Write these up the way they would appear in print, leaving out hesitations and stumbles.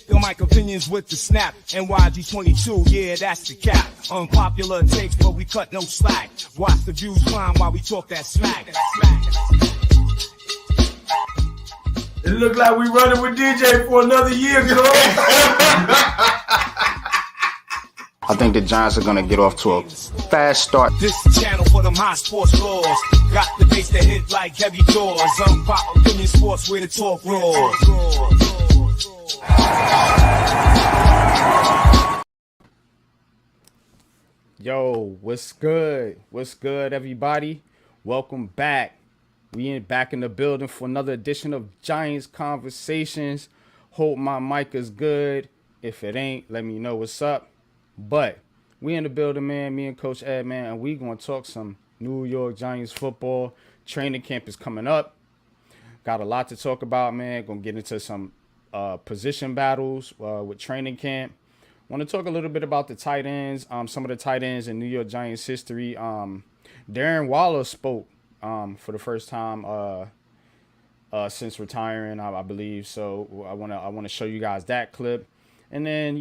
Kick the mic opinions with the snap. NYG22, yeah, that's the cap. Unpopular takes, but we cut no slack. Watch the views climb while we talk that smack. It look like we running with DJ for another year, girl. I think the Giants are going to get off to a fast start. This channel for them high sports laws. Got the bass that hit like heavy doors. Unpop opinion sports where the talk roars. Yo, what's good? What's good, everybody? Welcome back. We back in the building for another edition of Giants Conversations. Hope my mic is good. If it ain't, let me know what's up. But we in the building, man. Me and Coach Ed, man, and we gonna talk some New York Giants football. Training camp is coming up. Got a lot to talk about, man. Gonna get into some position battles with training camp. Want to talk a little bit about the tight ends. Some of the tight ends in New York Giants history. Darren Waller spoke for the first time since retiring, I believe. So I wanna show you guys that clip, and then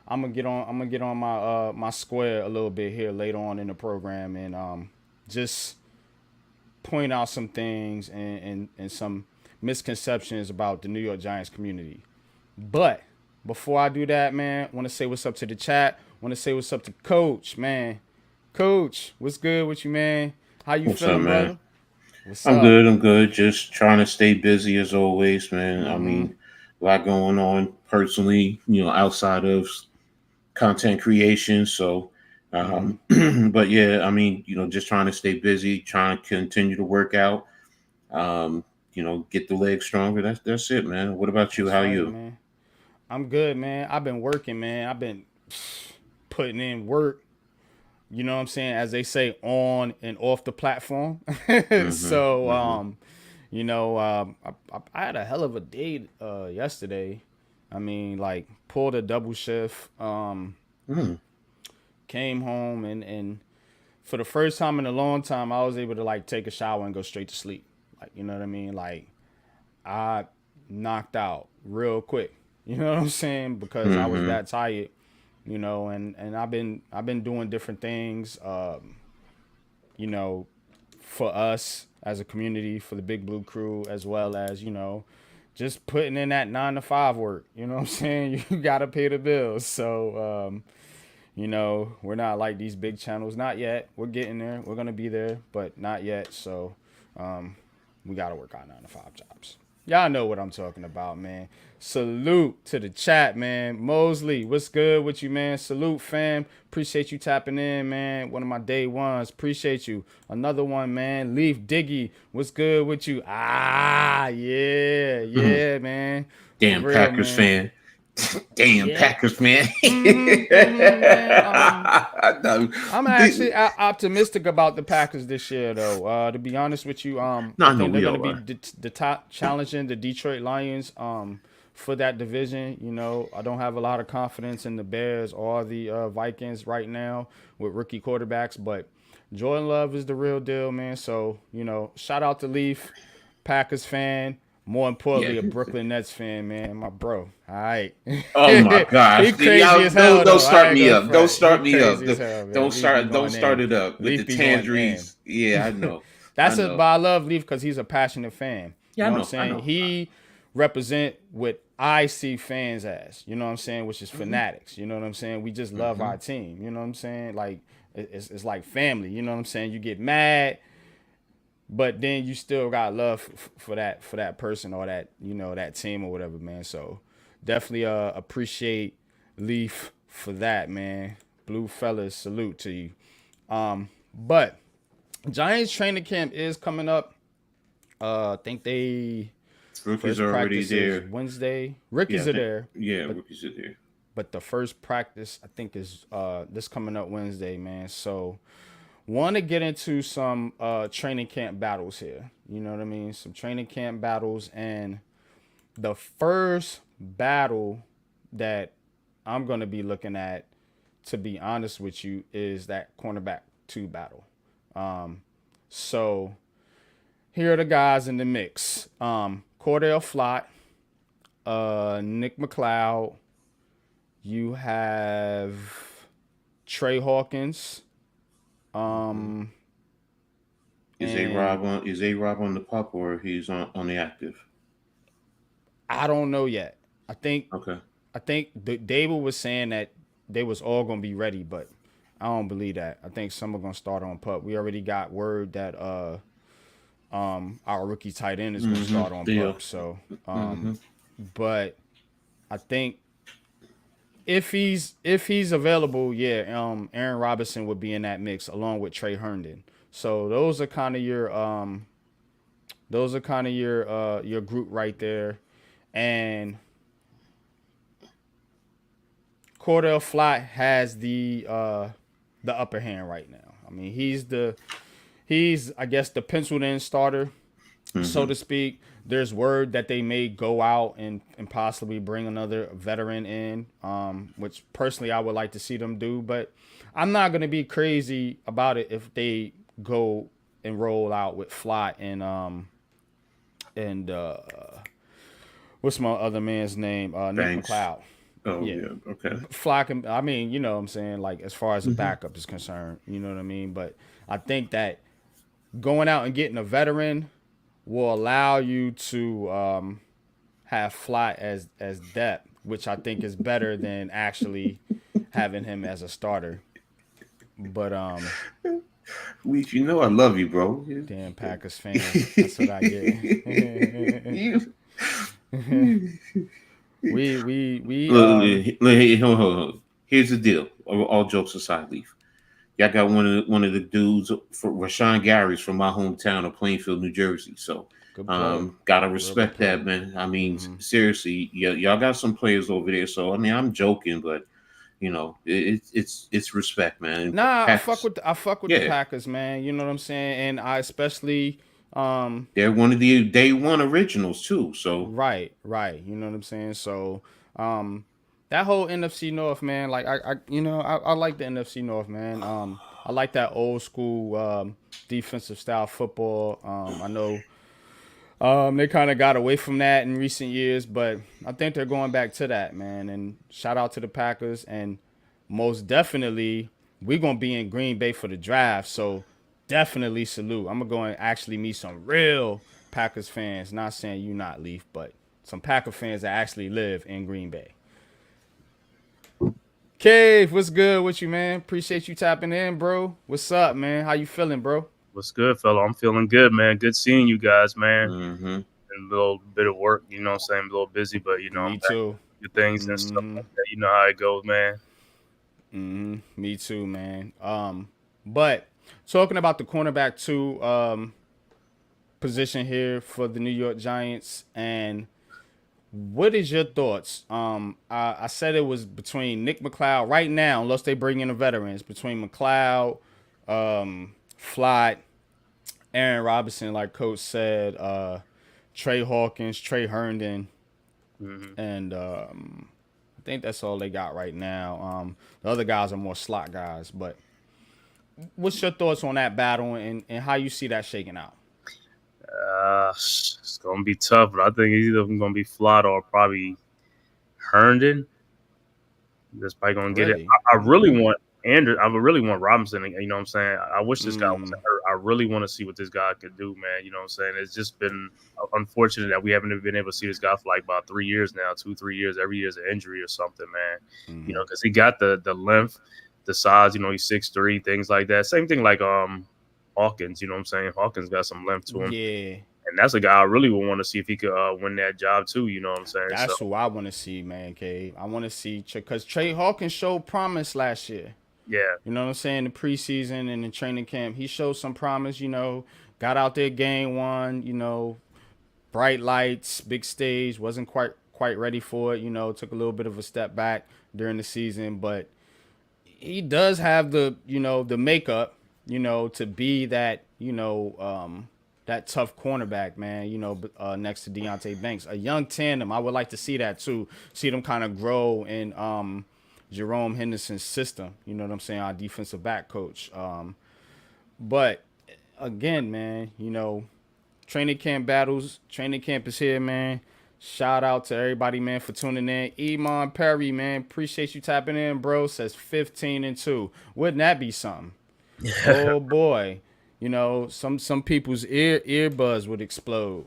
I'm gonna get on my my square a little bit here later on in the program, and just point out some things and some misconceptions about the New York Giants community. But before I do that, man, want to say what's up to the chat. Want to say what's up to Coach, man. Coach, what's good with you, man? How you feeling, brother? What's up? I'm good. Just trying to stay busy as always, man. I mean, a lot going on personally, outside of content creation. So, but yeah, I mean, just trying to stay busy, trying to continue to work out, get the legs stronger. That's it, man. What about you? How are you? Man. I'm good, man. I've been working, man. I've been putting in work, you know what I'm saying, as they say, on and off the platform. So, I had a hell of a day yesterday. I mean, like, pulled a double shift, came home, and for the first time in a long time, I was able to, like, take a shower and go straight to sleep. Like, you know what I mean? Like, I knocked out real quick. You know what I'm saying? Because I was that tired, and I've been doing different things, for us as a community, for the Big Blue Crew, as well as, just putting in that 9-to-5 work. You know what I'm saying? You got to pay the bills. So, we're not like these big channels. Not yet. We're getting there. We're going to be there, but not yet. So, we got to work on 9-to-5 jobs. Y'all know what I'm talking about, man. Salute to the chat, man. Mosley, what's good with you, man? Salute, fam. Appreciate you tapping in, man. One of my day ones. Appreciate you. Another one, man. Leaf Diggy, what's good with you? Yeah, man. Damn real, Packers man. Fan. Damn Packers fan. I'm actually optimistic about the Packers this year, though. To be honest with you, I think they're going to be the top challenging the Detroit Lions for that division. I don't have a lot of confidence in the Bears or the Vikings right now with rookie quarterbacks, but Jordan Love is the real deal, man. So, shout out to Leaf, Packers fan. More importantly, a Brooklyn Nets fan, man. My bro. All right. Oh, my gosh. He crazy as hell, don't start me up. Don't start me up. Don't start it up with the tangerines. Yeah, I know. But I love Leaf because he's a passionate fan. Yeah, you know what I'm saying? He represent what I see fans as, you know what I'm saying, which is fanatics. You know what I'm saying? We just love our team. You know what I'm saying? Like, it's like family. You know what I'm saying? You get mad, but then you still got love for that person or that, that team or whatever, man. So definitely appreciate Leaf for that, man. Blue fellas, salute to you. But Giants training camp is coming up. I think rookies are already there. Wednesday. Rookies are there. Yeah, rookies are there. But the first practice, I think, is this coming up Wednesday, man. So want to get into some training camp battles here. You know what I mean? Some training camp battles. And the first battle that I'm going to be looking at, to be honest with you, is that cornerback 2 battle. So here are the guys in the mix. Cordell Flott, Nick McLeod. You have Trey Hawkins. Is A Rob on the pup or he's on the active? I don't know yet. I think Okay. David was saying that they was all gonna be ready, but I don't believe that. I think some are gonna start on pup. We already got word that our rookie tight end is gonna start on pup. So but I think if he's available, yeah, Aaron Robinson would be in that mix along with Trey Herndon. So those are kind of your group right there. And Cordell Flott has the upper hand right now. I mean, he's I guess the penciled in starter, so to speak. There's word that they may go out and possibly bring another veteran in, which personally I would like to see them do. But I'm not going to be crazy about it if they go and roll out with Flott and what's my other man's name? Nick McLeod. Oh, yeah. Okay. Flott, I mean, you know what I'm saying? Like, as far as the backup is concerned, you know what I mean? But I think that going out and getting a veteran will allow you to have Flott as depth, which I think is better than actually having him as a starter. But Weech, you know I love you, bro. damn Packers fan, that's what I get. we Hold on. Here's the deal. All jokes aside, Leaf. Y'all got one of the dudes for Rashawn Gary's from my hometown of Plainfield, New Jersey. So gotta respect that, man. I mean, seriously, y'all got some players over there. So I mean, I'm joking, but you know, it's respect, man. Nah, Packers, I fuck with the Packers, man. You know what I'm saying? And I especially they're one of the day one originals too. So right. You know what I'm saying? So that whole NFC North, man, like I like the NFC North, man. I like that old school defensive style football. I know they kind of got away from that in recent years, but I think they're going back to that, man. And shout out to the Packers, and most definitely we're gonna be in Green Bay for the draft. So definitely salute. I'm gonna go and actually meet some real Packers fans. Not saying you not Leaf, but some Packer fans that actually live in Green Bay. Cave, what's good with you, man? Appreciate you tapping in, bro. What's up, man? How you feeling, bro? What's good, fella? I'm feeling good, man. Good seeing you guys, man. Mm-hmm. And a little bit of work, you know what I'm saying? A little busy, but, you know, me too. Good things and stuff like that. You know how it goes, man. Me too, man. But talking about the cornerback 2 position here for the New York Giants, and what is your thoughts? I said it was between Nick McLeod right now, unless they bring in a veteran. It's between McLeod, Flott, Aaron Robinson, like Coach said, Trey Hawkins, Trey Herndon, and I think that's all they got right now. The other guys are more slot guys. But what's your thoughts on that battle and how you see that shaking out? It's gonna be tough, but I think either of them gonna be Flott or probably Herndon. That's probably gonna get it. I really want Robinson. You know what I'm saying? I wish this guy wasn't hurt. I really want to see what this guy could do, man. You know what I'm saying? It's just been unfortunate that we haven't been able to see this guy for like about 3 years now, 2-3 years. Every year is an injury or something, man. You know, because he got the length, the size. You know, he's 6'3", things like that. Same thing like Hawkins. You know what I'm saying? Hawkins got some length to him. Yeah. And that's a guy I really would want to see if he could win that job too. You know what I'm saying? That's who I want to see, man, Cave. I want to see because Trey Hawkins showed promise last year. Yeah. You know what I'm saying? The preseason and the training camp, he showed some promise, you know, got out there game 1, you know, bright lights, big stage, wasn't quite ready for it, you know, took a little bit of a step back during the season, but he does have the, you know, the makeup, you know, to be that, you know, that tough cornerback, man, you know, next to Deontay Banks. A young tandem, I would like to see that too. See them kind of grow in Jerome Henderson's system, you know what I'm saying, our defensive back coach. But again, man, you know, training camp is here, man. Shout out to everybody, man, for tuning in. Iman Perry, man, appreciate you tapping in, bro. Says 15-2. Wouldn't that be something? Oh boy, some people's earbuds would explode,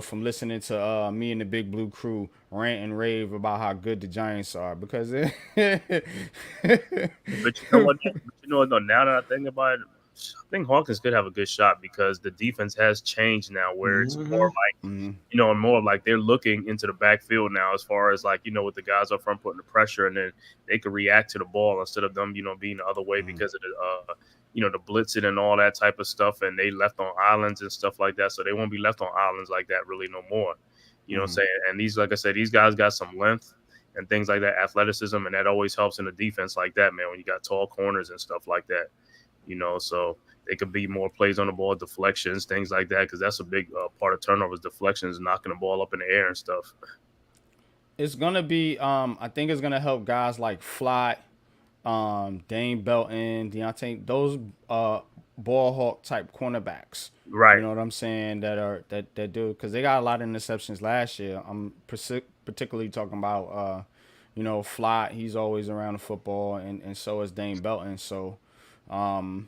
from listening to me and the Big Blue Crew rant and rave about how good the Giants are because But you know what? Though, now that I think about it, I think Hawkins could have a good shot because the defense has changed now, where it's more like, more like they're looking into the backfield now, as far as like with the guys up front putting the pressure, and then they could react to the ball instead of them, being the other way because of the the blitzing and all that type of stuff, and they left on islands and stuff like that, so they won't be left on islands like that really no more. You know what I'm saying? And these, like I said, these guys got some length and things like that, athleticism, and that always helps in the defense like that, man, when you got tall corners and stuff like that, so they could be more plays on the ball, deflections, things like that, because that's a big part of turnovers, deflections, knocking the ball up in the air and stuff. It's going to be, I think it's going to help guys like Flat, Dane Belton, Deontay, those ball hawk type cornerbacks. Right. You know what I'm saying? That do, because they got a lot of interceptions last year. I'm particularly talking about, Flat. He's always around the football, and so is Dane Belton. So, and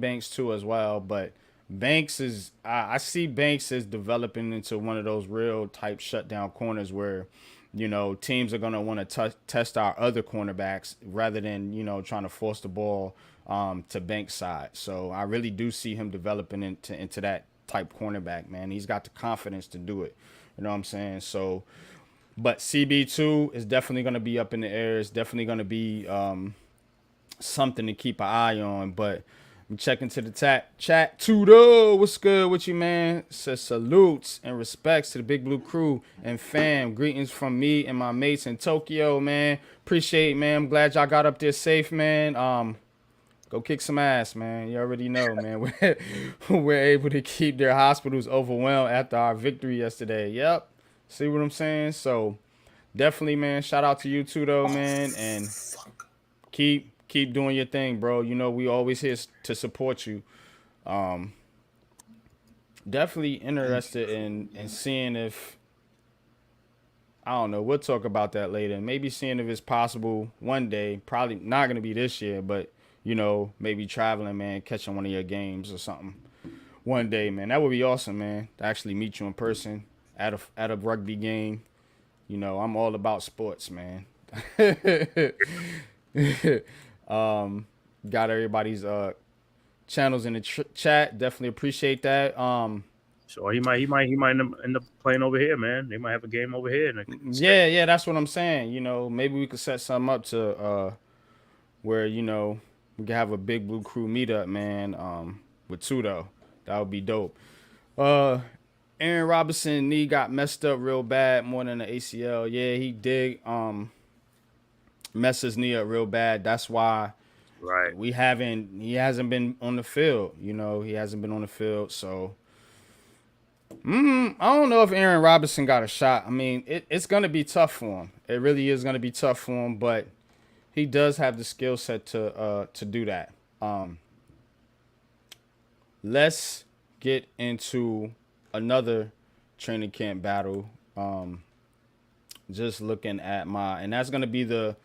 Banks too as well. But Banks is, I see Banks as developing into one of those real type shutdown corners where, teams are going to want to test our other cornerbacks rather than, trying to force the ball to Banks' side. So I really do see him developing into that type cornerback, man. He's got the confidence to do it. You know what I'm saying? So, but CB2 is definitely going to be up in the air. It's definitely going to be something to keep an eye on. But I'm checking to the chat. Tudo, what's good with you, man? Says salutes and respects to the Big Blue Crew and fam. Greetings from me and my mates in Tokyo, man. Appreciate it, man. I'm glad y'all got up there safe, man. Go kick some ass, man. You already know, man. We're able to keep their hospitals overwhelmed after our victory yesterday. Yep. See what I'm saying? So definitely, man. Shout out to you too, though, man. And keep doing your thing, bro. We always here to support you. Definitely interested in seeing if, I don't know, we'll talk about that later. Maybe seeing if it's possible one day, probably not going to be this year, but, maybe traveling, man, catching one of your games or something one day, man. That would be awesome, man, to actually meet you in person at a rugby game. I'm all about sports, man. Got everybody's channels in the chat. Definitely appreciate that. So he might end up playing over here, man. They might have a game over here. Yeah, that's what I'm saying. Maybe we could set something up to where we could have a Big Blue Crew meetup, man. With Tudo, that would be dope. Aaron Robinson knee got messed up real bad, more than the ACL. Yeah, he did mess his knee up real bad. That's why he hasn't been on the field. He hasn't been on the field. So I don't know if Aaron Robinson got a shot. I mean, it's gonna be tough for him. It really is gonna be tough for him, but he does have the skill set to do that. Let's get into another training camp battle. Just looking at and that's gonna be the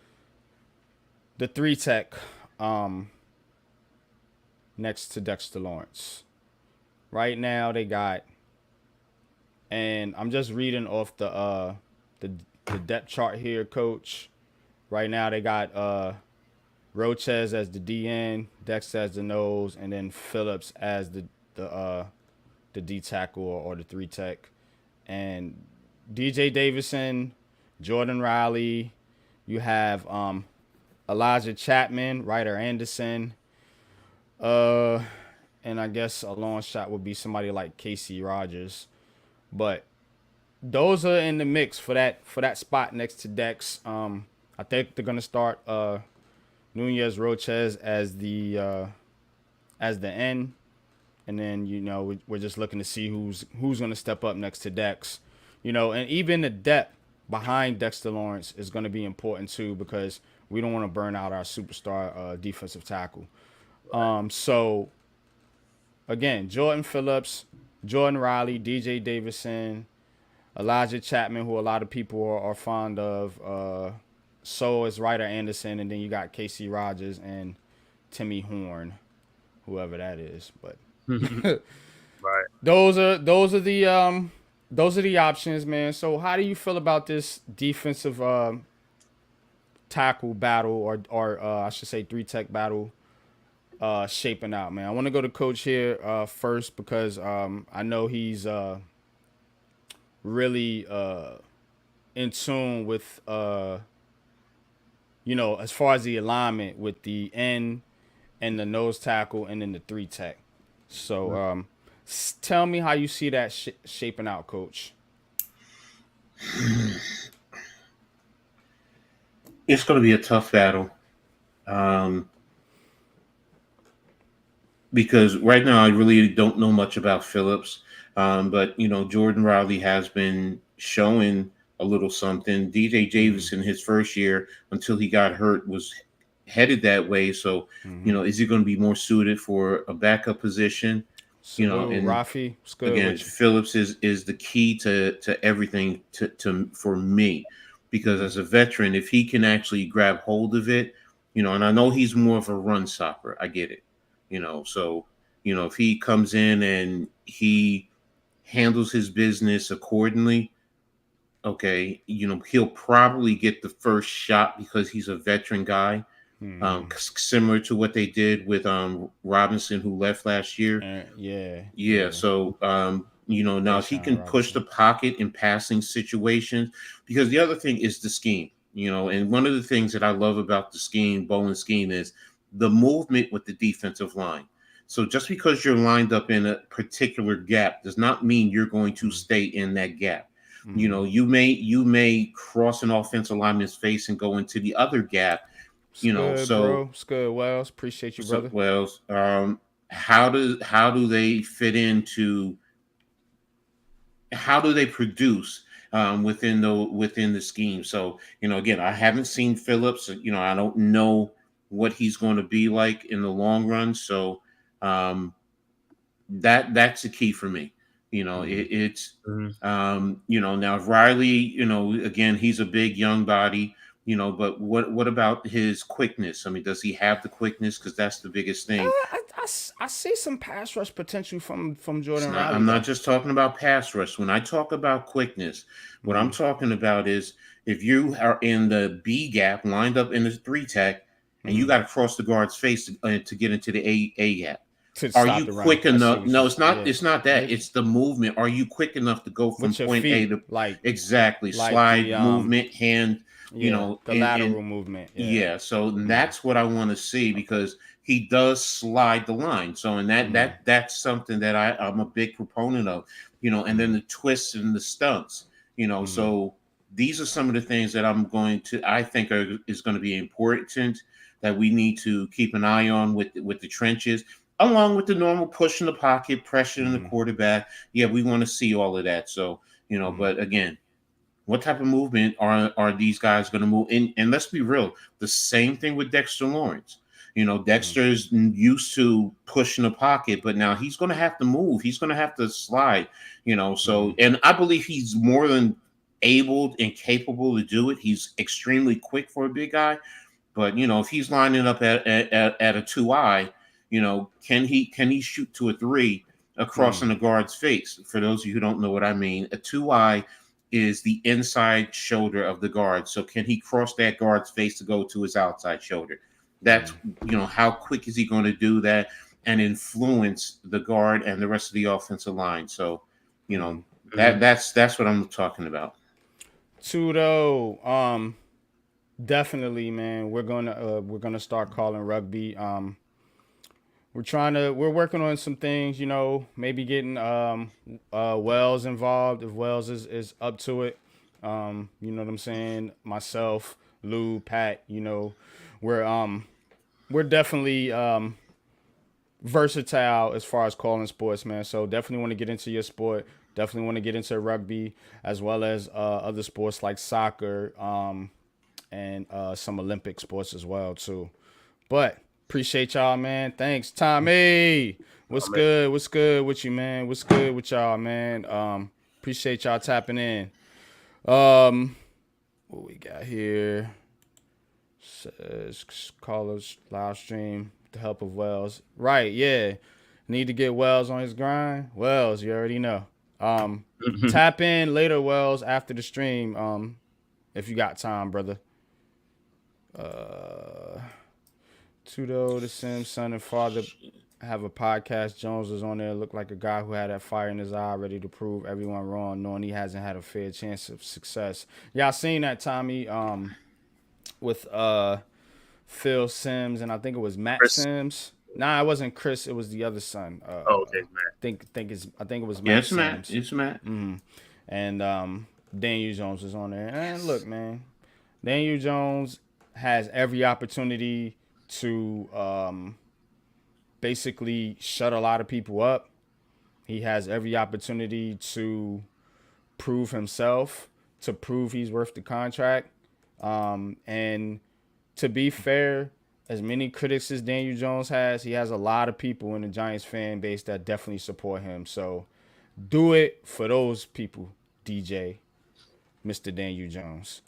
3 tech next to Dexter Lawrence. Right now they got, and I'm just reading off the depth chart here, coach. Right now they got Roches as the DN, Dexter as the nose, and then Phillips as the D tackle or the 3 tech. And DJ Davison, Jordan Riley, you have Elijah Chapman, Ryder Anderson, and I guess a long shot would be somebody like Casey Rogers. But those are in the mix for that spot next to Dex. I think they're gonna start Nunez Roches as the end, and then we're just looking to see who's gonna step up next to Dex. And even the depth behind Dexter Lawrence is gonna be important too, because we don't want to burn out our superstar defensive tackle. So again, Jordan Phillips, Jordan Riley, DJ Davison, Elijah Chapman, who a lot of people are fond of. So is Ryder Anderson, and then you got Casey Rogers and Timmy Horn, whoever that is. But Right. those are the options, man. So how do you feel about this defensive tackle battle, or I should say 3-tech battle shaping out, man? I want to go to Coach here first because I know he's really in tune with as far as the alignment with the end and the nose tackle and then the 3-tech. So tell me how you see that shaping out, Coach. It's going to be a tough battle. Because right now I really don't know much about Phillips. But, Jordan Riley has been showing a little something. DJ Davis in his first year, until he got hurt, was headed that way. So, is he going to be more suited for a backup position? And Rafi, again, Phillips is the key to everything for me, because as a veteran, if he can actually grab hold of it, and I know he's more of a run stopper. I get it. So, if he comes in and he handles his business accordingly, okay, he'll probably get the first shot because he's a veteran guy, similar to what they did with Robinson, who left last year. Yeah. So, now if he can push the pocket in passing situations, because the other thing is the scheme, and one of the things that I love about the scheme, Bowen's scheme, is the movement with the defensive line. So just because you're lined up in a particular gap does not mean you're going to stay in that gap. You may cross an offensive lineman's face and go into the other gap. It's good, Wells. Appreciate you, brother. Wells, how do they fit into? How do they produce within the scheme? So again, I haven't seen Phillips. I don't know what he's going to be like in the long run. So that's the key for me. Now Riley, again, he's a big young body, but what about his quickness? I mean, does he have the quickness? Because that's the biggest thing. I see some pass rush potential from Jordan Riley. I'm not just talking about pass rush. When I talk about quickness, what I'm talking about is if you are in the B gap, lined up in the 3-tech, and you got to cross the guard's face to get into the A gap. Are you quick enough? No, it's not. Yeah. It's not that. It's the movement. Are you quick enough to go from point A to exactly slide, movement, hand? The lateral movement. Yeah. So that's what I want to see, because he does slide the line. So that's something that I'm a big proponent of. And then the twists and the stunts. So these are some of the things that I think is going to be important, that we need to keep an eye on with the trenches, along with the normal push in the pocket, pressure in the quarterback. Yeah, we want to see all of that. So, but again, what type of movement are these guys going to move in? And let's be real, the same thing with Dexter Lawrence. Dexter's used to pushing the pocket, but now he's going to have to move. He's going to have to slide, so, and I believe he's more than able and capable to do it. He's extremely quick for a big guy. But, if he's lining up at a 2-eye, can he shoot to a 3 across in the guard's face? For those of you who don't know what I mean, a 2-eye is the inside shoulder of the guard. So can he cross that guard's face to go to his outside shoulder? That's, how quick is he going to do that and influence the guard and the rest of the offensive line? So, that's what I'm talking about. Tudo, definitely, man. We're gonna start calling rugby. We're working on some things, maybe getting Wells involved if Wells is up to it. You know what I'm saying? Myself, Lou, Pat, we're definitely versatile as far as calling sports, man. So definitely want to get into your sport. Definitely want to get into rugby, as well as other sports like soccer, and some Olympic sports as well too. But appreciate y'all, man. Thanks, Tommy. What's good? What's good with you, man? What's good with y'all, man? Appreciate y'all tapping in. What we got here? Says callers live stream with the help of Wells. Right, yeah. Need to get Wells on his grind. Wells, you already know. Tap in later, Wells, after the stream. If you got time, brother. Tudo, the Sims, son and father have a podcast. Jones was on there. Looked like a guy who had that fire in his eye, ready to prove everyone wrong, knowing he hasn't had a fair chance of success. Yeah, I seen that, Tommy. With Phil Sims and I think it was Matt Chris. Sims. Nah, it wasn't Chris. It was the other son. Okay, Matt. I think it was Matt. Yeah, it's Sims. Matt. It's Matt. Mm-hmm. And Daniel Jones was on there. And look, man, Daniel Jones has every opportunity to basically shut a lot of people up. He has every opportunity to prove himself, to prove he's worth the contract. And to be fair, as many critics as Daniel Jones has, he has a lot of people in the Giants fan base that definitely support him. So do it for those people, DJ, Mr. Daniel Jones.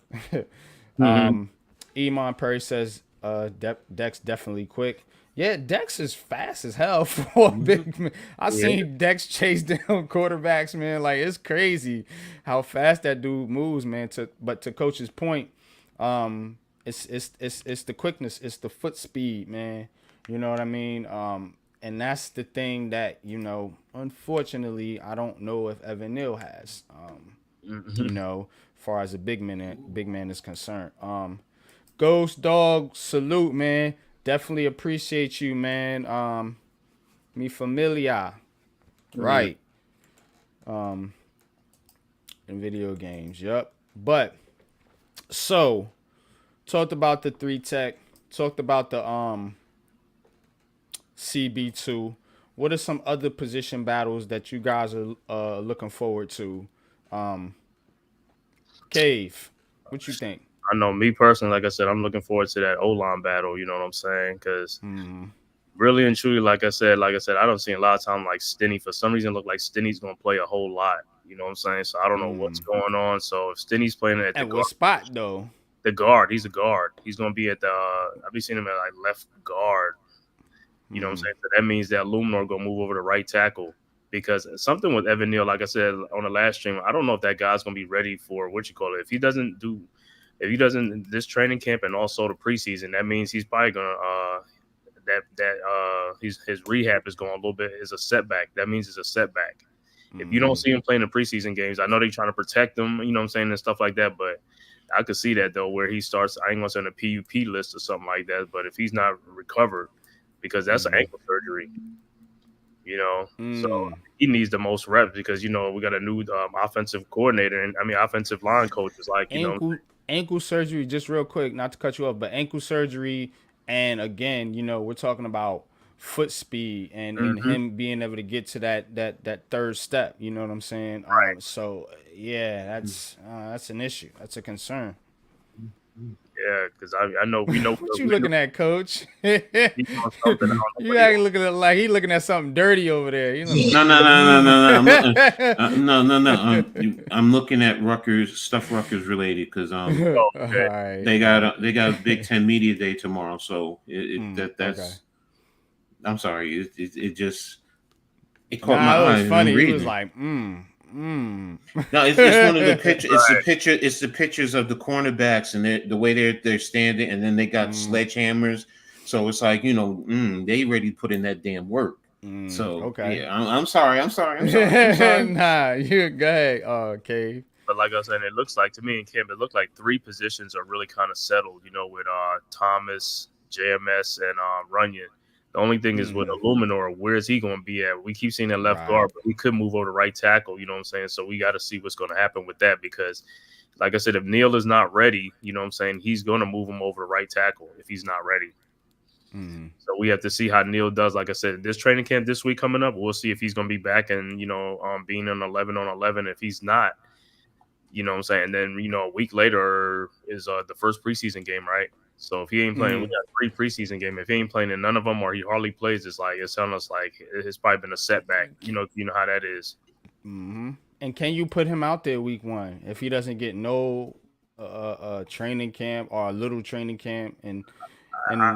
Iman Perry says Dex definitely quick. Yeah, Dex is fast as hell for a big man. I seen Dex chase down quarterbacks, man. Like, it's crazy how fast that dude moves, man. But to Coach's point, it's the quickness, it's the foot speed, man. You know what I mean? And that's the thing that, you know, unfortunately, I don't know if Evan Neal has. You know, as far as a big man is concerned. Ghost Dog, salute, man. Definitely appreciate you, man. Mi familia. Right. In video games. Yep. But so talked about the 3 tech, talked about the CB2. What are some other position battles that you guys are looking forward to? Cave, what you think? I know me personally, like I said, I'm looking forward to that O-line battle. You know what I'm saying? Because really and truly, like I said, I don't see a lot of time like Stinney. For some reason, look like Stinney's gonna play a whole lot. You know what I'm saying? So I don't know what's going on. So if Stinney's playing at the what spot though? The guard. He's a guard. He's gonna be at the. I've been seeing him at like left guard. You know what I'm saying? So that means that Luminor gonna move over to right tackle. Because something with Evan Neal, like I said on the last stream, I don't know if that guy's gonna be ready for what you call it. If he doesn't this training camp and also the preseason, that means he's probably gonna his rehab is going a little bit is a setback. That means it's a setback. If you don't see him playing the preseason games, I know they're trying to protect him, you know what I'm saying, and stuff like that, but I could see that though, where he starts, I ain't gonna say on a PUP list or something like that, but if he's not recovered, because that's an ankle surgery, you know, so he needs the most reps because, you know, we got a new offensive coordinator and offensive line coach is like, ankle surgery, just real quick, not to cut you off, but ankle surgery. And again, you know, we're talking about foot speed and him being able to get to that third step. You know what I'm saying? Right. So yeah, that's an issue. That's a concern. Yeah, because I know we know what you looking at, Coach. You ain't looking at like he looking at something dirty over there. You know? No. I'm looking at Rutgers related because they got a Big Ten Media Day tomorrow. So that's. Okay. I'm sorry. It caught my eye. It was funny. He was like, No, it's one of the pictures. It's the pictures of the cornerbacks and the way they're standing, and then they got sledgehammers. So it's like, you know, they ready to put in that damn work. So okay, yeah, I'm sorry. I'm sorry. Nah, you go ahead, Cave. But like I said, it looks like to me and Kim, it looked like 3 positions are really kind of settled. You know, with Thomas, JMS, and Runyon. The only thing is with Illuminor, where is he going to be at? We keep seeing that left guard, but we could move over to right tackle. You know what I'm saying? So we got to see what's going to happen with that because, like I said, if Neal is not ready, you know what I'm saying, he's going to move him over to right tackle if he's not ready. So we have to see how Neal does. Like I said, this training camp this week coming up, we'll see if he's going to be back and, you know, being an 11-on-11. If he's not, you know what I'm saying, then, you know, a week later is the first preseason game, right? So if he ain't playing, we got 3 preseason games. If he ain't playing in none of them or he hardly plays, it's telling us like it's probably been a setback. You know how that is. And And can you put him out there week 1 if he doesn't get no training camp or a little training camp and I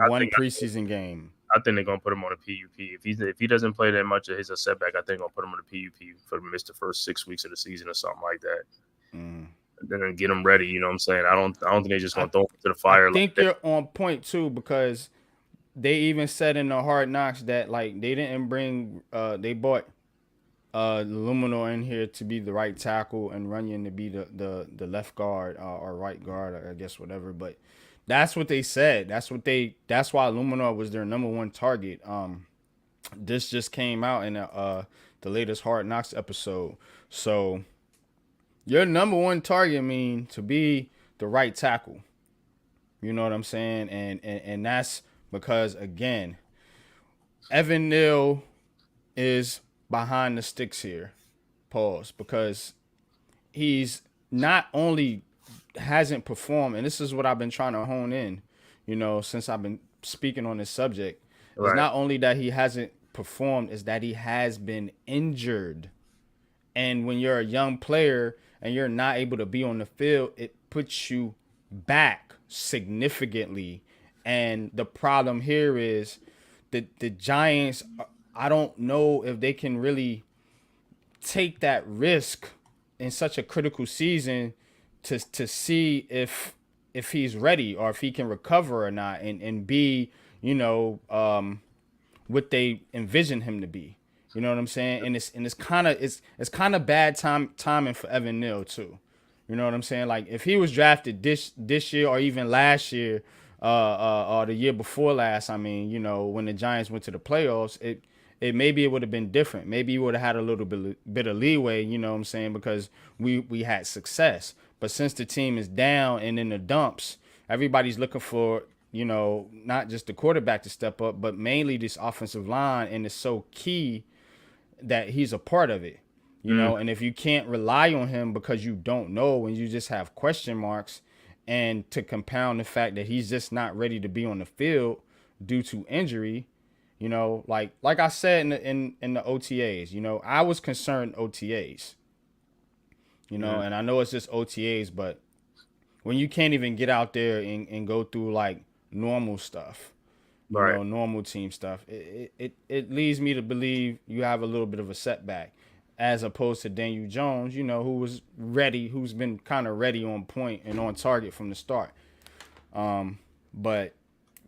one think preseason game? I think they're gonna put him on a PUP. If he doesn't play that much, it's a setback. I think they're gonna put him on a PUP for miss the first 6 weeks of the season or something like that. Then get him ready. You know what I'm saying? I don't think they're just gonna throw him to the fire. I think you're on point too, because they even said in the Hard Knocks that like they didn't bring they bought Luminor in here to be the right tackle and Runyon to be the left guard or right guard, or I guess whatever. But that's what they said. That's why Luminor was their number 1 target. This just came out in the latest Hard Knocks episode. So your number 1 target mean to be the right tackle. You know what I'm saying? And that's because, again, Evan Neal is behind the sticks here. Pause. Because he's not only hasn't performed, and this is what I've been trying to hone in, since I've been speaking on this subject. Right. It's not only that he hasn't performed, it's that he has been injured. And when you're a young player and you're not able to be on the field, it puts you back significantly. And the problem here is that the Giants, I don't know if they can really take that risk in such a critical season to see if he's ready or if he can recover or not and be, what they envision him to be. You know what I'm saying? And it's kind of bad timing for Evan Neal too. You know what I'm saying? Like if he was drafted this year or even last year, or the year before last, when the Giants went to the playoffs, maybe it would have been different. Maybe he would have had a little bit of leeway, you know what I'm saying, because we had success. But since the team is down and in the dumps, everybody's looking for, not just the quarterback to step up, but mainly this offensive line, and it's so key that he's a part of it, you know. And if you can't rely on him because you don't know and you just have question marks, and to compound the fact that he's just not ready to be on the field due to injury, like I said in the OTAs, I was concerned OTAs, and I know it's just OTAs, but when you can't even get out there and go through like normal stuff, normal team stuff, it leads me to believe you have a little bit of a setback, as opposed to Daniel Jones, who was ready, who's been kind of ready, on point and on target from the start. But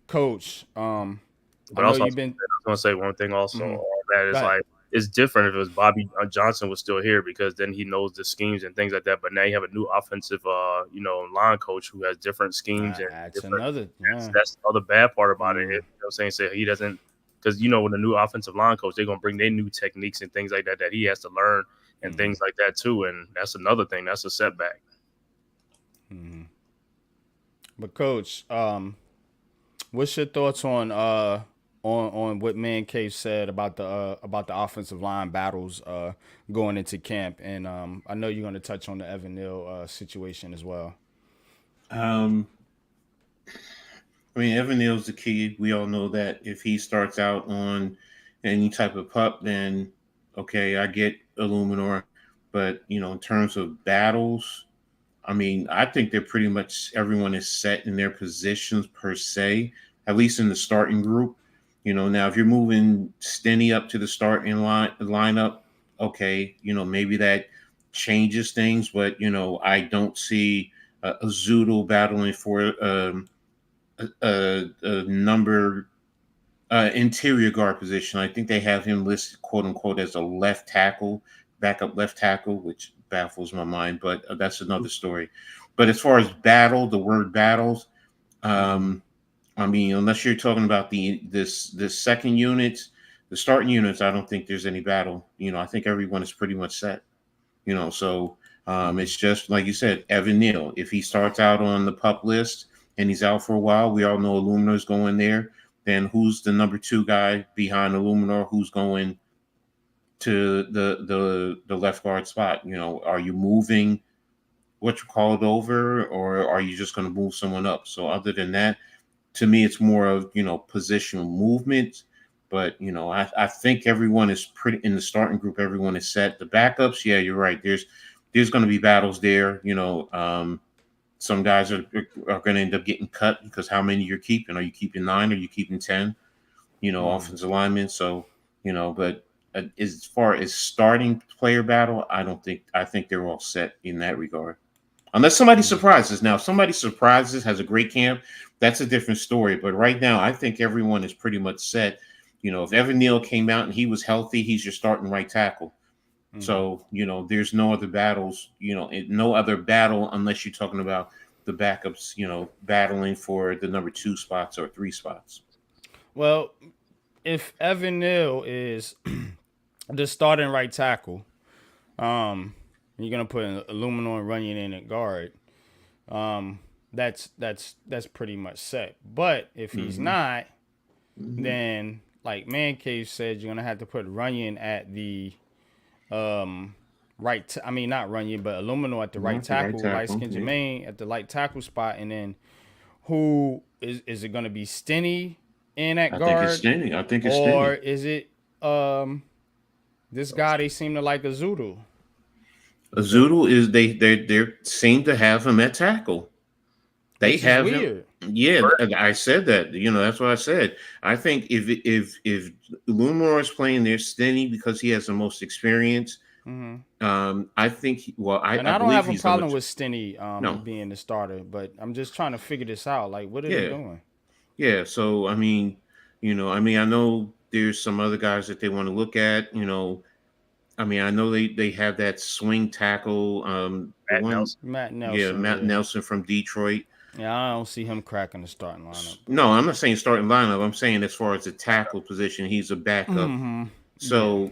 Coach, but also, I was going to say one thing also on that is like, it's different if it was Bobby Johnson was still here, because then he knows the schemes and things like that. But now you have a new offensive, line coach who has different schemes. That's the other bad part about it. You know what I'm saying? So he doesn't, because, with a new offensive line coach, they're going to bring their new techniques and things like that he has to learn and things like that too. And that's another thing. That's a setback. But Coach, what's your thoughts on what Man Cave said about the offensive line battles going into camp? And I know you're going to touch on the Evan Neal situation as well. Evan Neal's the key. We all know that if he starts out on any type of pup, then okay, I get Illuminor. But in terms of battles, I think they're pretty much, everyone is set in their positions per se, at least in the starting group. Now if you're moving Stenny up to the starting lineup, okay, maybe that changes things, but I don't see a Zoodle battling for a number interior guard position. I think they have him listed, quote unquote, as a left tackle, backup left tackle, which baffles my mind, but that's another story. But as far as the word battles, unless you're talking about this second units, the starting units, I don't think there's any battle. I think everyone is pretty much set. So it's just like you said, Evan Neal. If he starts out on the pup list and he's out for a while, we all know Illuminor's going there. Then who's the number 2 guy behind Illuminor? Who's going to the left guard spot? Are you moving what you called over, or are you just going to move someone up? So other than that, to me, it's more of, positional movement But I think everyone is pretty in the starting group. Everyone is set. The backups, yeah, you're right. There's going to be battles there. Some guys are going to end up getting cut because how many you're keeping? Are you keeping 9? Are you keeping 10? Offensive linemen. So but as far as starting player battle, I think they're all set in that regard. Unless somebody surprises. Now, if somebody surprises, has a great camp, that's a different story. But right now, I think everyone is pretty much set. If Evan Neal came out and he was healthy, he's your starting right tackle. So, there's no other battles, no other battle unless you're talking about the backups, battling for the number 2 spots or 3 spots. Well, if Evan Neal is the starting right tackle, you're gonna put an Aluminum and Runyon in at guard. That's pretty much set. But if he's not, then like Man Cave said, you're gonna have to put Runyon at the right. Not Runyon, but Aluminum at the right tackle. Light Skin Jermaine at the light tackle spot, and then who is it gonna be? Stinney in at guard? I think it's Stinney. Or is it this guy they seem to like, Azudu? Azudu is they seem to have him at tackle. They have him. Yeah, I said that. That's what I said. I think if Lumor is playing there, Stinney, because he has the most experience. I think. I don't have a problem with Stinney being the starter, but I'm just trying to figure this out. Like, what are they doing? Yeah. So I know there's some other guys that they want to look at. I know they have that swing tackle. Matt Nelson. Yeah, Matt Nelson from Detroit. Yeah, I don't see him cracking the starting lineup. No, I'm not saying starting lineup. I'm saying as far as the tackle position, he's a backup. So,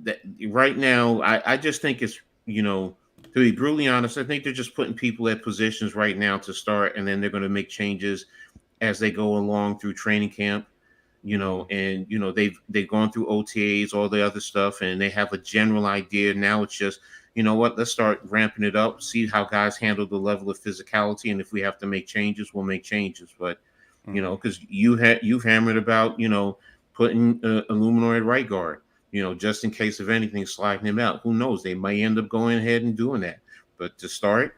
that right now, I just think it's, to be brutally honest, I think they're just putting people at positions right now to start, and then they're going to make changes as they go along through training camp. And they've gone through OTAs, all the other stuff, and they have a general idea. Now it's just, let's start ramping it up, see how guys handle the level of physicality, and if we have to make changes, we'll make changes. But because you've hammered about putting Aluminum at right guard, just in case of anything, sliding him out. Who knows? They might end up going ahead and doing that. But to start,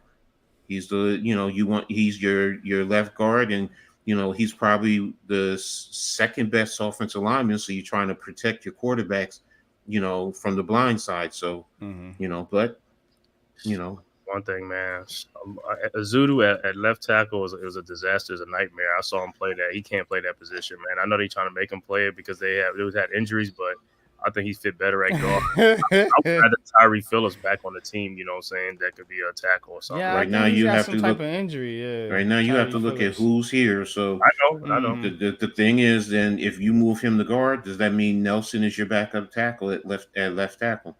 he's he's your left guard, and he's probably the second best offensive lineman. So you're trying to protect your quarterbacks, from the blind side. So, but, one thing, man, Azudu at left tackle is a disaster, is a nightmare. I saw him play that. He can't play that position, man. I know they're trying to make him play it because they've had injuries, but I think he fit better at guard. I would rather Tyree Phillips back on the team, that could be a tackle or something. Yeah, right now you have to look of injury. Yeah. Right now you have to look at who's here. So I know. The thing is, then if you move him to guard, does that mean Nelson is your backup tackle at left tackle?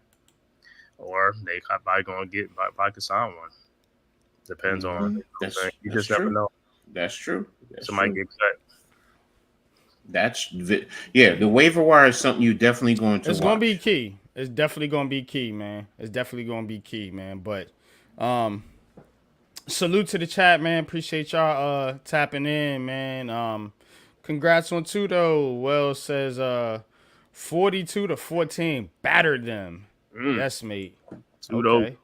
Or they probably going to probably could sign one. Depends on. You just true. never know. That's true. Somebody get cut. The waiver wire is something you're definitely going to watch. It's going to be key. It's definitely going to be key, man. But salute to the chat, man. Appreciate y'all tapping in, man. Congrats on 2 though. Wells says 42-14 battered them. Yes, mate. Okay.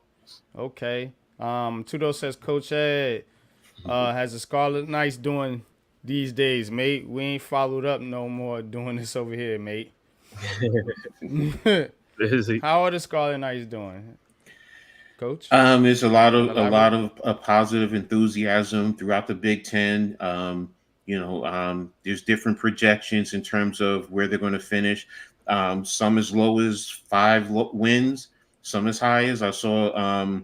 Tudo says Coach Ed has a Scarlet Knights doing these days, mate. We ain't followed up no more doing this over here, mate. How are the Scarlet Knights doing, Coach? There's a lot of positive enthusiasm throughout the Big Ten. There's different projections in terms of where they're going to finish. Some as low as 5 wins, some as high as I saw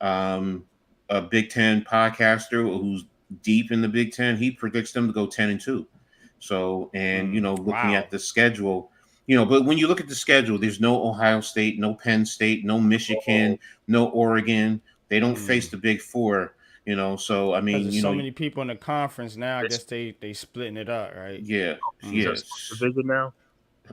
a Big Ten podcaster who's deep in the Big Ten. He predicts them to go 10-2. So, and looking at the schedule, but when you look at the schedule, there's no Ohio State, no Penn State, no Michigan, no Oregon. They don't face the Big Four. So I mean, there's so many people in the conference now. I guess they splitting it up, right? Yeah. Yes. Division now.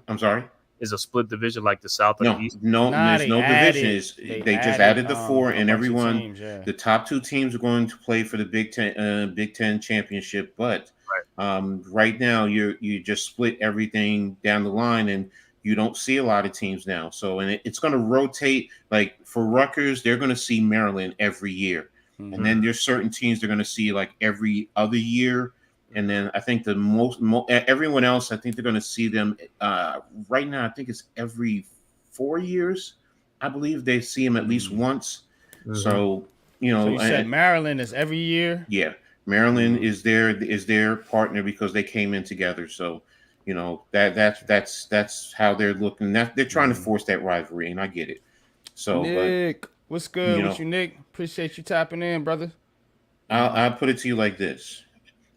I'm sorry. Is a split division like the South and the East? No, there's no divisions. They just added the 4, and everyone, the top 2 teams are going to play for the Big Ten championship. But Right now, you just split everything down the line, and you don't see a lot of teams now. So, and it's going to rotate. Like for Rutgers, they're going to see Maryland every year, and then there's certain teams they're going to see like every other year. And then I think the everyone else, I think they're going to see them right now. I think it's every 4 years. I believe they see them at least once. So, So you said Maryland is every year? Yeah. Maryland is their partner because they came in together. So, that's how they're looking. They're trying to force that rivalry, and I get it. So, Nick, what's good with you, Nick? Appreciate you tapping in, brother. I'll put it to you like this: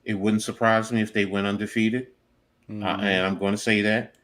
it wouldn't surprise me if they went undefeated, and I'm going to say that.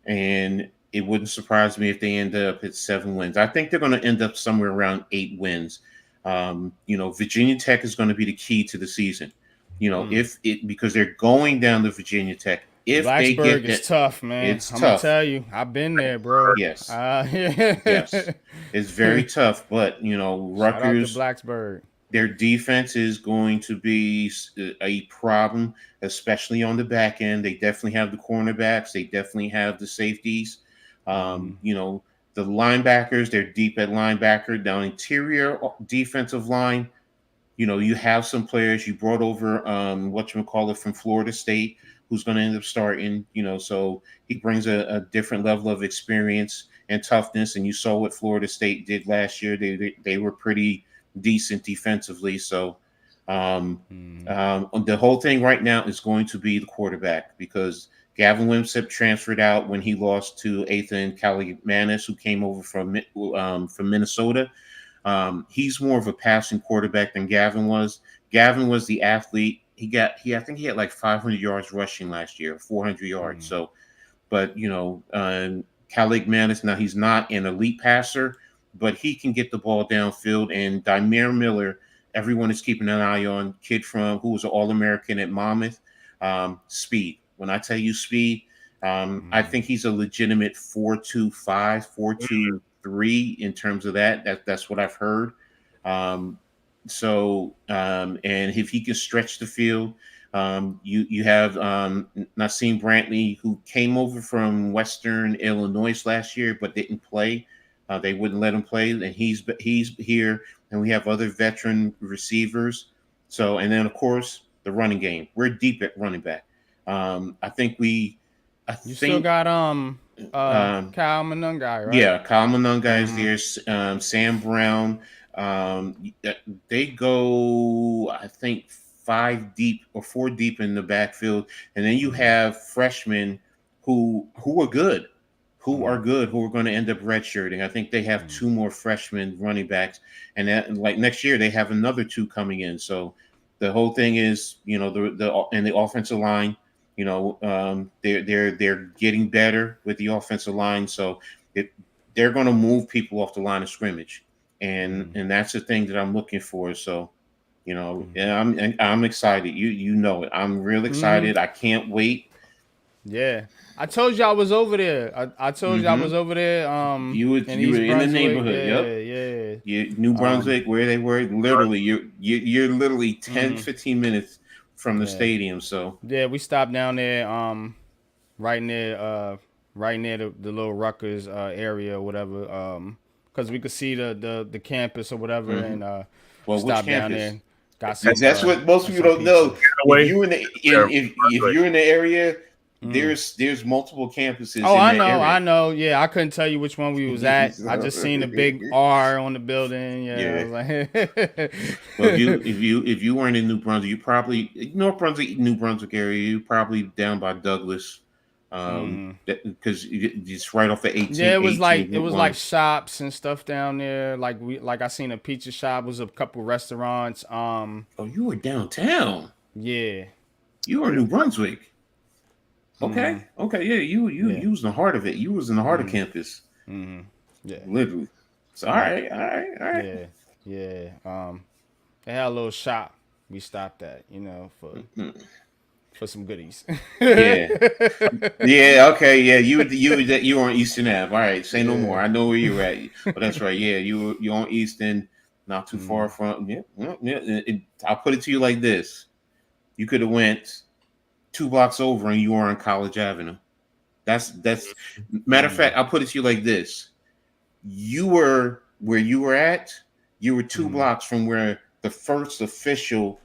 And it wouldn't surprise me if they end up at 7 wins. I think they're going to end up somewhere around 8 wins. Virginia Tech is going to be the key to the season. Because they're going down to Virginia Tech. If Blacksburg they get is tough, man. It's I'm tough. Gonna tell you, I've been there, bro. Yes, yes, it's very tough. But Rutgers, shout out to Blacksburg. Their defense is going to be a problem, especially on the back end. They definitely have the cornerbacks. They definitely have the safeties. The linebackers, they're deep at linebacker. Down interior defensive line, you have some players you brought over, from Florida State, who's going to end up starting, so he brings a different level of experience and toughness. And you saw what Florida State did last year. They were pretty decent defensively. So the whole thing right now is going to be the quarterback, because Gavin Wimsatt transferred out when he lost to Ethan Kalimanis, who came over from Minnesota. He's more of a passing quarterback than Gavin was. Gavin was the athlete. I think he had like 500 yards rushing last year, 400 yards. So, but Kalimanis, now he's not an elite passer, but he can get the ball downfield. And Dymere Miller, everyone is keeping an eye on, kid who was an All-American at Monmouth. Speed. When I tell you speed, I think he's a legitimate 4.25, 4.23 in terms of that. That's what I've heard. And if he can stretch the field, you have Nassim Brantley, who came over from Western Illinois last year but didn't play. They wouldn't let him play, and he's here. And we have other veteran receivers. So, and then of course the running game. We're deep at running back. I think still got Kyle Monungai, right? Yeah, Kyle Monungai is there. Sam Brown. They go, I think, 5 deep or 4 deep in the backfield, and then you have freshmen who are good, who are going to end up redshirting. I think they have 2 more freshman running backs, and that, like, next year they have another 2 coming in. So the whole thing is, the offensive line. They're getting better with the offensive line, so they're going to move people off the line of scrimmage, and that's the thing that I'm looking for. So, I'm excited. You know it. I'm real excited. I can't wait. Yeah, I told you I was over there. I told you I was over there. You were in the neighborhood. Yeah. New Brunswick, where they were. Literally, you're literally 10, 15 minutes from the stadium. So yeah, we stopped down there, right near the little Rutgers area or whatever, because we could see the campus or whatever, and stopped down there. Got some, that's what most people don't know. If you're in the area, there's multiple campuses. Oh, I know. Yeah, I couldn't tell you which one we was at. I just seen a big R on the building. Yeah. Well, if you weren't in New Brunswick, you probably North Brunswick, New Brunswick area. You probably down by Douglas, because it's right off the 18. Yeah, it was like shops and stuff down there. Like I seen a pizza shop. Was a couple restaurants. Oh, you were downtown. Yeah. You were in New Brunswick. Okay. Yeah. You was in the heart of it. You was in the heart of campus. Yeah. Literally. So all right. Yeah. They had a little shop we stopped at, for some goodies. Yeah. Okay. Yeah. You were on Eastern Ave. All right. Say no more. I know where you were at. But that's right. Yeah. You on Eastern, not too far from. Yeah. I'll put it to you like this: you could have went 2 blocks over and you are on College Avenue. That's matter of fact, I'll put it to you like this. You were where you were at, you were 2 blocks from where the first official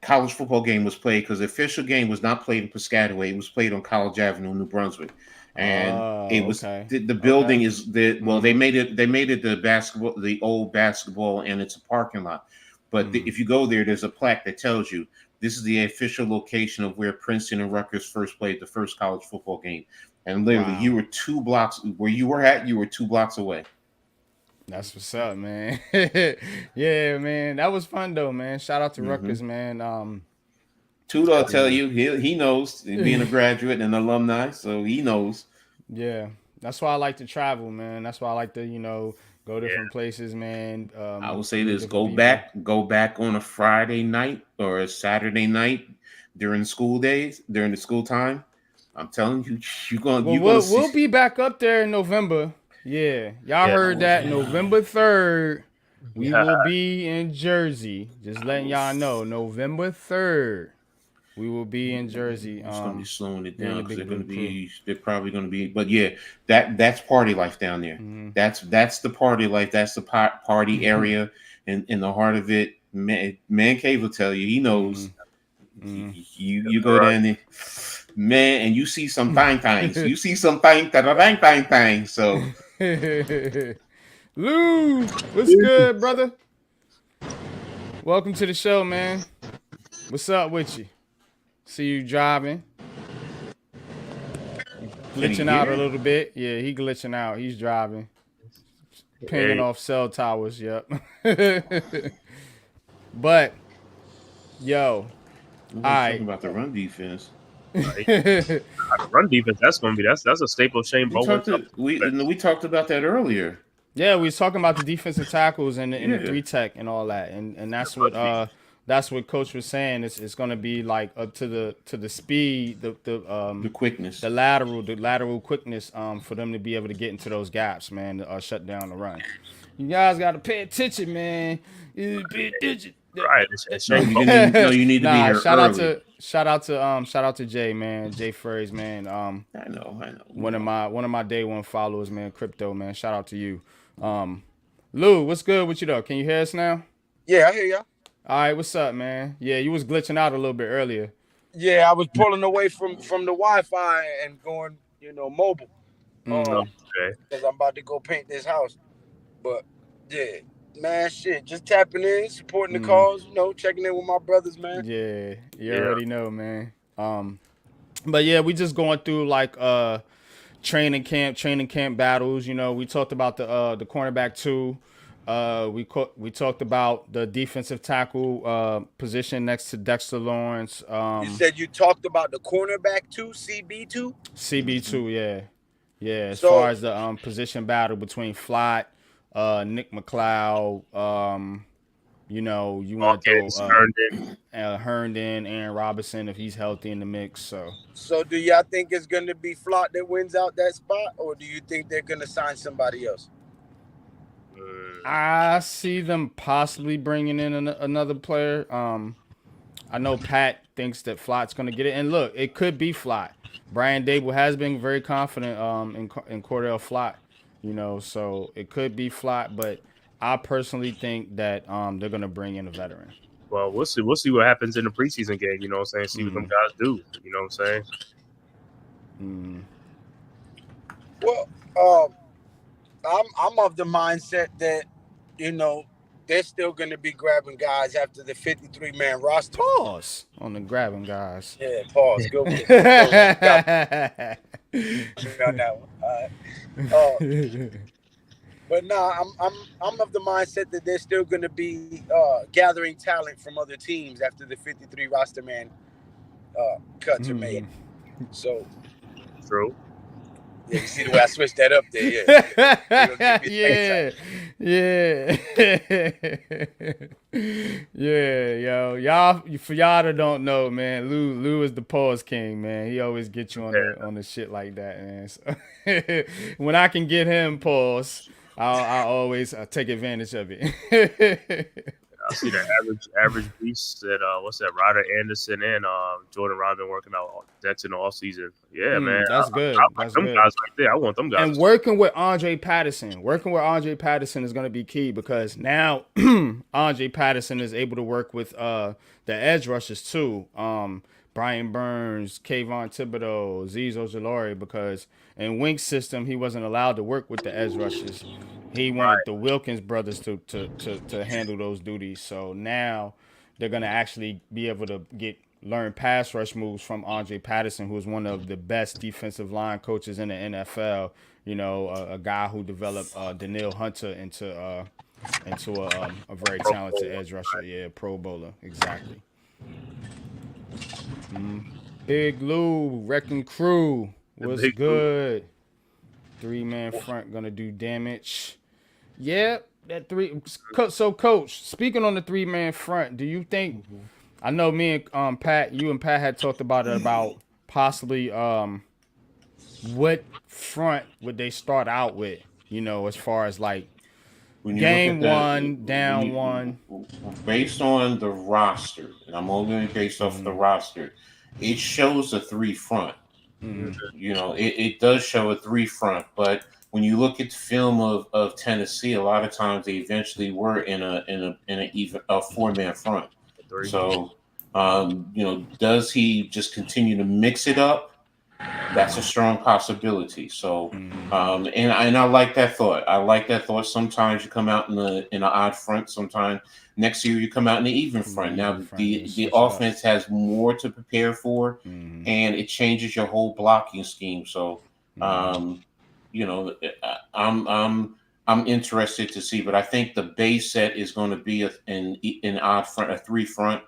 college football game was played, because the official game was not played in Piscataway. It was played on College Avenue, New Brunswick. And it was the building is the they made it the old basketball, and it's a parking lot. But if you go there's a plaque that tells you this is the official location of where Princeton and Rutgers first played the first college football game. And literally, you were 2 blocks where you were at. You were 2 blocks away. That's what's up, man. Yeah, man. That was fun though, man. Shout out to Rutgers, man. Tudor tell you he knows, being a graduate and alumni, so he knows. Yeah, that's why I like to travel, man. That's why I like to, go different places, man. I will say this: go back on a Friday night or a Saturday night during school days, during the school time. I'm telling you, we'll be back up there in November. Yeah, y'all heard that. November 3rd, we will be in Jersey. Just letting y'all know, November 3rd, we will be in Jersey. It's gonna be slowing it down because they're probably gonna be. But yeah, that's party life down there. That's the party life. That's the party area, and in the heart of it, man Cave will tell you. He knows. You go down there, man, and you see some things. You see some thing. So, Lou, what's good, brother? Welcome to the show, man. What's up with you? See you driving. Glitching out a little bit. Yeah, he glitching out. He's driving. Pinging off cell towers. Yep. But, yo. All right. Talking about the run defense. Run defense. That's a staple. Shane Bowen. We talked about that earlier. Yeah, we was talking about the defensive tackles and the 3-tech and all that, and that's what Coach was saying. It's going to be like up to the speed, the quickness, the lateral quickness, for them to be able to get into those gaps, man, to shut down the run. You guys got to pay attention, man. Pay attention. Right. You need to be here early. Shout out to Jay, man. Jay Fraze, man. I know. One of my day one followers, man. Crypto, man. Shout out to you. Lou, what's good with you though? Can you hear us now? Yeah, I hear y'all. All right, what's up, man? Yeah, you was glitching out a little bit earlier. Yeah, I was pulling away from the Wi-Fi and going, mobile. Because I'm about to go paint this house. But yeah. Man, shit, just tapping in, supporting the cause, checking in with my brothers, man. Yeah, you already know, man. But yeah, we just going through like training camp battles. We talked about the cornerback 2. We talked about the defensive tackle position next to Dexter Lawrence. You said you talked about the cornerback 2, CB2? CB2, yeah. As far as the position battle between Flott, Nick McLeod, you want to throw Herndon, Aaron Robinson if he's healthy in the mix. So do y'all think it's going to be Flott that wins out that spot, or do you think they're going to sign somebody else? I see them possibly bringing in another player. I know Pat thinks that Flott's going to get it, and look, it could be Flott. Brian Dable has been very confident in Cordell Flott. So it could be Flott, but I personally think that they're gonna bring in a veteran. Well, we'll see. We'll see what happens in the preseason game. You know what I'm saying? See what them guys do. You know what I'm saying? Well, I'm of the mindset that they're still gonna be grabbing guys after the 53-man roster. Pause on the grabbing guys. Yeah, pause. Go on that one. All right. But I'm of the mindset that they're still going to be gathering talent from other teams after the 53 roster man cuts are made. So true. Yeah, you see the way I switched that up there. Yo, y'all. For y'all that don't know, man, Lou is the pause king, man. He always gets you on the shit like that, man. So, when I can get him pause, I'll always take advantage of it. I see the average beast said, what's that? Ryder Anderson and Jordan Robin working out. That's in the off season. Yeah, man. That's good. I like them guys right there. I want them guys. And working with Andre Patterson is going to be key because now Andre Patterson is able to work with the edge rushers too. Brian Burns, Kayvon Thibodeau, Azeez Ojulari, because in Wink's system he wasn't allowed to work with the edge rushers. He wanted the Wilkins brothers to handle those duties. So now they're gonna actually be able to learn pass rush moves from Andre Patterson, who is one of the best defensive line coaches in the NFL. You know, a guy who developed Daniil Hunter into a very talented edge rusher. Yeah, Pro Bowler, exactly. Big Lou, Wrecking Crew, what's good? 3-man front gonna do damage. Yeah, that three. So, Coach, speaking on the 3-man front, do you think? I know me and Pat, you and Pat had talked about it about possibly what front would they start out with? You know, as far as like game one, down one. Based on the roster, and I'm only based off the roster, it shows a 3 front. You know, it does show a 3 front, but when you look at the film of Tennessee, a lot of times they eventually were in a 4-man front. So, you know, does he just continue to mix it up? That's a strong possibility. So, and I like that thought. I like that thought. Sometimes you come out in an odd front. Sometimes next year you come out in the even front. Now the offense has more to prepare for, and it changes your whole blocking scheme. So, you know, I'm interested to see, but I think the base set is going to be an odd front, a 3 front,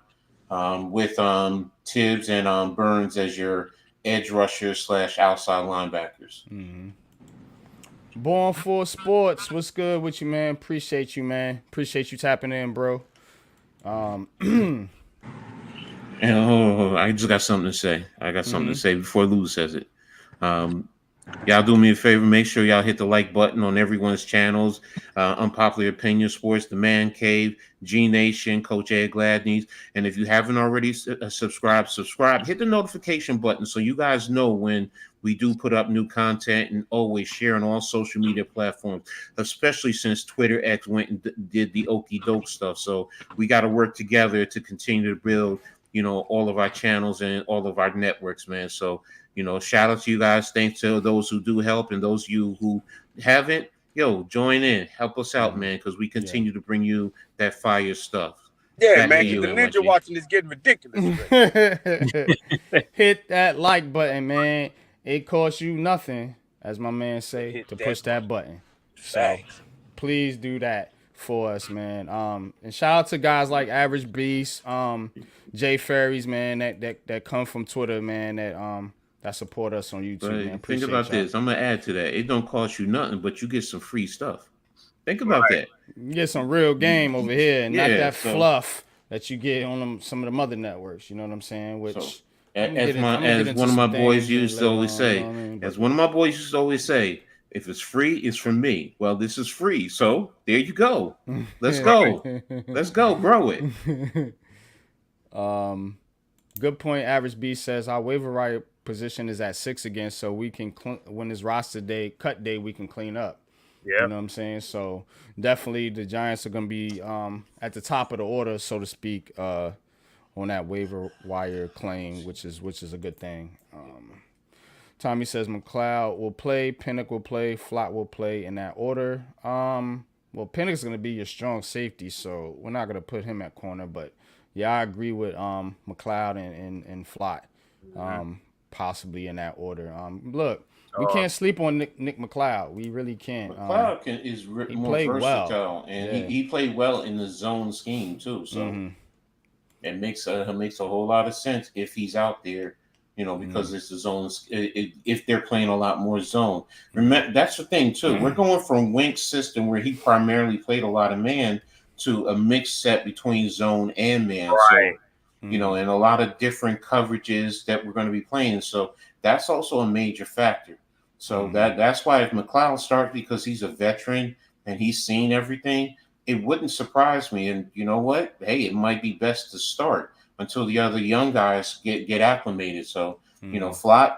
with Tibbs and Burns as your edge rushers / outside linebackers. Born for Sports, what's good with you, man? Appreciate you, man. Appreciate you tapping in, bro. And I just got something to say. I got something to say before Lou says it. Y'all do me a favor. Make sure y'all hit the like button on everyone's channels. Unpopular Opinion Sports, The Man Cave, G Nation, Coach Ed Gladney's. And if you haven't already subscribed. Hit the notification button so you guys know when we do put up new content, and always share on all social media platforms, especially since Twitter X went and did the okey doke stuff. So we got to work together to continue to build, you know, all of our channels and all of our networks, man. So, you know, shout out to you guys. Thanks to those who do help, and those of you who haven't, join in. Help us out, man, because we continue to bring you that fire stuff. Yeah, man, the ninja watching is getting ridiculous. Hit that like button, man. It costs you nothing, as my man say, to push that button. So please do that for us, man. And shout out to guys like Average Beast, Jay Ferries, man, that come from Twitter, man, that support us on YouTube, man. Think about this. I'm gonna add to that. It don't cost you nothing, but you get some free stuff. Think about that. You get some real game over here, and not that fluff that you get on some of the other networks. You know what I'm saying? Which as one of my boys used to always say, if it's free, it's from me. Well, this is free, so there you go. Let's go. Let's go, grow it. Good point. Average B says our waiver wire position is at 6 again, so we can when it's roster day, cut day, we can clean up. Yeah, you know what I'm saying. So definitely, the Giants are going to be at the top of the order, so to speak, on that waiver wire claim, which is a good thing. Tommy says McLeod will play, Pinnock will play, Flott will play in that order. Well, Pinnock's going to be your strong safety, so we're not going to put him at corner. But yeah, I agree with McLeod and Flott, possibly in that order. Look, we can't sleep on Nick McLeod. We really can't. McLeod is more versatile, and he played well in the zone scheme too. So it makes a whole lot of sense if he's out there, you know, because it's the zone. If they're playing a lot more zone, remember that's the thing too. We're going from Wink's system where he primarily played a lot of man to a mixed set between zone and man. Right. So, you know, and a lot of different coverages that we're going to be playing. So that's also a major factor. So that's why if McLeod starts, because he's a veteran and he's seen everything, it wouldn't surprise me. And you know what? Hey, it might be best to start until the other young guys get acclimated. So, Flott,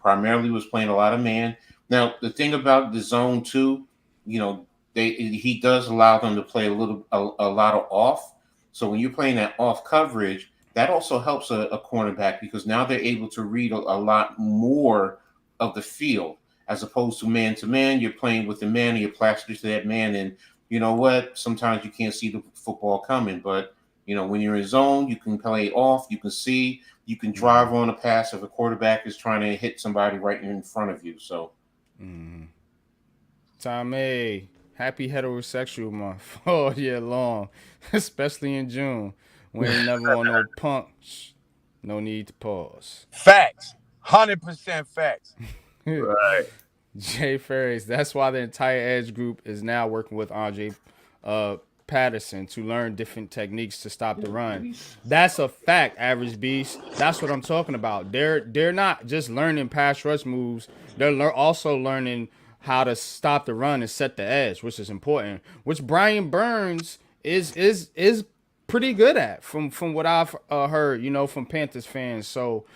primarily was playing a lot of man. Now, the thing about the zone too, he does allow them to play a lot of off. So when you're playing that off coverage, that also helps a cornerback because now they're able to read a lot more of the field as opposed to man, you're playing with the man and you're plastered to that man. And you know what? Sometimes you can't see the football coming, but when you're in zone, you can play off, you can see, you can drive on a pass if a quarterback is trying to hit somebody right in front of you. So, Tommy, happy heterosexual month all year long, especially in June. We ain't never on no punk. No need to pause. Facts. 100% facts. Right. Jay Ferris. That's why the entire Edge group is now working with Andre Patterson to learn different techniques to stop the run. That's a fact, Average Beast. That's what I'm talking about. They're not just learning pass rush moves. They're also learning how to stop the run and set the edge, which is important. Which Brian Burns is pretty good at, from what I've heard, from Panthers fans. So,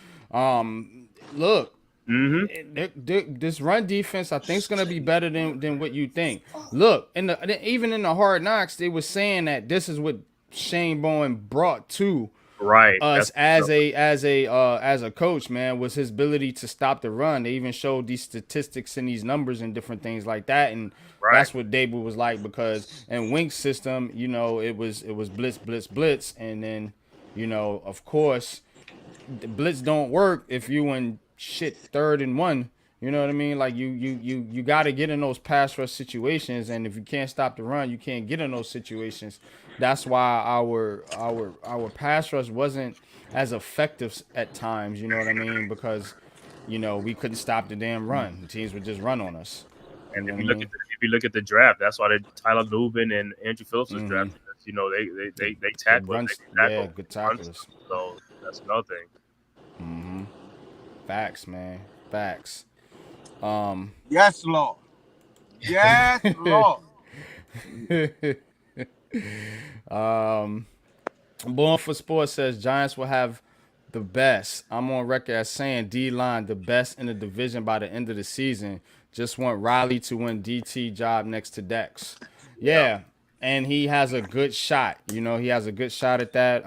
look. This run defense, I think, is gonna be better than what you think. Look, even in the Hard Knocks, they were saying that this is what Shane Bowen brought to us as a coach, man, was his ability to stop the run. They even showed these statistics and these numbers and different things like that, and that's what Dable was like, because in Wink's system, it was blitz, and then of course the blitz don't work if you in shit 3rd and 1. You know what I mean? Like you got to get in those pass rush situations, and if you can't stop the run, you can't get in those situations. That's why our pass rush wasn't as effective at times. You know what I mean? Because we couldn't stop the damn run. The teams would just run on us. And if you look at the draft, that's why Tyler Lubin and Andrew Phillips was drafted. They tackle. Yeah, good tacklers. So that's another thing. Facts, man. Facts. Yes, Lord. Yes, Lord. Born for Sports says Giants will have the best. I'm on record as saying D-line the best in the division by the end of the season. Just want Riley to win DT job next to Dex. Yeah, and he has a good shot. He has a good shot at that.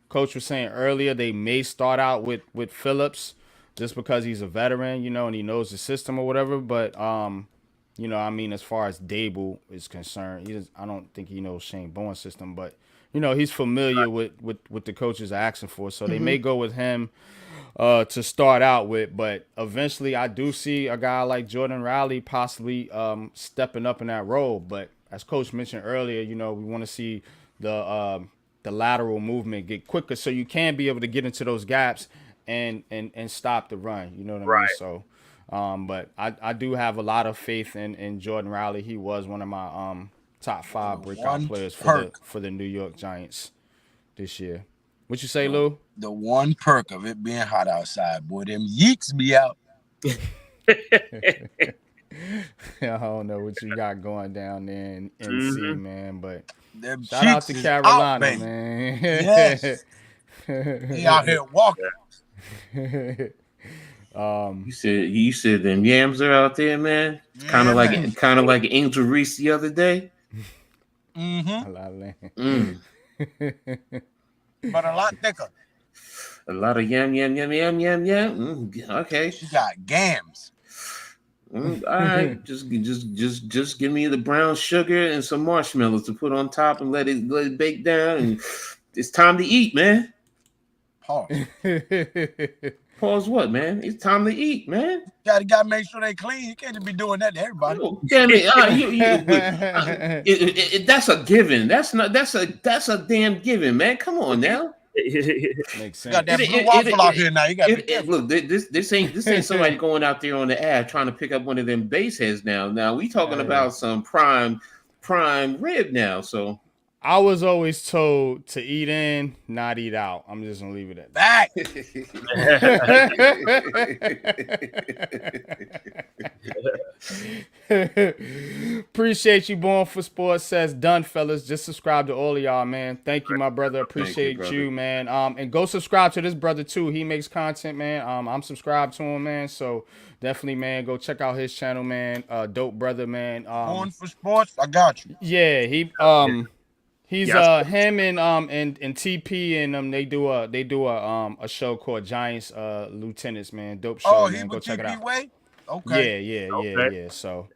Coach was saying earlier they may start out with Phillips just because he's a veteran, and he knows the system or whatever. But, as far as Dable is concerned, I don't think he knows Shane Bowen's system, but, he's familiar with what the coaches are asking for. So they may go with him to start out with. But eventually I do see a guy like Jordan Riley possibly stepping up in that role. But as Coach mentioned earlier, we want to see the lateral movement get quicker so you can be able to get into those gaps and stop the run. You know what I mean? So, but I do have a lot of faith in Jordan Riley. He was one of my top 5 breakout players for the New York Giants this year. What you say, Lou? The one perk of it being hot outside, boy, them yeeks be out. I don't know what you got going down there in NC, man, but them shout out to Carolina, out, man. Yes. He out here walking. You said them yams are out there, man. Kind of like Angel Reese the other day. A lot of land. But a lot thicker. A lot of yam. Okay. She got gams. All right, just give me the brown sugar and some marshmallows to put on top and let it bake down, and it's time to eat, man. Pause. Pause what, man? It's time to eat, man. Gotta make sure they clean. You can't just be doing that to everybody. Oh, damn it! That's a given. That's a damn given, man. Come on now. Makes sense. Got that blue waffle out here now. You got look. This ain't somebody going out there on the ad trying to pick up one of them base heads now. Now we talking about some prime rib now. So I was always told to eat in, not eat out. I'm just gonna leave it at that. Appreciate you. Born for Sports says done, fellas. Just subscribe to all of y'all, man. Thank you, my brother. Appreciate you, man. And go subscribe to this brother too. He makes content, man. I'm subscribed to him, man. So definitely, man, go check out his channel, man. Dope brother, man. Born for Sports, I got you. Yeah, he's him and TP and they do a show called Giants Lieutenants, man. Dope show, man. Go check it out. Way? Okay. Yeah. So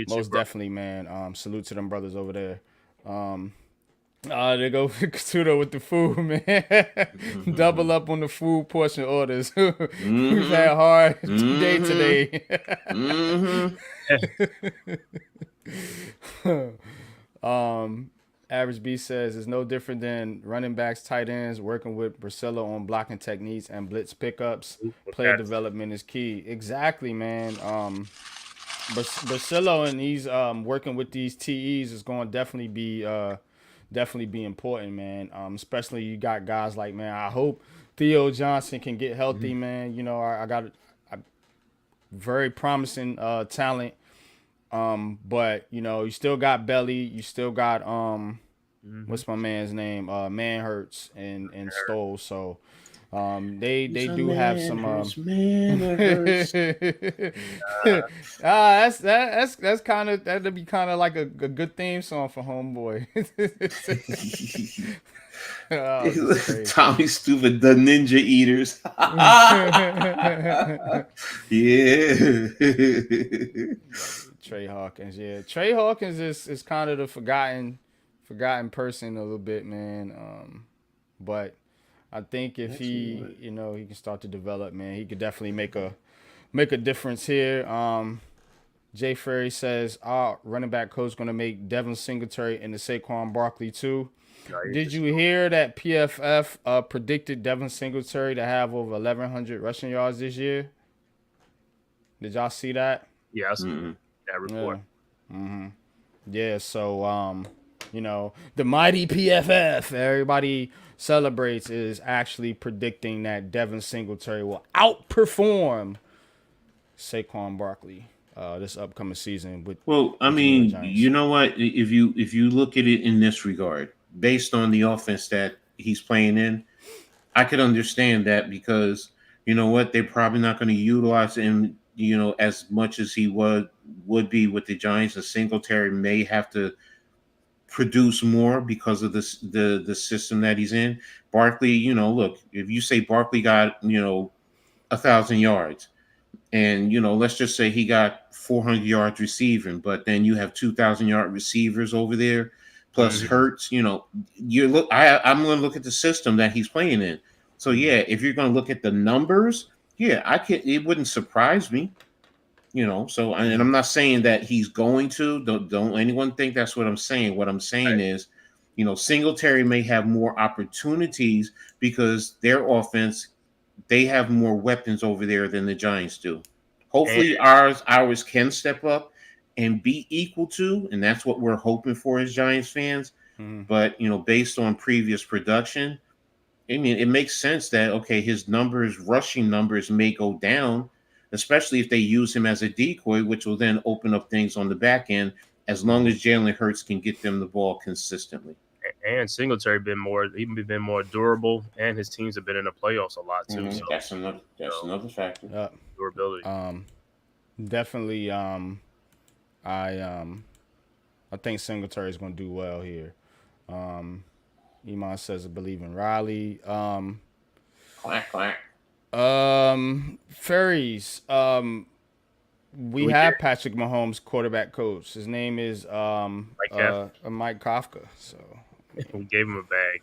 most definitely, man. Salute to them brothers over there. They go Kasuto with the food, man. Double up on the food portion orders. We've had hard day today. Average B says it's no different than running backs, tight ends, working with Priscilla on blocking techniques and blitz pickups. Player development is key. Exactly, man. Priscilla and he's working with these TEs is going to definitely be important, man. Especially you got guys like, man, I hope Theo Johnson can get healthy, man. You know, I got a very promising talent. But you know, you still got Belly, you still got what's my man's name? Manhurts and Stoll. So they do have some that's kind of that'd be kind of like a good theme song for Homeboy. Tommy Stupid, the Ninja Eaters. Yeah. Trey Hawkins, yeah. Trey Hawkins is kind of the forgotten person a little bit, man. But I think if he can start to develop, man, he could definitely make a difference here. Jay Ferry says, running back coach going to make Devin Singletary into Saquon Barkley too. Did you hear that PFF predicted Devin Singletary to have over 1,100 rushing yards this year? Did y'all see that? Yeah, I see that report. Yeah, so the mighty PFF everybody celebrates is actually predicting that Devin Singletary will outperform Saquon Barkley this upcoming season. You know what? If you look at it in this regard, based on the offense that he's playing in, I could understand that because you know what, they're probably not going to utilize him, as much as he would be with the Giants. A Singletary may have to produce more because of this the system that he's in. Barkley, look, if you say Barkley got 1,000 yards, and let's just say he got 400 yards receiving, but then you have 2,000-yard receivers over there, plus Hurts. I'm going to look at the system that he's playing in. So yeah, if you're going to look at the numbers, yeah, it wouldn't surprise me. So, and I'm not saying that he's going to. Don't anyone think that's what I'm saying. What I'm saying is, Singletary may have more opportunities because their offense, they have more weapons over there than the Giants do. Hopefully, ours can step up and be equal to, and that's what we're hoping for as Giants fans. But based on previous production, I mean, it makes sense that his rushing numbers may go down, especially if they use him as a decoy, which will then open up things on the back end as long as Jalen Hurts can get them the ball consistently. And Singletary been more durable, and his teams have been in the playoffs a lot too. So that's another factor. Durability. Definitely. I think Singletary is going to do well here. Iman says I believe in Riley. Quack quack. Fairies. We have Patrick Mahomes, quarterback coach. His name is Mike Kafka. So we gave him a bag.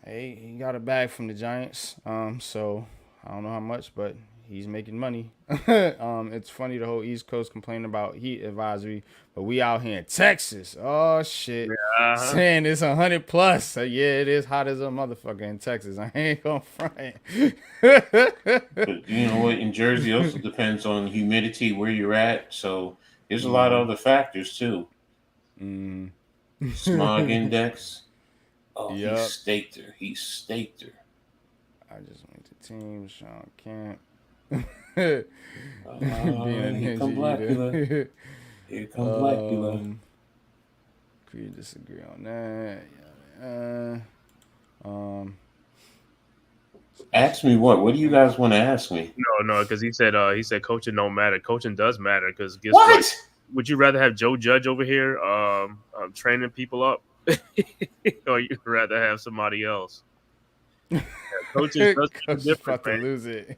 Hey, he got a bag from the Giants. So I don't know how much, but he's making money. It's funny the whole East Coast complaining about heat advisory, but we out here in Texas. Oh shit, saying it's 100 plus. So yeah, it is hot as a motherfucker in Texas. I ain't gonna front. But you know what? In Jersey, also depends on humidity where you're at. So there's a lot of other factors too. Smog index. Oh, yep. He staked her. I just went to team Sean Camp. He come black. Here comes Blackula. Agree, disagree on that. Ask me what? What do you guys want to ask me? No, because he said coaching don't matter. Coaching does matter because guess What? Would you rather have Joe Judge over here training people up, or you'd rather have somebody else? Coach does make a difference, man. Lose it.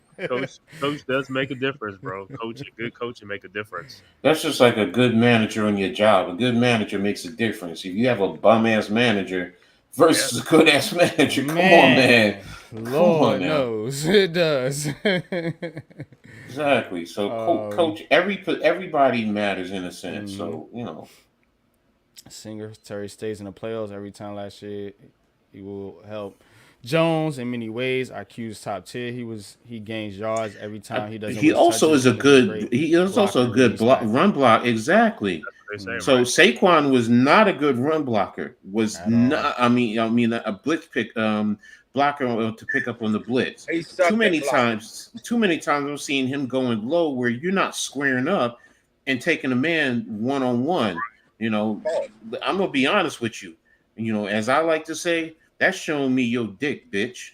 Coach does make a difference, bro. Good coaching make a difference. That's just like a good manager on your job. A good manager makes a difference. If you have a bum ass manager versus a good ass manager, come on, man. Lord knows it does. Exactly. So coach, everybody matters in a sense. So Singletary stays in the playoffs every time last year. He will help Jones in many ways. IQ's top tier. He gains yards every time he doesn't. He also is a good. He is also a good run block. Exactly. So right. Saquon was not a good run blocker. Was not. I mean, a blitz blocker to pick up on the blitz. Too many times I'm seeing him going low where you're not squaring up and taking a man one-on-one. I'm gonna be honest with you. As I like to say, that's showing me your dick, bitch.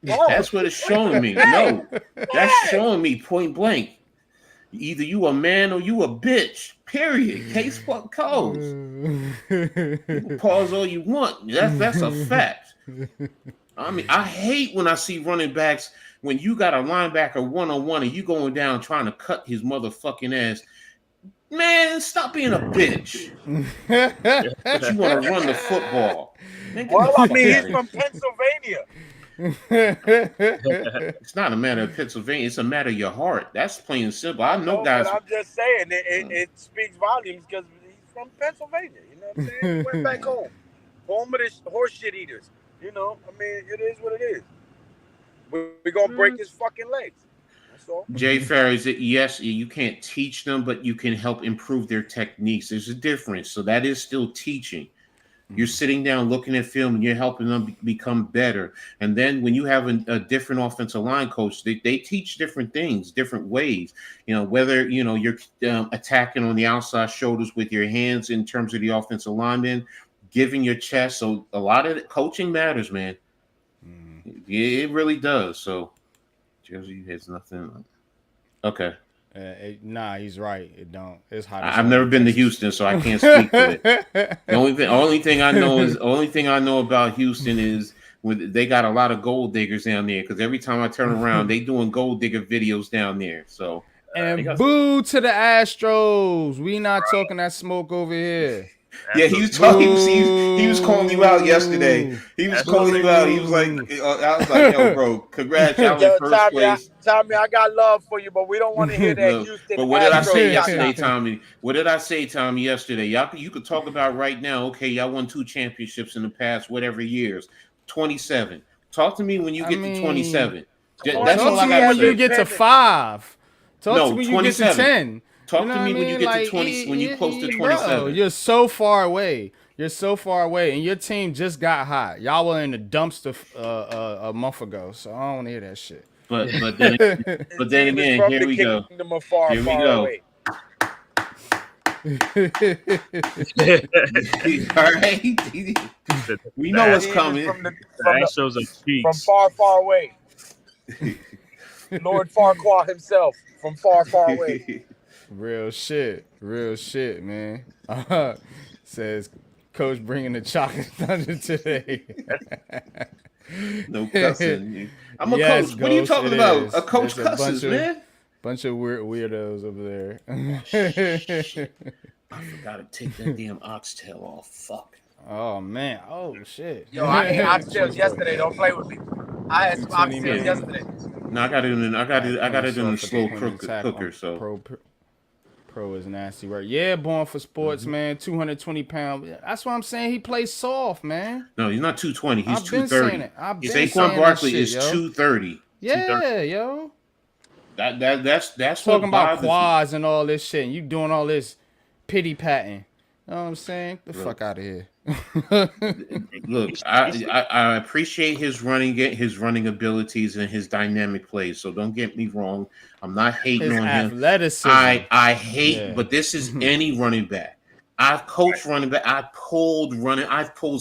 That's what it's showing me. No, that's showing me point blank. Either you a man or you a bitch. Period. Case fuck closed. Pause all you want. That's a fact. I mean, I hate when I see running backs when you got a linebacker one-on-one and you going down trying to cut his motherfucking ass. Man, stop being a bitch. But you want to run the football. Man, well, I mean, he's from Pennsylvania. It's not a matter of Pennsylvania. It's a matter of your heart. That's plain and simple. I know guys. But I'm just saying, it speaks volumes because he's from Pennsylvania. You know what I'm saying? He went back home of the horse shit eaters. I mean, it is what it is. We're going to break his fucking legs. That's all. Jay Ferris, yes, you can't teach them, but you can help improve their techniques. There's a difference. So that is still teaching. You're sitting down looking at film and you're helping them become better. And then when you have a different offensive line coach, they teach different things, different ways. Whether, you're attacking on the outside shoulders with your hands in terms of the offensive lineman, giving your chest. So a lot of coaching matters, man. It really does. So Jersey has nothing. Okay. Nah, he's right. It don't. It's hot. I've never been to Houston, so I can't speak to it. The only thing I know about Houston is when they got a lot of gold diggers down there. Because every time I turn around, they doing gold digger videos down there. So and boo to the Astros. We not talking that smoke over here. Yeah, he was talking. He was calling you out yesterday. He was calling you out. He was like, I was like, yo, bro, congrats, y'all in first place. Tommy, I got love for you, but we don't want to hear that Houston. But what did I say yesterday, Tommy? What did I say, Tommy, yesterday? You could talk about right now. Okay, y'all won 2 championships in the past, whatever years. 27. Talk to me when you get to 27. That's all I got to say. When you get to 5. Talk to me when you get to 10. Talk to me when you get to 20. When you close to 27. Bro, you're so far away. And your team just got hot. Y'all were in the dumpster a month ago, so I don't want to hear that shit. But then again, here we go. Here we go. All right, we know what's coming. From far, far away. Lord Farquaad himself from far, far away. Real shit, man. Says Coach bringing the chocolate thunder today. No cussing. I'm a coach. What are you talking about? A coach cusses, man. Bunch of weirdos over there. Shit. I forgot to take that damn oxtail off. Fuck. Oh man. Oh shit. Yo, I ate oxtails yesterday. Don't play with me. I had some oxtails yesterday. No, I got it in the slow cooker. So. Pro is nasty work. Yeah, born for sports, man. 220 pounds. That's what I'm saying. He plays soft, man. No, he's not 220. He's 230. Saquon Barkley is 230. Yeah, 230. Yo. That's talking about quads and all this shit. And you doing all this pity patting. You know what I'm saying? The fuck out of here. Look, I appreciate his running abilities and his dynamic plays. So don't get me wrong. I'm not hating His on him. athleticism. I hate, but this is any running back. I've coached running back. I've pulled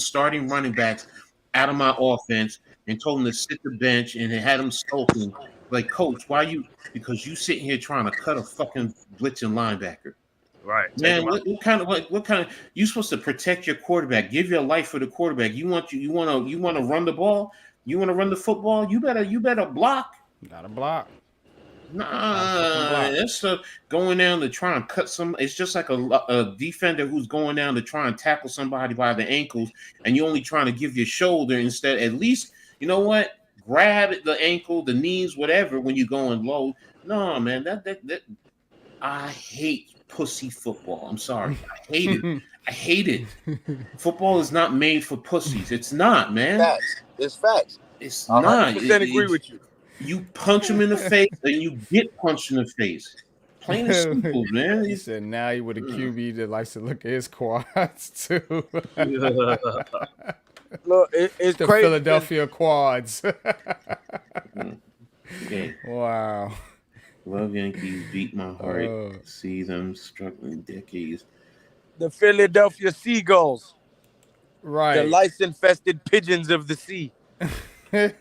starting running backs out of my offense and told them to sit the bench and had them sulking. Like, coach, why you? Because you sitting here trying to cut a fucking blitzing linebacker. Right, Man, what kind of you supposed to protect your quarterback? Give your life for the quarterback. You want to run the ball? You want to run the football? You better block. Gotta block. Nah, it's going down to try and cut some. It's just like a defender who's going down to try and tackle somebody by the ankles, and you're only trying to give your shoulder instead. At least you know what? Grab the ankle, the knees, whatever when you're going low. No, man, that I hate pussy football. I'm sorry. I hate it. I hate it. Football is not made for pussies. It's not, man. Facts. It's facts. It's I not. 100% agree with you. You punch him in the face and you get punched in the face. Plain and simple, man. He said now he with a QB that likes to look at his quads too. Look, it's the crazy. Philadelphia quads. Okay. Wow. Love Yankees beat my heart. See them struggling decades. The Philadelphia Seagulls. Right. The lice-infested pigeons of the sea. I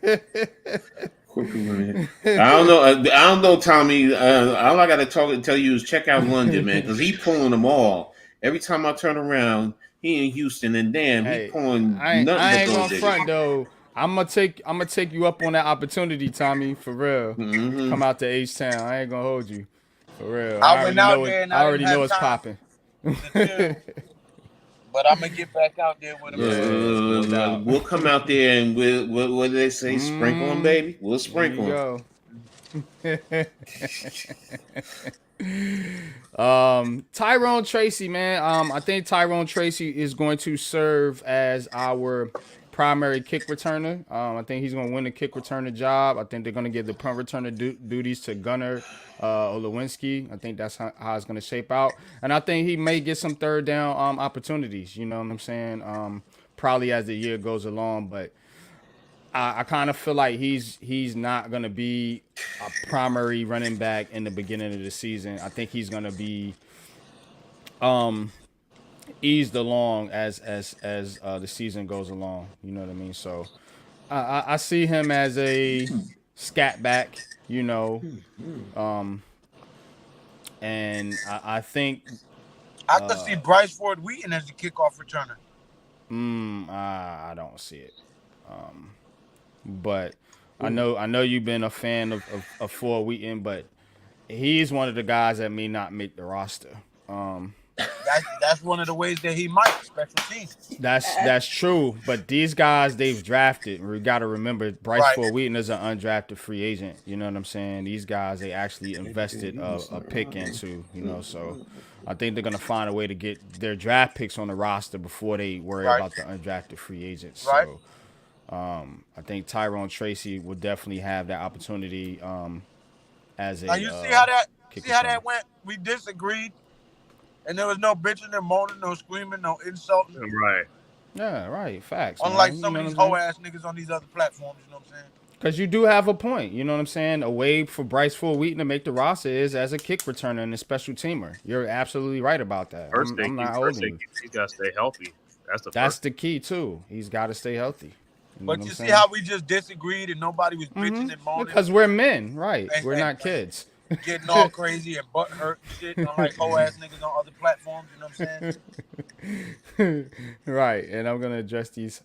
don't know, Tommy. All I gotta tell you is check out London, man, because he pulling them all. Every time I turn around, he in Houston, and damn, he pulling nothing. I ain't gonna front though. I'm gonna take you up on that opportunity, Tommy, for real. Mm-hmm. Come out to H-Town. I ain't gonna hold you, for real. I went out there and I already know it's popping. But I'm gonna get back out there with him. We'll come out there and what do they say? Sprinkle them, baby. We'll sprinkle them. Tyrone Tracy, man. I think Tyrone Tracy is going to serve as our primary kick returner. I think he's going to win the kick returner job. I think they're going to give the punt returner duties to Gunnar Olewinski. I think that's how it's going to shape out. And I think he may get some third down opportunities. You know what I'm saying? Probably as the year goes along, but I kind of feel like he's not going to be a primary running back in the beginning of the season. I think he's going to be eased along as the season goes along. You know what I mean? So I see him as a scat back, you know. And I think I could see Bryce Ford Wheaton as the kickoff returner. I don't see it. But I know you've been a fan of Ford Wheaton, but he's one of the guys that may not make the roster. That's one of the ways that he might special teams. That's true. But these guys they've drafted. We got to remember Bryce Ford Wheaton is an undrafted free agent. You know what I'm saying? These guys they actually invested a pick into. You know, so I think they're gonna find a way to get their draft picks on the roster before they worry about the undrafted free agents. Right. So I think Tyrone Tracy will definitely have that opportunity as a. Now you see how that went? We disagreed. And there was no bitching and moaning, no screaming, no insulting. Right. Yeah, right. Facts. Unlike man. some of these hoe ass niggas on these other platforms, you know what I'm saying? Because you do have a point. You know what I'm saying? A way for Bryce Ford Wheaton to make the roster is as a kick returner and a special teamer. You're absolutely right about that. I'm not holding you. He's got to stay healthy. That's the key, too. He's got to stay healthy. But you see how we just disagreed and nobody was bitching and moaning? Because we're men, right? We're not kids. Getting all crazy and butt hurt and shit, unlike hoe ass niggas on other platforms, you know what I'm saying? Right, and I'm gonna address these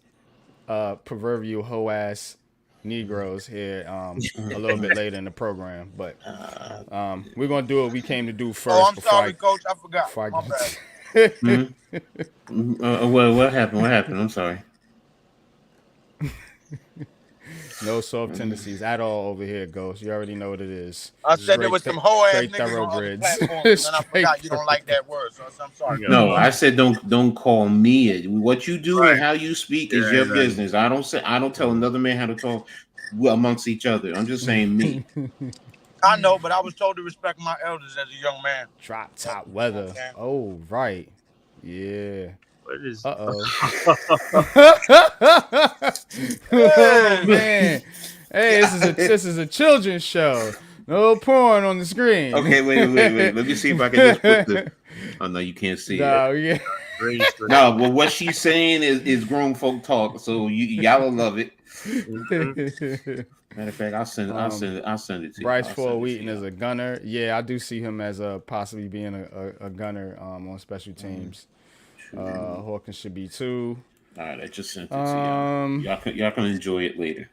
proverbial hoe ass Negroes here a little bit later in the program, but we're gonna do what we came to do first. Oh, I'm sorry, Coach, I forgot. My bad. What happened? What happened? I'm sorry. No soft tendencies at all over here, Ghost. You already know what it is. I said there was some hoe ass niggas on other platforms, and I forgot you don't like that word, so I'm sorry. No, I said don't call me it. What you do and how you speak is your business. I don't tell another man how to talk amongst each other. I'm just saying me. I know, but I was told to respect my elders as a young man. Drop top weather. Oh, right. Yeah. What is? Oh Hey, man. Hey, this is a children's show. No porn on the screen. Okay, wait. Let me see if I can just put the. Oh no, you can't see it. No, yeah. Green screen. No, well, what she's saying is grown folk talk, so y'all will love it. Matter of fact, I'll send it to you. Bryce I'll Ford send it to Wheaton you. is a gunner. Yeah, I do see him as possibly being a gunner on special teams. Hawkins should be too. All right, I just sent it to y'all. Y'all can enjoy it later.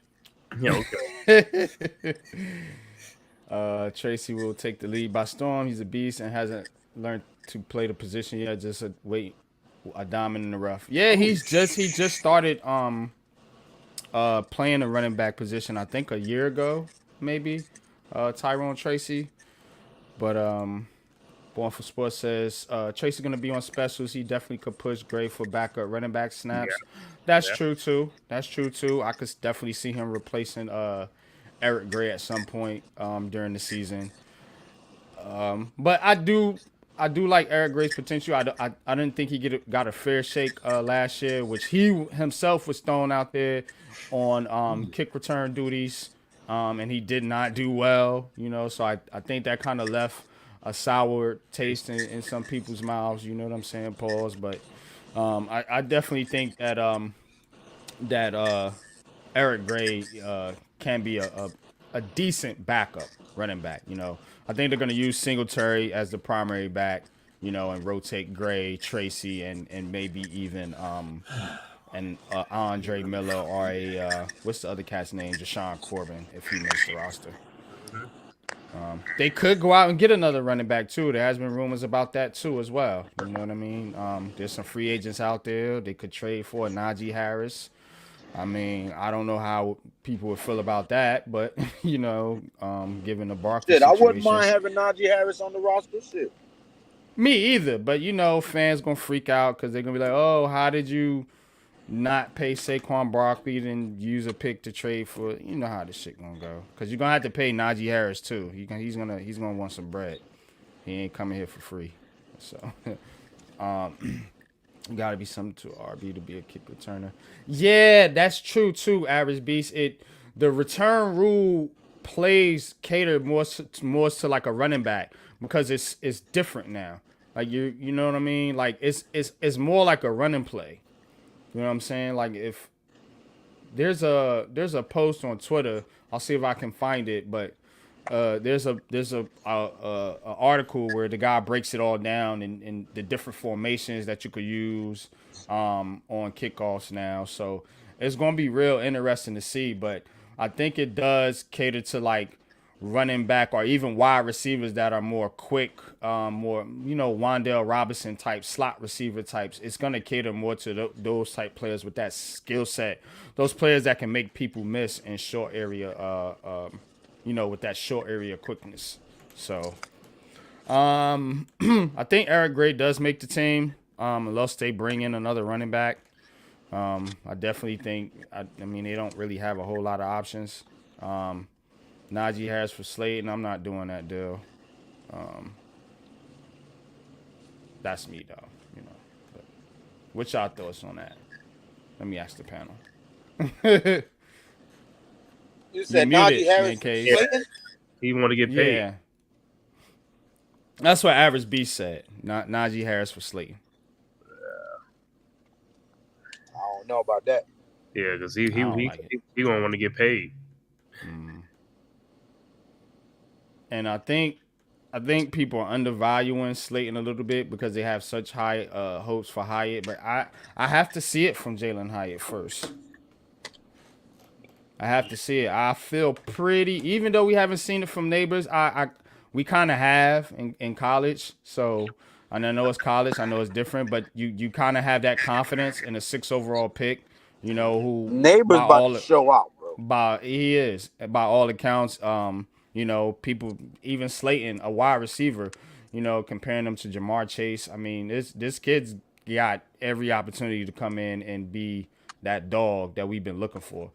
Yeah, okay. Tracy will take the lead by storm. He's a beast and hasn't learned to play the position yet. Just a diamond in the rough. Yeah, he just started playing the running back position. I think a year ago, maybe. Tyrone Tracy, but Born for Sports says Tracy's gonna be on specials. He definitely could push Gray for backup running back snaps. Yeah. That's true too. I could definitely see him replacing Eric Gray at some point during the season. But I do like Eric Gray's potential. I didn't think he got a fair shake last year, which he himself was thrown out there on kick return duties, and he did not do well. So I think that kind of left a sour taste in some people's mouths. You know what I'm saying? Pause. But I definitely think that Eric Gray can be a decent backup running back. I think they're going to use Singletary as the primary back, and rotate Gray, Tracy, and maybe even Andre Miller or what's the other cat's name? Jashawn Corbin, if he makes the roster. They could go out and get another running back too. There has been rumors about that too as well. You know what I mean? There's some free agents out there. They could trade for Najee Harris. I mean, I don't know how people would feel about that, but given the Barkley shit, situation, I wouldn't mind having Najee Harris on the roster. Shit, me either. But fans gonna freak out because they're gonna be like, "Oh, how did you not pay Saquon Barkley then use a pick to trade for?" You know how this shit gonna go because you're gonna have to pay Najee Harris too. He's gonna want some bread. He ain't coming here for free, so. Got to be something to RB to be a kick returner. Yeah, that's true too. Average Beast. The return rule cater more to like a running back because it's different now. Like you know what I mean. Like it's more like a running play. You know what I'm saying? Like if there's a post on Twitter, I'll see if I can find it, but. There's a article where the guy breaks it all down in the different formations that you could use on kickoffs now. So it's gonna be real interesting to see. But I think it does cater to like running back or even wide receivers that are more quick, more Wan'Dale Robinson type slot receiver types. It's gonna cater more to those type players with that skill set. Those players that can make people miss in short area. With that short area quickness. So, I think Eric Gray does make the team, unless they bring in another running back. I definitely think, I mean, they don't really have a whole lot of options. Najee Harris for Slayton, I'm not doing that deal. That's me, though, But what's y'all thoughts on that? Let me ask the panel. you said Najee Harris. Yeah. He want to get paid. Yeah. That's what Average Beast said. Najee Harris for Slayton. I don't know about that. Yeah, because he won't want to get paid. And I think people are undervaluing Slayton a little bit because they have such high hopes for Hyatt. But I have to see it from Jalen Hyatt first. I have to see it. I feel pretty, even though we haven't seen it from Neighbors, we kind of have in college. So, and I know it's college, I know it's different, but you kind of have that confidence in a 6 overall pick, who Neighbors about to show out, bro. He is, by all accounts. People, even Slayton, a wide receiver, comparing him to Jamar Chase. I mean, this kid's got every opportunity to come in and be that dog that we've been looking for.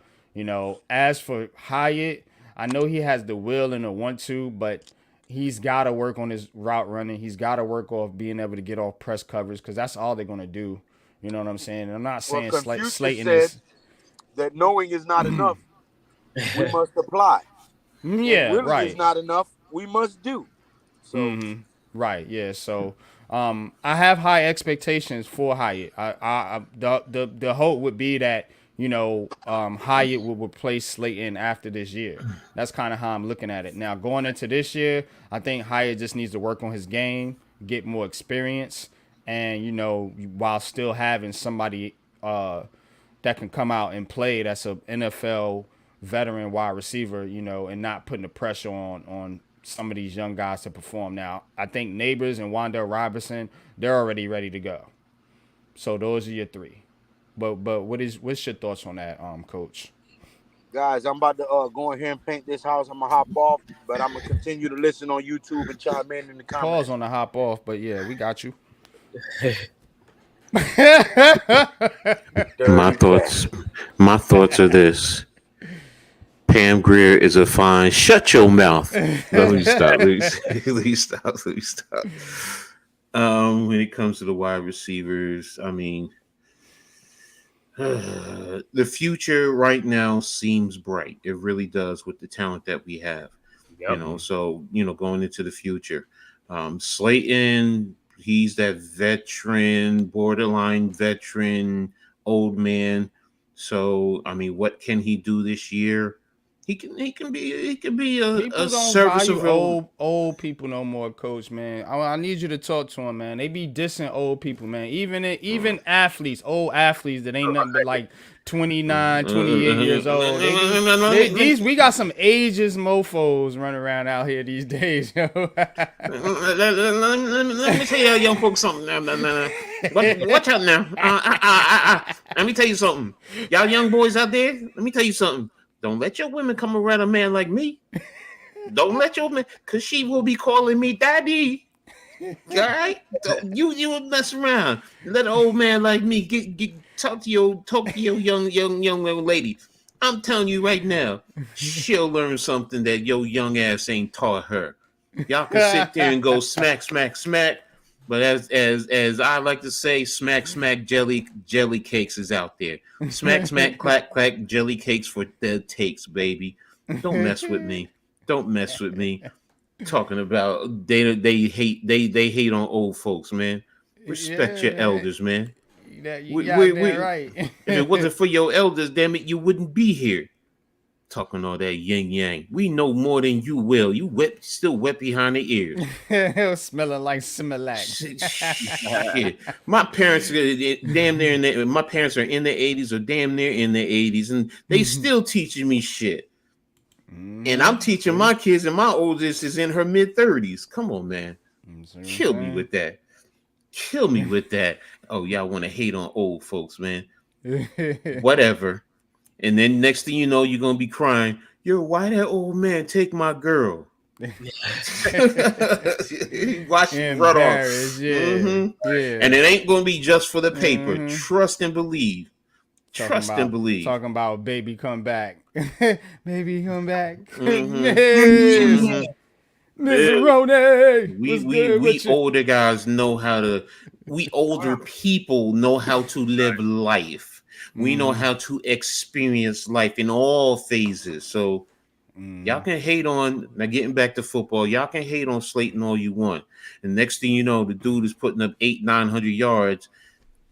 As for Hyatt, I know he has the will and the want to, but he's got to work on his route running. He's got to work off being able to get off press coverage because that's all they're going to do. You know what I'm saying? And I'm not saying Slayton is that knowing is not enough. We must apply. Yeah, really right. Is not enough. We must do. So right, yeah. So I have high expectations for Hyatt. The hope would be that Hyatt will replace Slayton after this year. That's kind of how I'm looking at it. Now going into this year, I think Hyatt just needs to work on his game, get more experience, and while still having somebody that can come out and play that's a NFL veteran wide receiver, and not putting the pressure on some of these young guys to perform. Now, I think Neighbors and Wandale Robinson, they're already ready to go. So those are your three. But what's your thoughts on that, Coach? Guys, I'm about to go in here and paint this house. I'm gonna hop off, but I'm gonna continue to listen on YouTube and chime in the comments. Pause on the hop off, but yeah, we got you. My thoughts are this. Pam Grier is a fine. Shut your mouth. Let me stop. When it comes to the wide receivers, I mean, the future right now seems bright. It really does with the talent that we have. Yep. So going into the future, Slayton, he's that veteran, borderline veteran, old man. So I mean, what can he do this year? He can be a serviceable old people no more, Coach, man. I need you to talk to him, man. They be dissing old people, man. Even athletes, old athletes that ain't nothing but like 29, 28 years old. We got some ageist mofos running around out here these days, yo. Let me tell y'all young folks something. Watch out now. Let me tell you something. Y'all young boys out there, let me tell you something. Don't let your women come around a man like me. Don't let your man, because she will be calling me daddy. All right? You will mess around. Let an old man like me talk to your young lady. I'm telling you right now, she'll learn something that your young ass ain't taught her. Y'all can sit there and go smack, smack, smack. But as I like to say, smack, smack, jelly cakes is out there. Smack, smack, clack, clack, jelly cakes for dead takes, baby. Don't mess with me. Don't mess with me. Talking about they hate on old folks, man. Respect your elders, man. Right. If it wasn't for your elders, damn it, you wouldn't be here. Talking all that yin yang. We know more than you will. You still wet behind the ears. Smelling like Similac. Yeah. My parents damn near my parents are in their 80s or damn near in their 80s, and they still teaching me shit. And I'm teaching my kids, and my oldest is in her mid-30s. Come on, man. Kill me with that. Kill me with that. Oh, y'all want to hate on old folks, man. Whatever. And then next thing you know, you're going to be crying, why that old man take my girl? Watch run off. Yeah. And it ain't going to be just for the paper. Trust and believe. And believe. Talking about baby come back. Baby come back. Mr. Roney. We older guys know how to, we older people know how to live life. We know how to experience life in all phases. So y'all can hate on, now getting back to football, y'all can hate on Slayton all you want. And next thing you know, the dude is putting up 800-900 yards.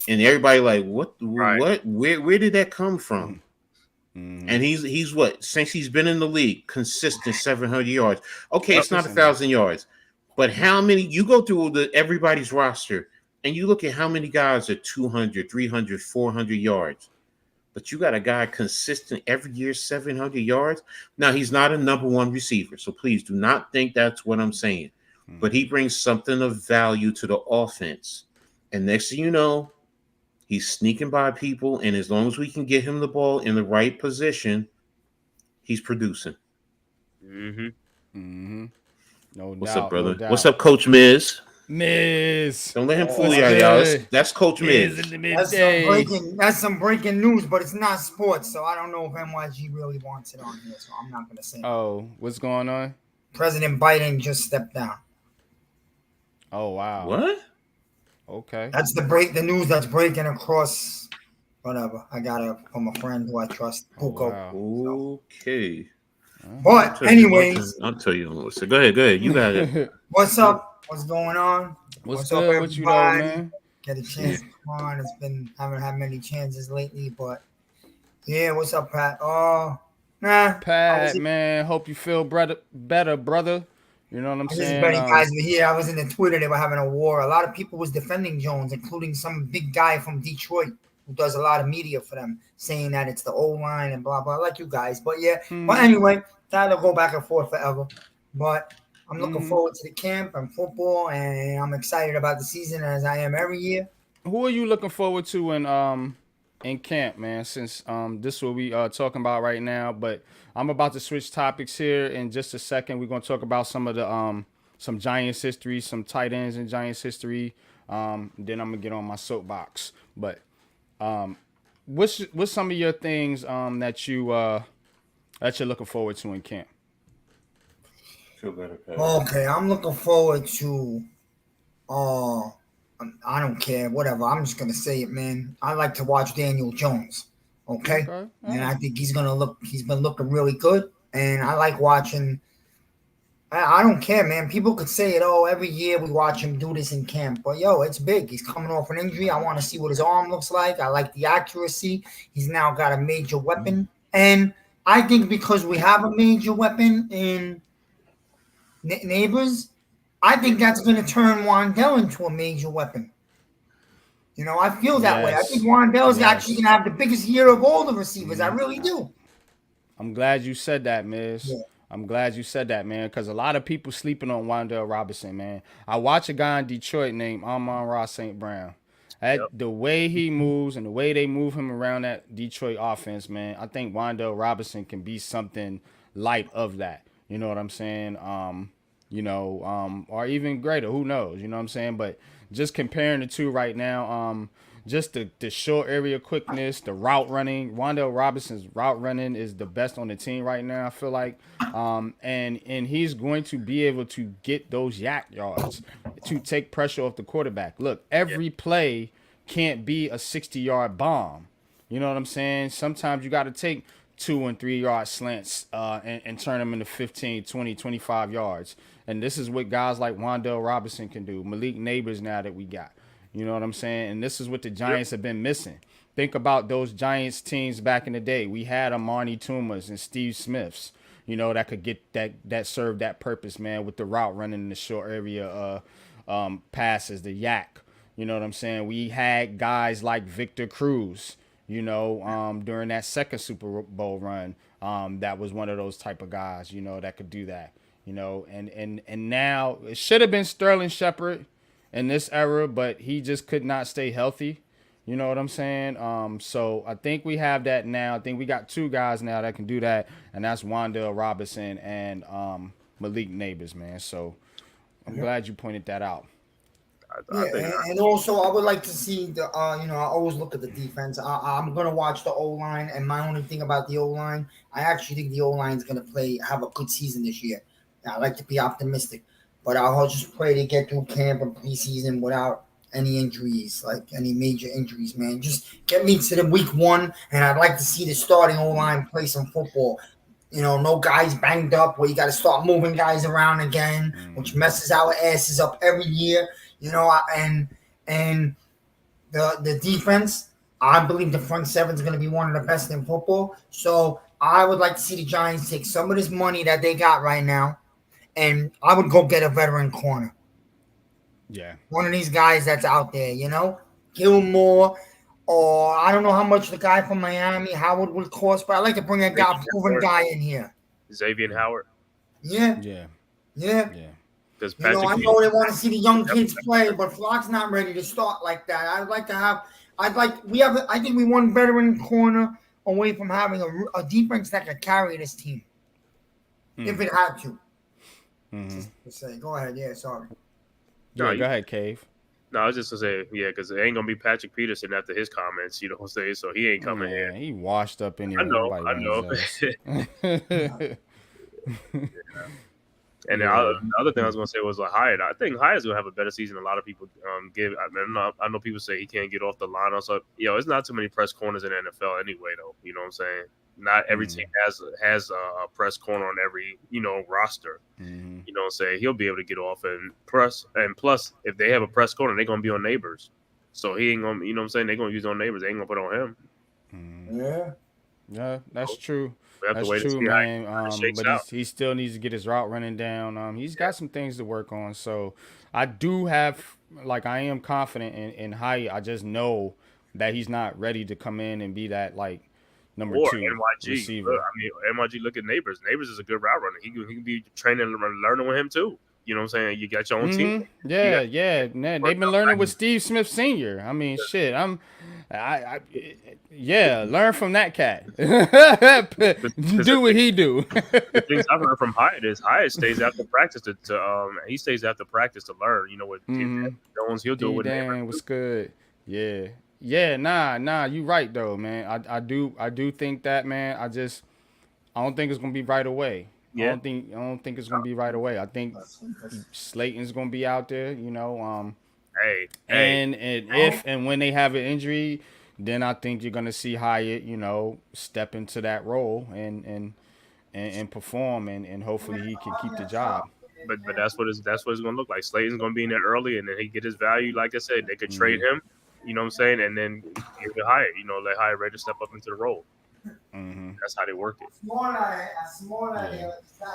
And everybody like, what? Where did that come from? And he's what? Since he's been in the league, consistent 700 yards. Okay, it's not 1,000 yards. But how many, you go through everybody's roster, and you look at how many guys are 200, 300, 400 yards. But you got a guy consistent every year, 700 yards. Now, he's not a number one receiver, so please do not think that's what I'm saying. But he brings something of value to the offense. And next thing you know, he's sneaking by people, and as long as we can get him the ball in the right position, he's producing. No What's doubt, up, brother? No doubt. What's up, Coach Miz? Miz. Don't let him fool y'all. That's Coach Miz. That's some breaking news, but it's not sports, so I don't know if NYG really wants it on here, so I'm not going to say. Oh, what's going on? President Biden just stepped down. Oh wow. What? Okay. That's the news that's breaking across. Whatever. I got it from a friend who I trust. Oh, Puko. wow. Okay. But anyways, I'll tell you, Melissa. Go ahead. You got it. what's up? What's going on? What's up, good with you though, everybody? man? Get a chance to come on. Haven't had many chances lately, but yeah, what's up, Pat? Oh, nah. Pat, man, hope you feel better, brother. You know what I'm saying? Many guys were here. I was in the Twitter. They were having a war. A lot of people was defending Jones, including some big guy from Detroit who does a lot of media for them, saying that it's the O-line and blah, blah, like you guys. But yeah, but anyway, that'll go back and forth forever. But I'm looking forward to the camp and football, and I'm excited about the season as I am every year. Who are you looking forward to in camp, man? Since this is what we talking about right now, but I'm about to switch topics here in just a second. We're gonna talk about some of the some Giants history, some tight ends in Giants history. Then I'm gonna get on my soapbox. But what's some of your things that you're looking forward to in camp? Feel better, Pat. Okay, I'm looking forward to I don't care, whatever. I'm just gonna say it, man. I like to watch Daniel Jones. Okay. And I think he's been looking really good. And I like watching. I don't care, man. People could say it, every year we watch him do this in camp. But it's big. He's coming off an injury. I want to see what his arm looks like. I like the accuracy. He's now got a major weapon. And I think because we have a major weapon in Neighbors, I think that's going to turn Wandell into a major weapon. I feel that way. I think Wandell is actually going to have the biggest year of all the receivers. I really do. I'm glad you said that, Miz. Yeah. I'm glad you said that, man, because a lot of people sleeping on Wandell Robinson, man. I watch a guy in Detroit named Amon-Ra St. Brown. The way he moves and the way they move him around that Detroit offense, man, I think Wandell Robinson can be something light of that. You know what I'm saying? Or even greater. Who knows? You know what I'm saying? But just comparing the two right now, just the short area quickness, the route running. Wandell Robinson's route running is the best on the team right now, I feel like. And he's going to be able to get those yak yards to take pressure off the quarterback. Look, every play can't be a 60-yard bomb. You know what I'm saying? Sometimes you got to take 2 and 3 yard slants and turn them into 15, 20, 25 yards. And this is what guys like Wandell Robinson can do. Malik Neighbors now that we got. You know what I'm saying? And this is what the Giants have been missing. Think about those Giants teams back in the day. We had Amani Toomas and Steve Smiths, that could get that served that purpose, man, with the route running in the short area passes, the yak. You know what I'm saying? We had guys like Victor Cruz, during that second Super Bowl run. That was one of those type of guys, that could do that. And now it should have been Sterling Shepard in this era, but he just could not stay healthy. You know what I'm saying? So I think we have that now. I think we got 2 guys now that can do that, and that's Wandell Robinson and Malik Neighbors, man. So I'm glad you pointed that out. And also I would like to see the I always look at the defense. I'm gonna watch the O-line, and my only thing about the O-line, I actually think the O-line is gonna have a good season this year. I like to be optimistic, but I'll just pray to get through camp and preseason without any injuries, like any major injuries, man. Just get me to the week 1, and I'd like to see the starting O-line play some football. No guys banged up where you got to start moving guys around again, which messes our asses up every year. And the defense, I believe the front seven is going to be one of the best in football. So I would like to see the Giants take some of this money that they got right now, and I would go get a veteran corner. Yeah. One of these guys that's out there, Gilmore, or I don't know how much the guy from Miami, Howard, would cost, but I like to bring a proven guy in here. Xavier Howard. Yeah. Because I know they want to see the young kids play, but Flock's not ready to start like that. I think we one veteran corner away from having a defense that could carry this team. If it had to. Go ahead. Yeah, sorry. No, go ahead, Cave. No, I was just going to say, because it ain't going to be Patrick Peterson after his comments, you know what I'm saying? So he ain't coming here. He washed up anyway. I know. And the other thing I was going to say was Hyatt. I think Hyatt's going to have a better season than a lot of people give. I know people say he can't get off the line. Also, it's not too many press corners in the NFL anyway, though. You know what I'm saying? Not every team has a press corner on every, roster. Mm-hmm. You know what I'm saying? He'll be able to get off and press. And plus, if they have a press corner, they're going to be on Neighbors. So he ain't going to, you know what I'm saying? They're going to use on Neighbors. They ain't going to put on him. Mm-hmm. Yeah, that's true. That's true, man. But he still needs to get his route running down. He's got some things to work on. So I am confident in Hyatt. I just know that he's not ready to come in and be that number 2 NYG receiver. Look, NYG, look at Neighbors. Neighbors is a good route runner. He can be training and learning with him too. You know what I'm saying? You got your own team. Yeah. They've been learning with Steve Smith Sr. I mean, shit. Learn from that cat. Do what he do. The things I've heard from Hyatt is Hyatt stays after practice to learn. With Jones, he'll do it with Dan, what's good? Yeah. Nah. You right though, man. I do think that, man. I don't think it's gonna be right away. Yeah. I don't think it's gonna be right away. I think Slayton's gonna be out there, And if and when they have an injury, then I think you're gonna see Hyatt, step into that role and perform, and hopefully he can keep the job. But that's what it's gonna look like. Slayton's gonna be in there early, and then he get his value. Like I said, they could trade him. You know what I'm saying, and then give it Hyatt. Let Hyatt ready to step up into the role. Mm-hmm. That's how they work it.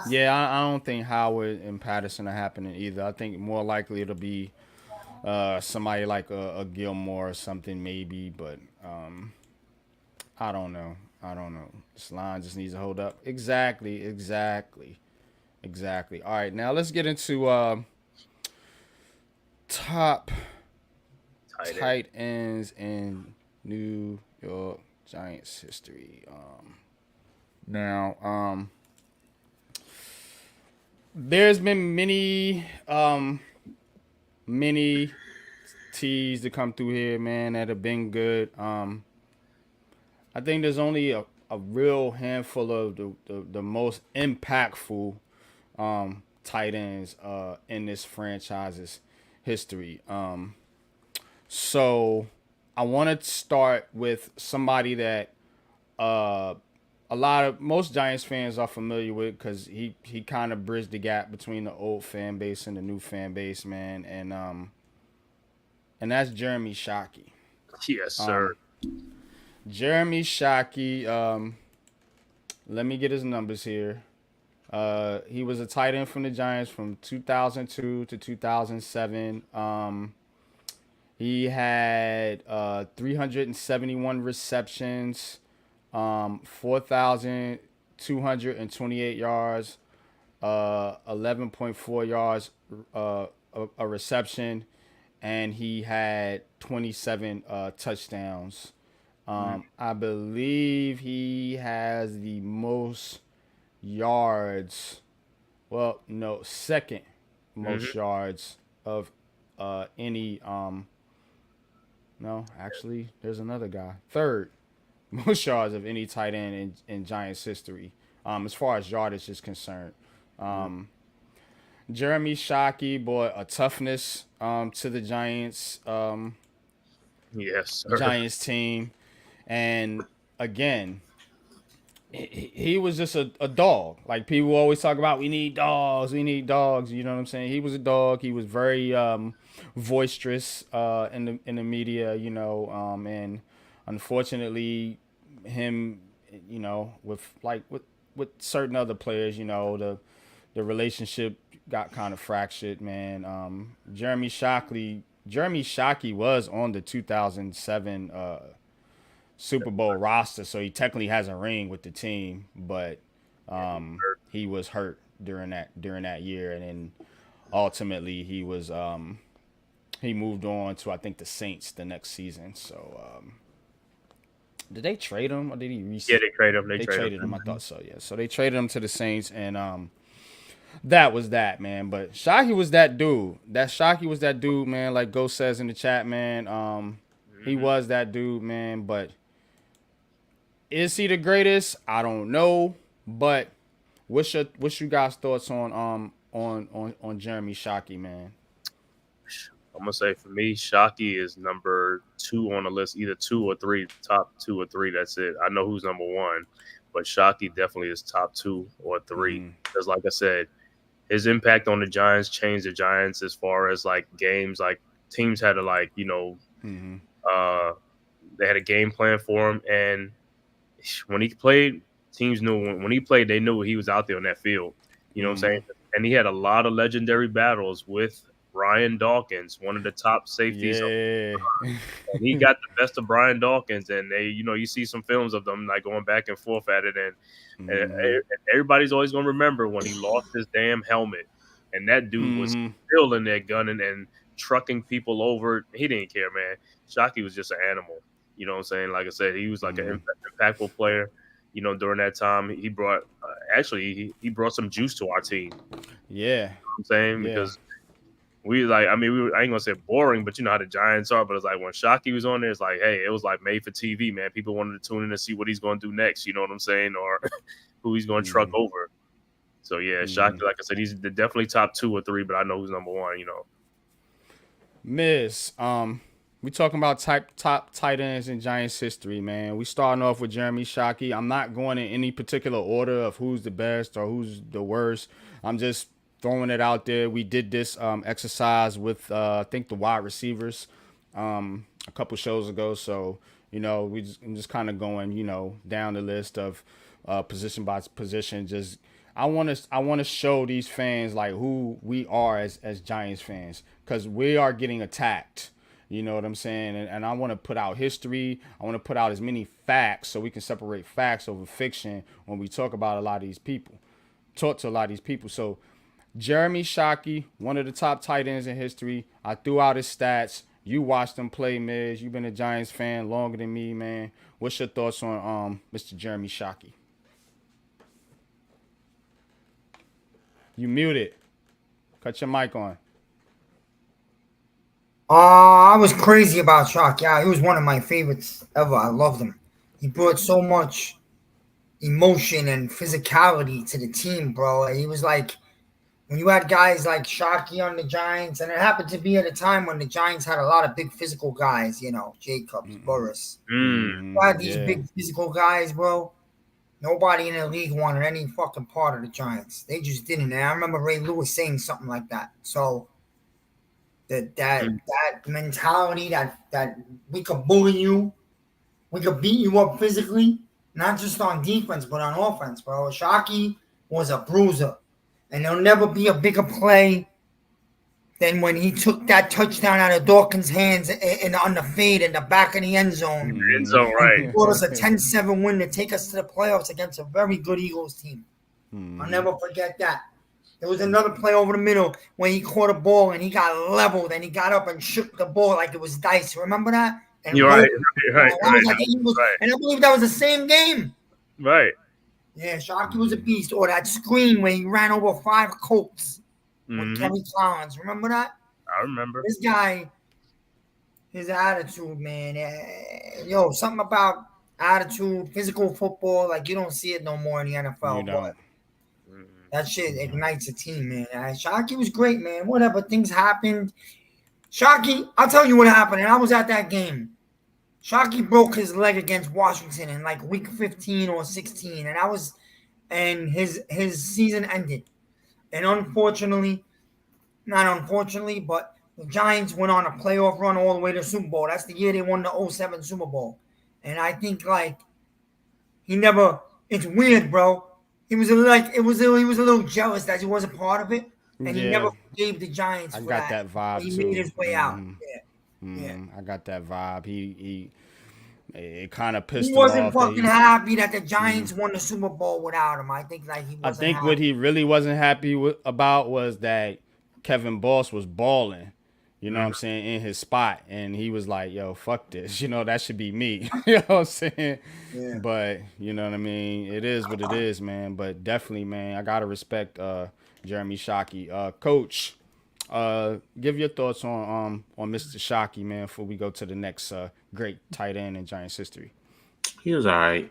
Yeah, I don't think Howard and Patterson are happening either. I think more likely it'll be somebody like a Gilmore or something maybe, but I don't know. This line just needs to hold up. Exactly. All right, now let's get into top tight ends in New York Giants history. Now, there's been many teas to come through here, man, that have been good. I think there's only a real handful of the most impactful tight ends in this franchise's history. So I want to start with somebody that most Giants fans are familiar with because he kind of bridged the gap between the old fan base and the new fan base, man, and that's Jeremy Shockey. Yes, sir. Jeremy Shockey. Let me get his numbers here. He was a tight end from the Giants from 2002 to 2007. He had 371 receptions, 4,228 yards, 11.4 yards a reception, and he had 27 touchdowns. I believe he has the most yards. Well, no, second most yards of any. No, actually, there's another guy. Third most yards of any tight end in Giants history, as far as yardage is concerned. Jeremy Shockey brought a toughness to the Giants. Yes, sir. Giants team, and again, he was just a dog. Like people always talk about, we need dogs. You know what I'm saying? He was a dog. He was very boisterous in the media, and unfortunately, him, with certain other players, the relationship got kind of fractured, man. Jeremy Shockey was on the 2007 Super Bowl roster, so he technically has a ring with the team, but he was hurt during that year, and then ultimately he was he moved on to, I think, the Saints the next season. So did they trade him or did he Yeah, they traded him. They traded him. I thought so, yeah. So they traded him to the Saints, and that was that, man. But Shockey was that dude. Shockey was that dude, man. Like Ghost says in the chat, man. He was that dude, man. But is he the greatest? I don't know. But what's you guys' thoughts on on Jeremy Shockey, man? I'm gonna say for me, Shockey is number 2 on the list, either 2 or 3, top 2 or 3. That's it. I know who's number 1, but Shockey definitely is top 2 or 3. Because, like I said, his impact on the Giants changed the Giants as far as like games, like teams had to like they had a game plan for him, and when he played, teams knew when he played, they knew he was out there on that field. You know what I'm saying? And he had a lot of legendary battles with Brian Dawkins, one of the top safeties. Yeah. And he got the best of Brian Dawkins, and they, you see some films of them like going back and forth at it, and everybody's always gonna remember when he lost his damn helmet, and that dude was still in there gunning and trucking people over. He didn't care, man. Shockey was just an animal. You know what I'm saying? Like I said, he was like an impactful player. During that time, he brought he brought some juice to our team. Yeah, you know what I'm saying, because we like, I ain't gonna say boring, but you know how the Giants are. But it's like when Shockey was on there, it's like, hey, it was like made for TV, man. People wanted to tune in to see what he's gonna do next. You know what I'm saying, or who he's gonna truck over. So yeah, Shockey, like I said, he's definitely top 2 or 3, but I know who's number 1. Miss, we talking about top tight ends in Giants history, man. We starting off with Jeremy Shockey. I'm not going in any particular order of who's the best or who's the worst. I'm just throwing it out there. We did this exercise with I think the wide receivers a couple shows ago. So I'm just kind of going down the list of position by position. Just I want to show these fans like who we are as Giants fans, because we are getting attacked. You know what I'm saying? And I want to put out history. I want to put out as many facts so we can separate facts over fiction when we talk about a lot of these people. Talk to a lot of these people. So Jeremy Shockey, one of the top tight ends in history. I threw out his stats. You watched him play, Miz. You've been a Giants fan longer than me, man. What's your thoughts on Mr. Jeremy Shockey? You muted. Cut your mic on. I was crazy about Shockey. Yeah, he was one of my favorites ever. I loved him. He brought so much emotion and physicality to the team, bro. He was like, when you had guys like Shockey on the Giants, and it happened to be at a time when the Giants had a lot of big physical guys, Jacobs, Burris. You had these big physical guys, bro. Nobody in the league wanted any fucking part of the Giants. They just didn't. And I remember Ray Lewis saying something like that. So that mentality that we could bully you, we could beat you up physically, not just on defense, but on offense, bro. Shockey was a bruiser. And there'll never be a bigger play than when he took that touchdown out of Dawkins' hands on the fade in the back of the end zone. End zone, right. He brought us a 10-7 win to take us to the playoffs against a very good Eagles team. I'll never forget that. There was another play over the middle when he caught a ball and he got leveled and he got up and shook the ball like it was dice. Remember that? And you're right. And I believe that was the same game. Right. Yeah, Shockey was a beast. Or that screen where he ran over 5 Colts with Kelly Collins. Remember that? I remember. This guy, his attitude, man. Something about attitude, physical football, like you don't see it no more in the NFL. You don't. That shit ignites a team, man. Shockey was great, man. Whatever, things happened. Shockey, I'll tell you what happened, and I was at that game. Shockey broke his leg against Washington in like week 15 or 16, and his season ended. And unfortunately, not unfortunately, but the Giants went on a playoff run all the way to the Super Bowl. That's the year they won the 07 Super Bowl. And I think it's weird, bro. He was a little jealous that he wasn't part of it, and he never gave the Giants. I got that vibe. He made his way out. I got that vibe. It kind of pissed him off. He wasn't fucking happy that the Giants won the Super Bowl without him. I think he wasn't happy. What he really wasn't happy about was that Kevin Boss was balling. You know what I'm saying, in his spot. And he was like, yo, fuck this. That should be me. You know what I'm saying? Yeah. But, you know what I mean? It is what it is, man. But definitely, man, I got to respect Jeremy Shockey. Coach, give your thoughts on Mr. Shockey, man, before we go to the next great tight end in Giants history. He was all right.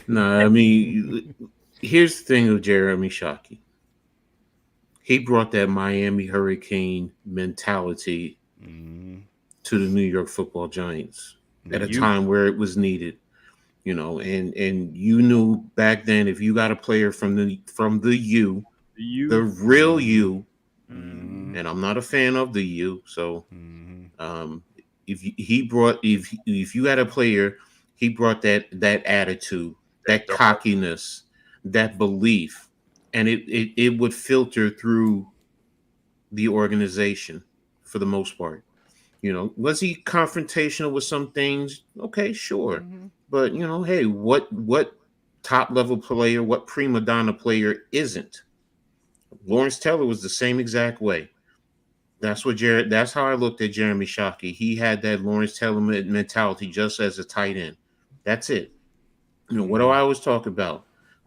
No, I mean, Here's the thing with Jeremy Shockey. He brought that Miami Hurricane mentality to the New York Football Giants at a time where it was needed. You know, and you knew back then if you got a player from the U, the real U, and I'm not a fan of the U, so if you had a player, he brought that attitude, that cockiness, that belief, and it would filter through the organization for the most part. You know, was he confrontational with some things? Okay, sure. But you know, hey, what top level player, what prima donna player isn't? Lawrence Taylor was the same exact way. That's how I looked at Jeremy Shockey. He had that Lawrence Taylor mentality just as a tight end. That's it. You know, what do I always talk about?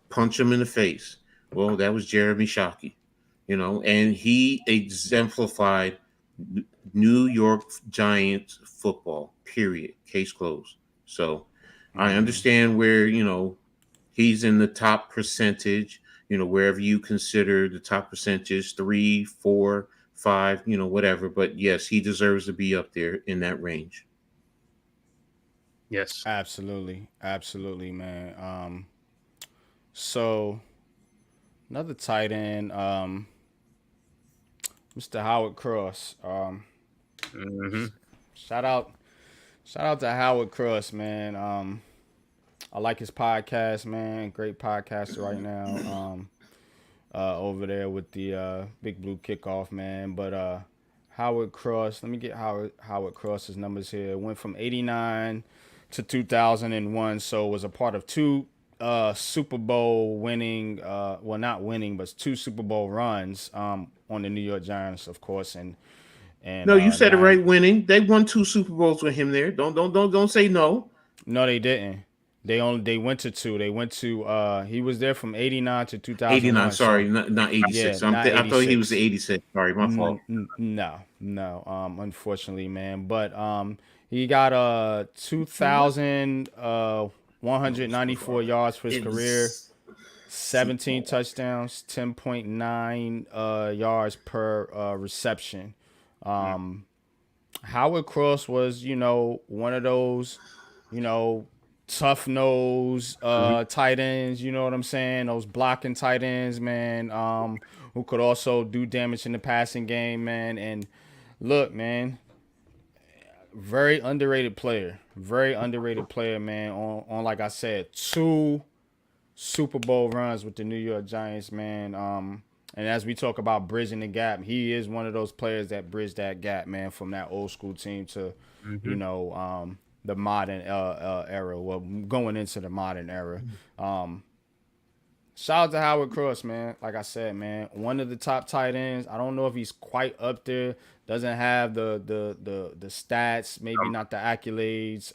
Punch him in the face. Well, that was Jeremy Shockey. You know, and he exemplified New York Giants football, period. Case closed. So I understand where, you know, he's in the top percentage, you know, wherever you consider the top percentage, 3, 4, 5, you know, whatever. But yes, he deserves to be up there in that range. Yes. Absolutely. Absolutely, man. So another tight end, Mr. Howard Cross. Shout out to Howard Cross, man. I like his podcast, man. Great podcaster right now. Over there with the Big Blue Kickoff, man. But Howard Cross, let me get Howard Cross's numbers here. Went from 89 to 2001, so was a part of two Super Bowl winning, well, not winning, but two Super Bowl runs on the New York Giants, of course, and no, you said it right. Winning, they won 2 Super Bowls with him there. Don't say no. No, they didn't. They went to 2. They went to he was there from 89 to 2001. 89, sorry, so, not 86. Yeah, I thought he was 86. Sorry, my fault. No. Unfortunately, man. But he got 2,194 yards for his career, 17 touchdowns, 10.9 yards per reception. Howard Cross was, you know, one of those, you know, tough nose tight ends, you know what I'm saying? Those blocking tight ends, man, who could also do damage in the passing game, man. And look, man, very underrated player, man. On like I said, 2 Super Bowl runs with the New York Giants, man. And as we talk about bridging the gap, he is one of those players that bridged that gap, man, from that old school team to, you know, the modern era, well, going into the modern era. Shout out to Howard Cross, man. Like I said, man, one of the top tight ends. I don't know if he's quite up there. Doesn't have the stats, maybe not the accolades.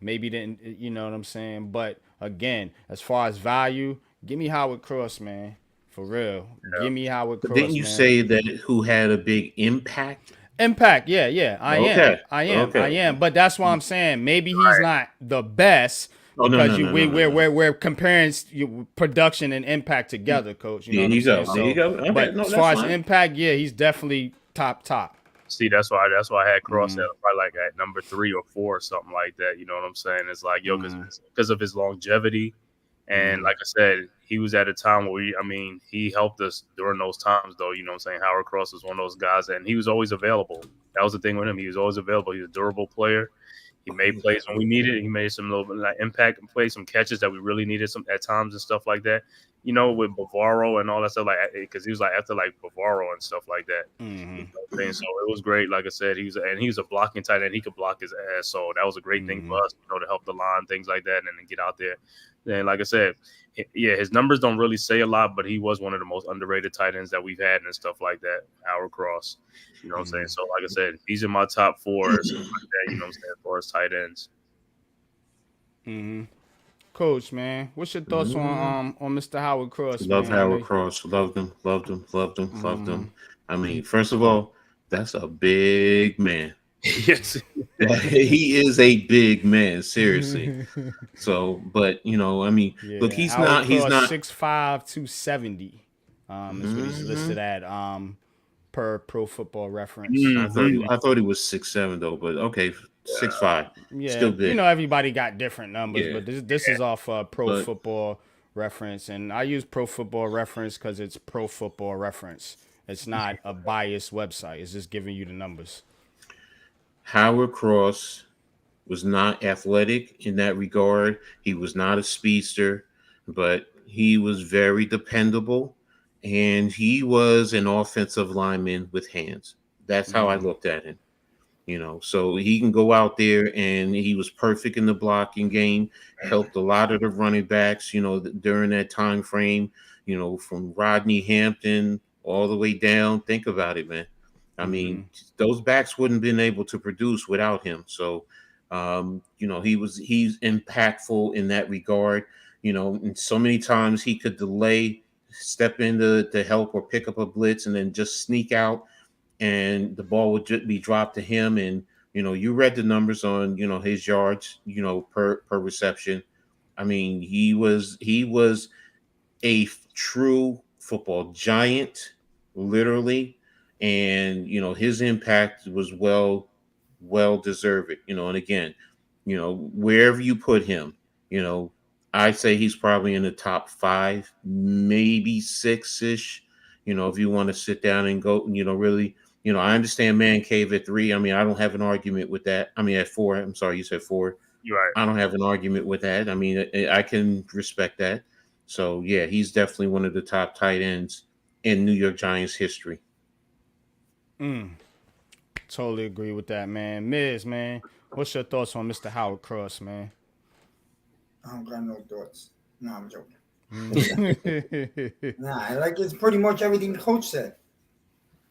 Maybe didn't, you know what I'm saying? But again, as far as value, give me Howard Cross, man. For real. Yeah. Give me Howard Cross. Didn't you say that who had a big impact? Impact, yeah. I am. But that's why I'm saying maybe he's not the best because we're comparing production and impact together, Coach. You know there you go. Okay, but as far as impact, yeah, he's definitely top. See, that's why I had Cross at probably like at number 3 or 4 or something like that. You know what I'm saying? It's like, yo, because of his longevity. And like I said, he was at a time where he helped us during those times, though. You know what I'm saying? Howard Cross was one of those guys, and he was always available. That was the thing with him. He was always available. He was a durable player. He made plays when we needed it. He made some little like impact plays, some catches that we really needed some at times and stuff like that. You know, with Bavaro and all that stuff, like because he was like after like Bavaro and stuff like that. You know what I'm saying? So it was great. Like I said, he was a blocking tight end. He could block his ass. So that was a great thing for us, you know, to help the line, things like that, and then get out there. And like I said, yeah, his numbers don't really say a lot, but he was one of the most underrated tight ends that we've had and stuff like that. Howard Cross, you know what I'm saying? So like I said, he's in my top 4, like that, you know what I'm saying, for his tight ends. Coach, man, what's your thoughts on Mr. Howard Cross? Love Howard Cross. Loved him. I mean, first of all, that's a big man. Yes, he is a big man, seriously. So, but I mean, look, he's Howard not. He's Cross not. 6'5", 270. Is what he's listed at. Per Pro Football Reference. I thought he was 6'7" though, but okay, 6'5", Yeah, still big. everybody got different numbers, Yeah. but this is off Pro But- Football Reference, and I use Pro Football Reference because it's Pro Football Reference. It's not a biased website. It's just giving you the numbers. Howard Cross was not athletic in that regard. He was not a speedster, but he was very dependable, and he was an offensive lineman with hands. That's how I looked at him. So he can go out there, and he was perfect in the blocking game, helped a lot of the running backs, during that time frame, from Rodney Hampton all the way down. Think about it, man. I mean, those backs wouldn't have been able to produce without him. So, he's impactful in that regard, and so many times he could delay, step in to help or pick up a blitz and then just sneak out, and the ball would just be dropped to him. And you read the numbers on his yards per reception. I mean, he was a true football giant, literally, and his impact was well deserved. And again, wherever you put him, I'd say he's probably in the top 5, maybe 6-ish. If you want to sit down and go, really. I understand man cave at 3. I mean, I don't have an argument with that. I mean, at 4. I'm sorry, you said 4. You're right. I don't have an argument with that. I mean, I can respect that. So, yeah, he's definitely one of the top tight ends in New York Giants history. Totally agree with that, man. Miz, man, what's your thoughts on Mr. Howard Cross, man? I don't got no thoughts. No, I'm joking. It's pretty much everything the coach said.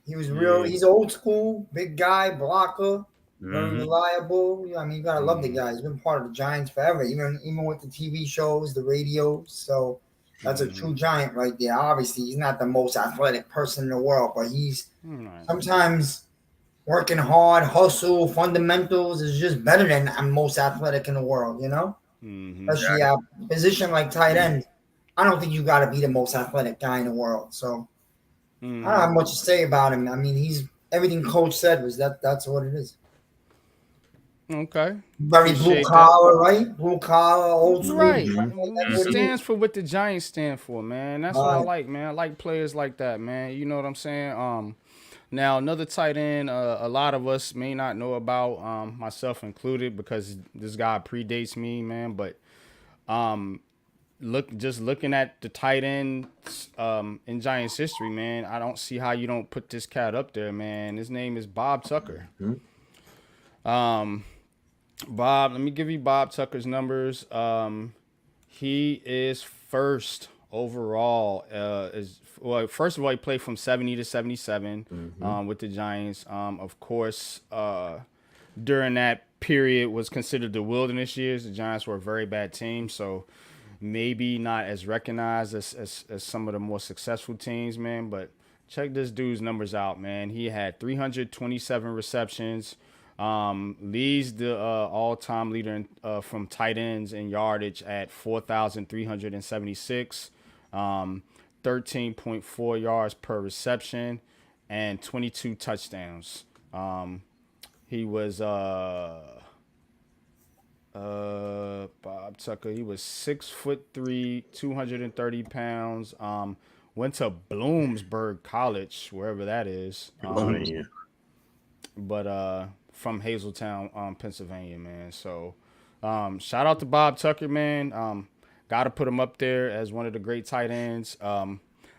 He was real. He's old school, big guy, blocker, very reliable. I mean, you gotta love the guy. He's been part of the Giants forever, even with the TV shows, the radios. So that's a true Giant right there. Obviously, he's not the most athletic person in the world, but he's sometimes working hard, hustle, fundamentals is just better than most athletic in the world. Especially a position like tight end. I don't think you got to be the most athletic guy in the world. So. I don't have much to say about him. I mean, he's everything coach said was that's what it is. Okay. Very blue collar, right? Blue collar, old school. Right. Stands for what the Giants stand for, man. That's what I like, man. I like players like that, man. You know what I'm saying? Now another tight end, a lot of us may not know about, myself included, because this guy predates me, man. But looking at the tight ends in Giants history, man, I don't see how you don't put this cat up there, man. His name is Bob Tucker. Bob, let me give you Bob Tucker's numbers. He is first overall. First of all, he played from 70 to 77 with the Giants. Of course, during that period was considered the wilderness years. The Giants were a very bad team, so maybe not as recognized as some of the more successful teams, man. But check this dude's numbers out, man. He had 327 receptions. Leads the all-time leader from tight ends in yardage at 4,376. 13.4 yards per reception and 22 touchdowns. He was Bob Tucker. He was 6'3", 230 pounds. Went to Bloomsburg College, wherever that is. But from Hazeltown, Pennsylvania, man. So shout out to Bob Tucker, man. Got to put him up there as one of the great tight ends.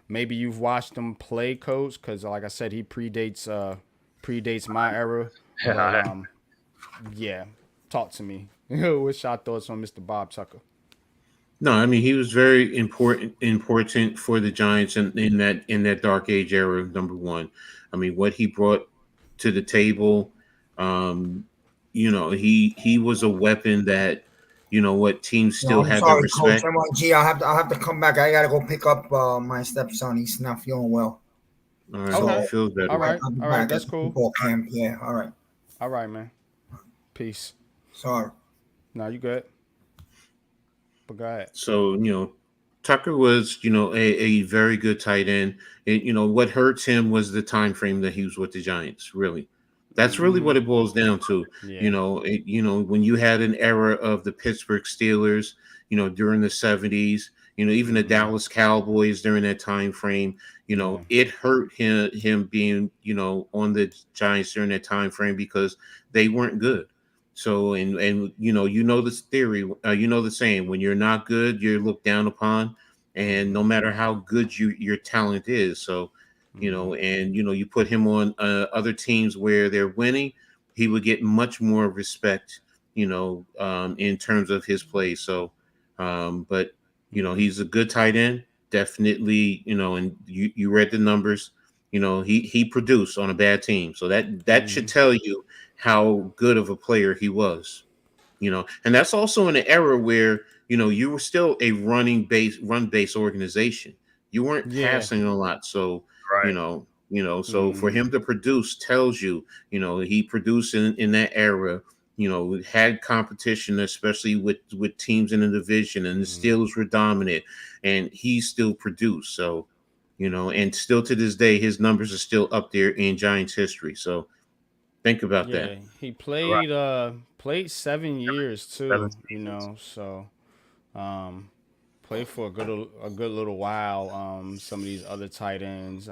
Maybe you've watched him play, Coach, because like I said, he predates my era. But, yeah, talk to me. What's your thoughts on Mr. Bob Tucker? No, I mean, he was very important for the Giants in that dark age era. Number one, I mean, what he brought to the table, he was a weapon that, what teams still had to respect. Coach, NYG, I'll have to come back. I gotta go pick up my stepson. He's not feeling well. All right, feels better. All right, that's cool. Camp. Yeah, all right. All right, man. Peace. Sorry. No, you good. But go ahead. So, Tucker was, a very good tight end. And, what hurts him was the time frame that he was with the Giants, really. That's really what it boils down to. Yeah. When you had an era of the Pittsburgh Steelers, during the 70s, even the Dallas Cowboys during that time frame, it hurt him being, on the Giants during that time frame because they weren't good. So and this theory, the saying, when you're not good, you're looked down upon, and no matter how good your talent is. So, you put him on other teams where they're winning, he would get much more respect, in terms of his play. So, but he's a good tight end, definitely. And you read the numbers. He produced on a bad team, so that should tell you how good of a player he was. And that's also in an era where you were still a run base organization. You weren't passing a lot, so so for him to produce tells you, he produced in that era. Had competition, especially with teams in the division, and the Steelers were dominant, and he still produced. So, and still to this day, his numbers are still up there in Giants history. So think about that. He played 7 years too, so played for a good little while. Some of these other tight ends,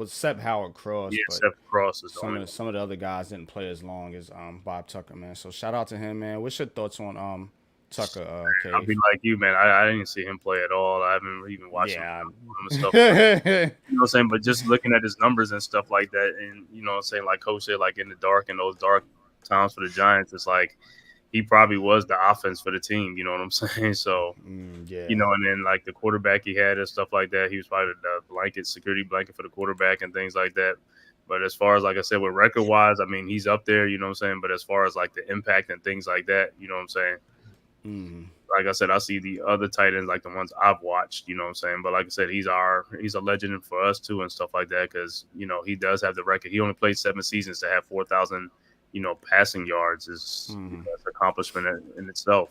except Howard Cross. Yeah, but Seth Cross is some of the other guys didn't play as long as Bob Tucker, man. So shout out to him, man. What's your thoughts on Tucker? I'll be like you, man. I didn't see him play at all. I haven't even watched him and stuff. You know what I'm saying? But just looking at his numbers and stuff like that, and saying, like Coach said, like in the dark, in those dark times for the Giants, it's like he probably was the offense for the team. You know what I'm saying? So, and then like the quarterback he had and stuff like that, he was probably the security blanket for the quarterback and things like that. But as far as, like I said, with record wise, I mean, he's up there, you know what I'm saying? But as far as like the impact and things like that, you know what I'm saying? Like I said, I see the other tight ends, like the ones I've watched, you know what I'm saying? But like I said, he's a legend for us too and stuff like that, because, he does have the record. He only played 7 seasons to have 4,000, passing yards is that's an accomplishment in itself.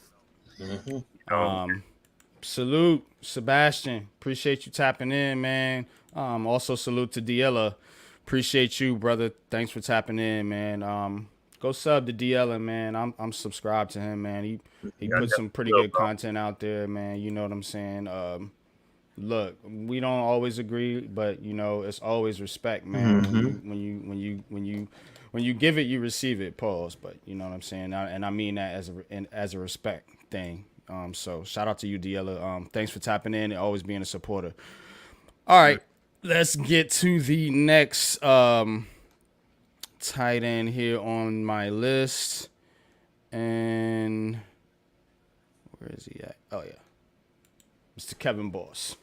Salute, Sebastian. Appreciate you tapping in, man. Also salute to Diella. Appreciate you, brother. Thanks for tapping in, man. Go sub to Diella, man. I'm subscribed to him, man. He puts some pretty good content out there, man. You know what I'm saying? Look, we don't always agree, but it's always respect, man. When you give it, you receive it. Pause. But you know what I'm saying, and I mean that as a respect thing. So shout out to you, Diella. Thanks for tapping in and always being a supporter. All right, let's get to the next tight end here on my list. And where is he at? Oh yeah, Mr. Kevin Boss.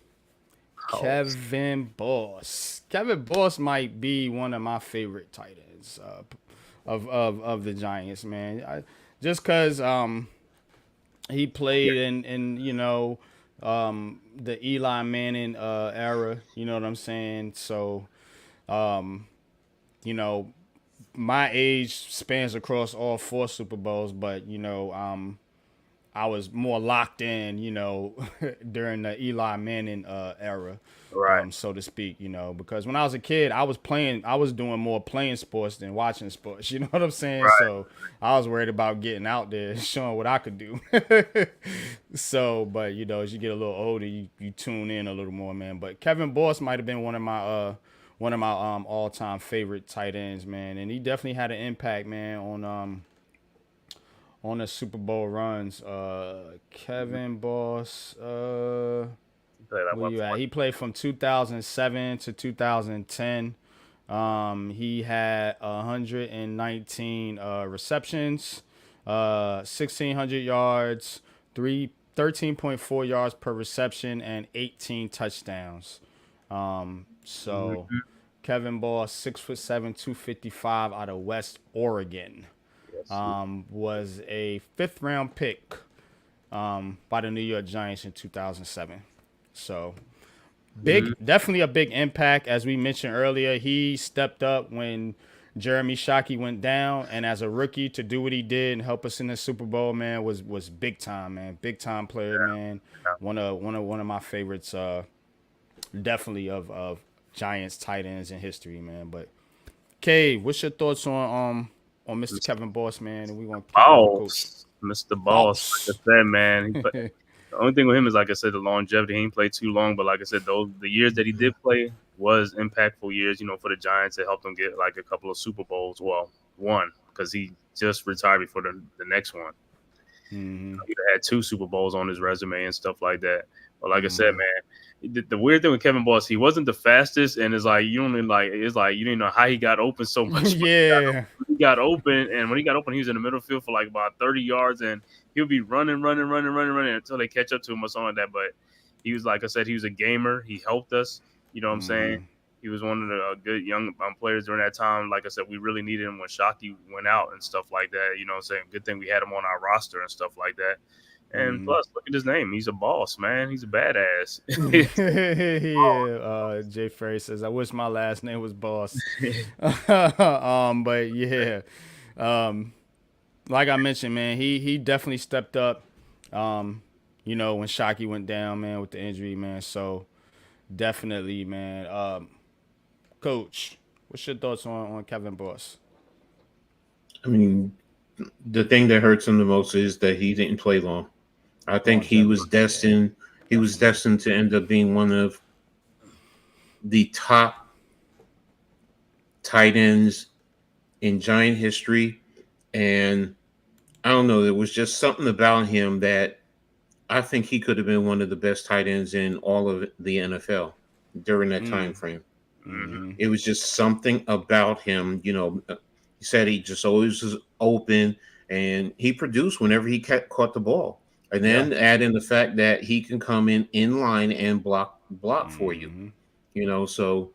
Kevin Boss might be one of my favorite tight ends of the Giants, man. Just because he played in the Eli Manning era, you know what I'm saying? So, my age spans across all 4 Super Bowls, but I was more locked in, during the Eli Manning era, right? So to speak, because when I was a kid, I was doing more playing sports than watching sports. You know what I'm saying? Right. So I was worried about getting out there and showing what I could do. So, but as you get a little older, you tune in a little more, man. But Kevin Boss might have been one of my all-time favorite tight ends, man, and he definitely had an impact, man, on the Super Bowl runs. Kevin Boss, where you at? He played from 2007 to 2010. He had 119 receptions, 1,600 yards, 13.4 yards per reception, and 18 touchdowns. Kevin Boss, 6'7", 255 out of West Oregon. Was a 5th round pick by the New York Giants in 2007. So definitely a big impact. As we mentioned earlier, he stepped up when Jeremy Shockey went down, and as a rookie to do what he did and help us in the Super Bowl, man, was big time, man. Big time player, man. One of my favorites, definitely of Giants tight ends in history, man. But Cave, what's your thoughts on Mr. Kevin Boss, man? And we want to kick it over to Coach. Mr. Boss. Like I said, man. The only thing with him is, like I said, the longevity. He ain't played too long, but like I said, the years that he did play was impactful years, for the Giants. It helped them get like a couple of Super Bowls. Well, one, because he just retired before the next one. Mm-hmm. He had 2 Super Bowls on his resume and stuff like that. But like I said, man, the weird thing with Kevin Boss, he wasn't the fastest, and it's like you didn't know how he got open so much. Yeah, he got open, and when he got open, he was in the middle field for like about 30 yards, and he'll be running until they catch up to him or something like that. But he was, like I said, he was a gamer. He helped us. You know what I'm saying? He was one of the good young players during that time. Like I said, we really needed him when Shockey went out and stuff like that. You know what I'm saying? Good thing we had him on our roster and stuff like that. And plus, look at his name. He's a boss, man. He's a badass. Yeah. Jay Ferry says, I wish my last name was Boss. But yeah. Like I mentioned, man, he definitely stepped up, when Shockey went down, man, with the injury, man. So definitely, man. Coach, what's your thoughts on Kevin Boss? I mean, the thing that hurts him the most is that he didn't play long. I think he was destined to end up being one of the top tight ends in Giant history. And I don't know, there was just something about him that I think he could have been one of the best tight ends in all of the NFL during that time frame. Mm-hmm. It was just something about him. He said he just always was open, and he produced whenever he caught the ball. And then add in the fact that he can come in line and block for you. So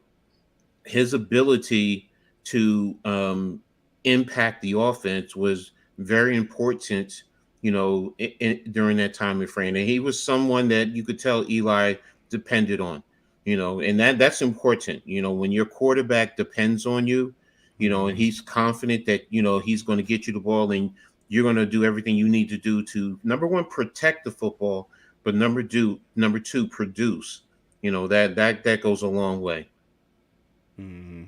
his ability to impact the offense was very important, during that time frame. And he was someone that you could tell Eli depended on, and that's important, when your quarterback depends on you, and he's confident that, he's going to get you the ball and you're going to do everything you need to do to, number one, protect the football, but number two, produce. That goes a long way. Mm-hmm.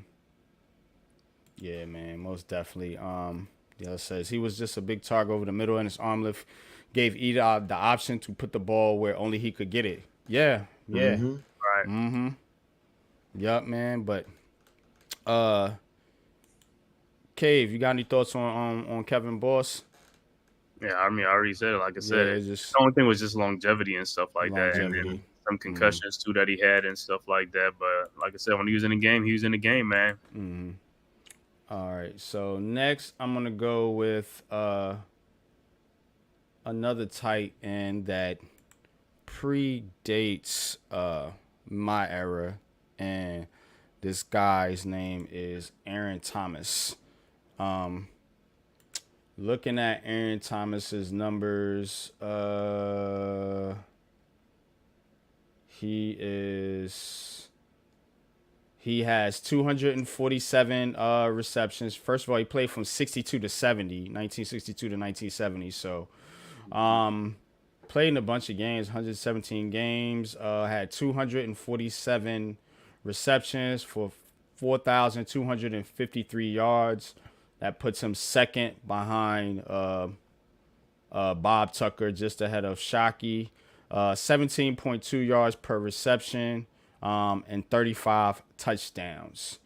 Yeah, man, most definitely. It says he was just a big target over the middle, and his arm lift gave Ida the option to put the ball where only he could get it. Yeah. Right. Mm-hmm. Yup, man. But Cave, you got any thoughts on Kevin Boss? Yeah, I mean, I already said it. Like I said, the only thing was just longevity and stuff like that, and then some concussions too that he had and stuff like that. But like I said, when he was in the game, man. Mm-hmm. All right, so next I'm gonna go with another tight end that predates my era, and this guy's name is Aaron Thomas. Looking at Aaron Thomas's numbers, he has 247 receptions. First of all, he played from 1962 to 1970. So, played in a bunch of games, 117 games, had 247 receptions for 4,253 yards. That puts him second behind Bob Tucker, just ahead of Shockey. 17.2 yards per reception, and 35 touchdowns.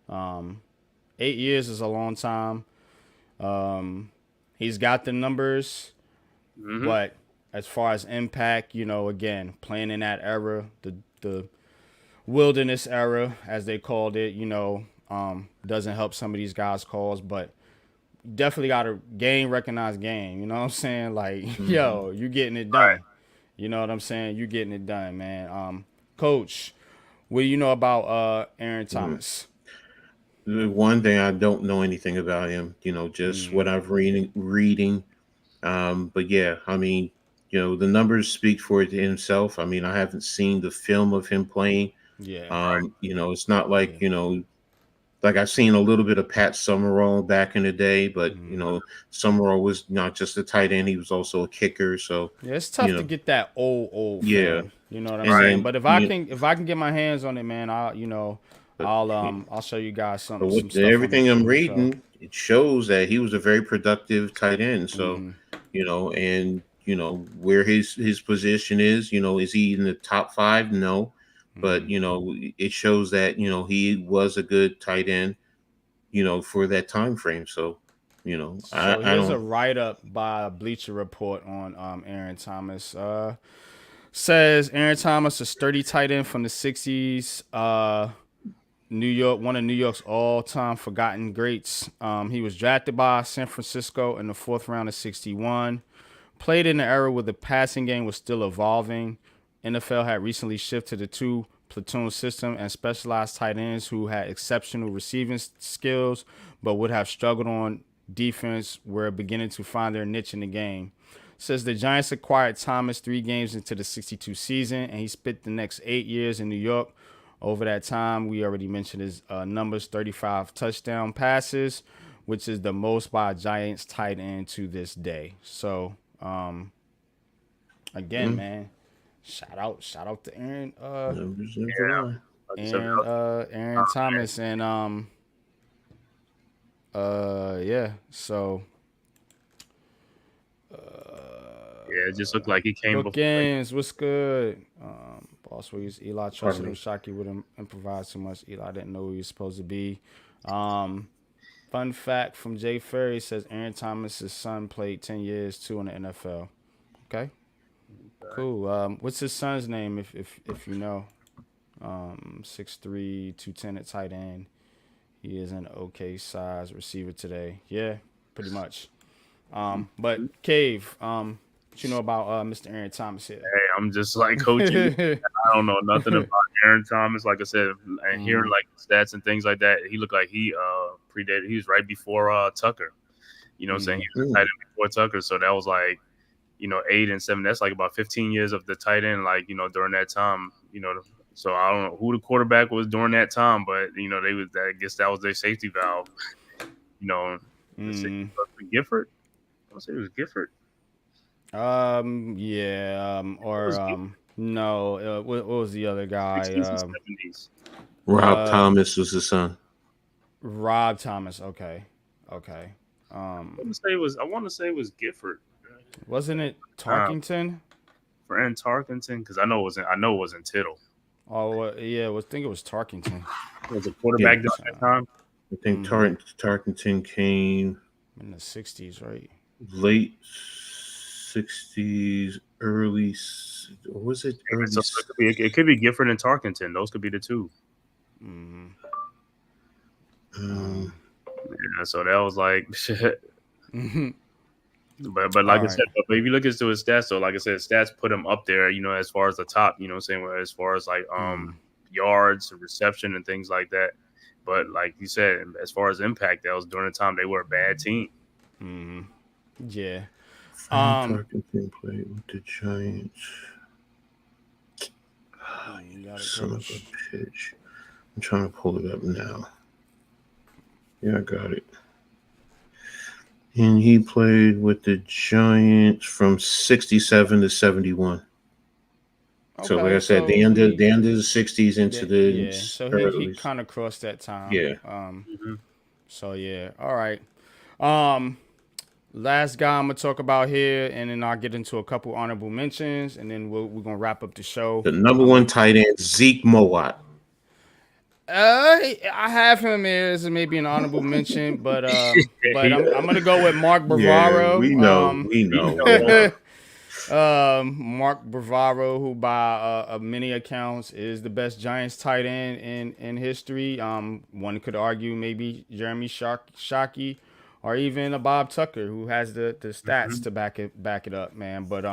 8 years is a long time. He's got the numbers, but as far as impact, again, playing in that era, the wilderness era, as they called it, doesn't help some of these guys' calls, but definitely got a recognized game. You know what I'm saying? Like, yo, you getting it done. Right. You know what I'm saying? You getting it done, man. Coach, what do you know about Aaron Thomas? One thing, I don't know anything about him, just what I've reading. But yeah, I mean, the numbers speak for it himself. I mean, I haven't seen the film of him playing. Yeah. It's not like, like I've seen a little bit of Pat Summerall back in the day, but you know, Summerall was not just a tight end; he was also a kicker. So Yeah, it's you tough to know, get that old yeah, film. You know what I'm and saying? then But if I can get my hands on it, man, but, I'll show you guys but some with stuff on it everything I'm for sure. reading, it shows that he was a very productive tight end. So you know, and you know where his position is. You know, is he in the top 5? No, but you know, it shows that you know he was a good tight end. You know, for that time frame. So you know, So I here's a don't. write up by Bleacher Report on Aaron Thomas. Says Aaron Thomas, a sturdy tight end from the '60s. New York, one of New York's all-time forgotten greats. He was drafted by San Francisco in the 4th round of '61. Played in the era where the passing game was still evolving. NFL had recently shifted to 2 platoon system and specialized tight ends who had exceptional receiving skills but would have struggled on defense were beginning to find their niche in the game. Says the Giants acquired Thomas 3 games into the '62 season, and he spent the next 8 years in New York. Over that time, we already mentioned his numbers: 35 touchdown passes, which is the most by a Giants tight end to this day. So, again, man, shout out to Aaron, Aaron Thomas, and yeah. So, yeah, it just looked like he came before. Games, what's good? Boss Williams, Eli trusted him. Shockey wouldn't improvise too much. Eli didn't know who he was supposed to be. Fun fact from Jay Ferry says Aaron Thomas's son played 10 years too in the NFL. Okay, cool. What's his son's name? If you know, 6'3", 210 at tight end. He is an okay size receiver today. Yeah, pretty much. But Cave, what you know about Mr. Aaron Thomas here? Hey, I'm just like coaching. I don't know nothing about Aaron Thomas. Like I said, and hearing like stats and things like that, he looked like he predated. He was right before Tucker. You know what I'm saying? He was tight end before Tucker. So that was like, 8 and 7. That's like about 15 years of the tight end, like, during that time, So I don't know who the quarterback was during that time, but, they was, I guess that was their safety valve. Gifford? I want to say it was Gifford. Yeah. No. What was the other guy? 60s and 70s. Rob Thomas was his son. Rob Thomas. Okay. I want to say it was Gifford. Wasn't it Tarkington? Fran Tarkington, because I know it wasn't Tittle. Oh yeah, I think it was Tarkington. Was a quarterback during that time? I think Tarkington came in the '60s, right? Late '60s, early. Or was it early? So it could be Gifford and Tarkington. Those could be the two. Yeah, so that was like shit. But like I said, but if you look into his stats, so like I said, stats put him up there, as far as the top, what I'm saying, as far as like yards, reception, and things like that. But like you said, as far as impact, that was during the time they were a bad team. Yeah. Tarkington played with the Giants. Son of a bitch. I'm trying to pull it up now. Yeah, I got it. And he played with the Giants from 67 to 71. Okay, so like I said, the end of the 60s into the so he kind of crossed that time. Yeah. So yeah. All right. Last guy I'm gonna talk about here, and then I'll get into a couple honorable mentions, and then we're gonna wrap up the show. The number 1 tight end, Zeke Mowat. I have him as maybe an honorable mention, but I'm gonna go with Mark Bavaro. Yeah, we know. Mark Bavaro, who by many accounts is the best Giants tight end in history. One could argue maybe Jeremy Shockey, or even a Bob Tucker, who has the stats to back it up, man. But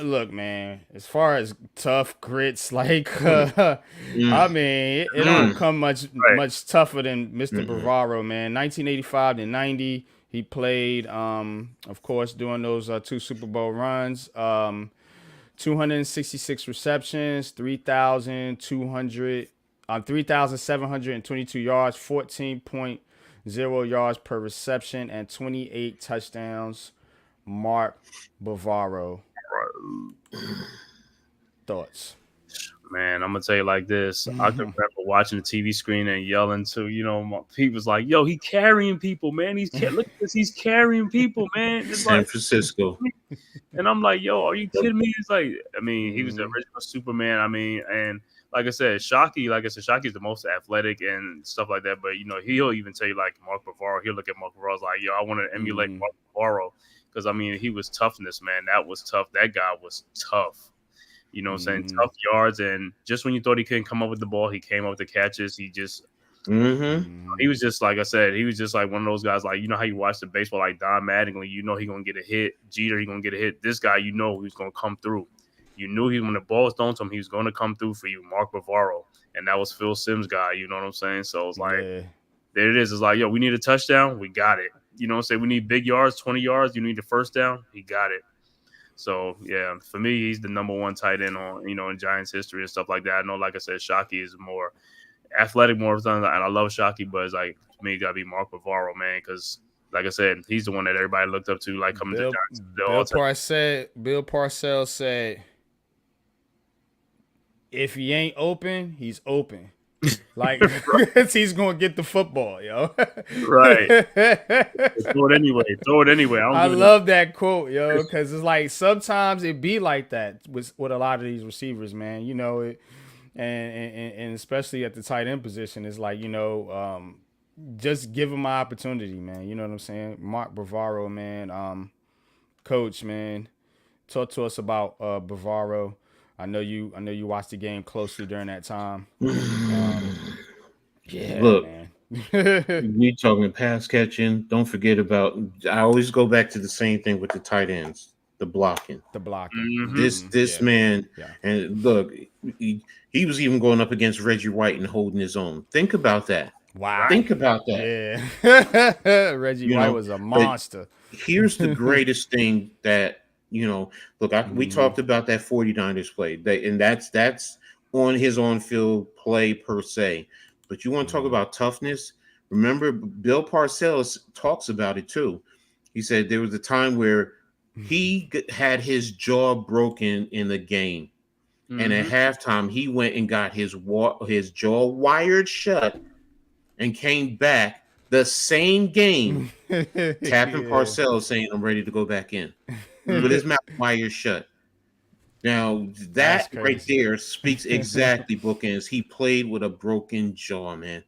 look, man, as far as tough grits, like I mean, it don't come much tougher than Mr. Bavaro, man. 1985 to 90, he played, of course, during those 2 Super Bowl runs. 266 receptions, 3,200 3,722 yards, 14.0 yards per reception, and 28 touchdowns. Mark Bavaro. Thoughts? Man, I'm gonna tell you like this. I can remember watching the TV screen and yelling to, people's like, "Yo, he carrying people, man. Look at this. He's carrying people, man." It's San like Francisco. And I'm like, "Yo, are you kidding me?" It's like, he was the original Superman. And like I said, Shocky's the most athletic and stuff like that. But he'll even tell you like Mark Bavaro. He'll look at Mark Bavaro's like, "Yo, I want to emulate Mark Bavaro because he was toughness, man. That was tough. That guy was tough." You know what I'm saying? Tough yards. And just when you thought he couldn't come up with the ball, he came up with the catches. He just, he was just, like I said, he was just like one of those guys, like, how you watch the baseball, like Don Mattingly, he going to get a hit. Jeter, he going to get a hit. This guy, he's going to come through. You knew when the ball was thrown to him, he was going to come through for you, Mark Bavaro. And that was Phil Simms' guy. You know what I'm saying? So it's like, there it is. It's like, yo, we need a touchdown. We got it. You know what I'm saying? We need big yards, 20 yards. You need the first down. He got it. So, yeah, for me, he's the number one tight end on, in Giants history and stuff like that. I know, like I said, Shockey is more athletic, more than, and I love Shockey, but it's like, to me, it got to be Mark Bavaro, man, because, like I said, he's the one that everybody looked up to, like, coming to Giants. Bill Parcells said, if he ain't open, he's open. Like, he's going to get the football, yo. Right. Throw it anyway. I love that quote, yo, because it's like sometimes it be like that with a lot of these receivers, man. And especially at the tight end position, it's like, just give him an opportunity, man. You know what I'm saying? Mark Bavaro, man. Coach, man. Talk to us about Bavaro. I know you watched the game closely during that time. Look, we talking pass catching. Don't forget about. I always go back to the same thing with the tight ends, the blocking. This man, and look, he was even going up against Reggie White and holding his own. Think about that. Wow. Think about that. Yeah. Reggie White was a monster. Here's the greatest thing that. Look, we talked about that 49ers play, and that's on his on-field play per se. But you want to talk about toughness? Remember, Bill Parcells talks about it too. He said there was a time where he had his jaw broken in the game, and at halftime he went and got his jaw wired shut and came back the same game, tapping Parcells saying, "I'm ready to go back in." With his mouth wired shut. Now that right there speaks exactly, bookends. He played with a broken jaw, man,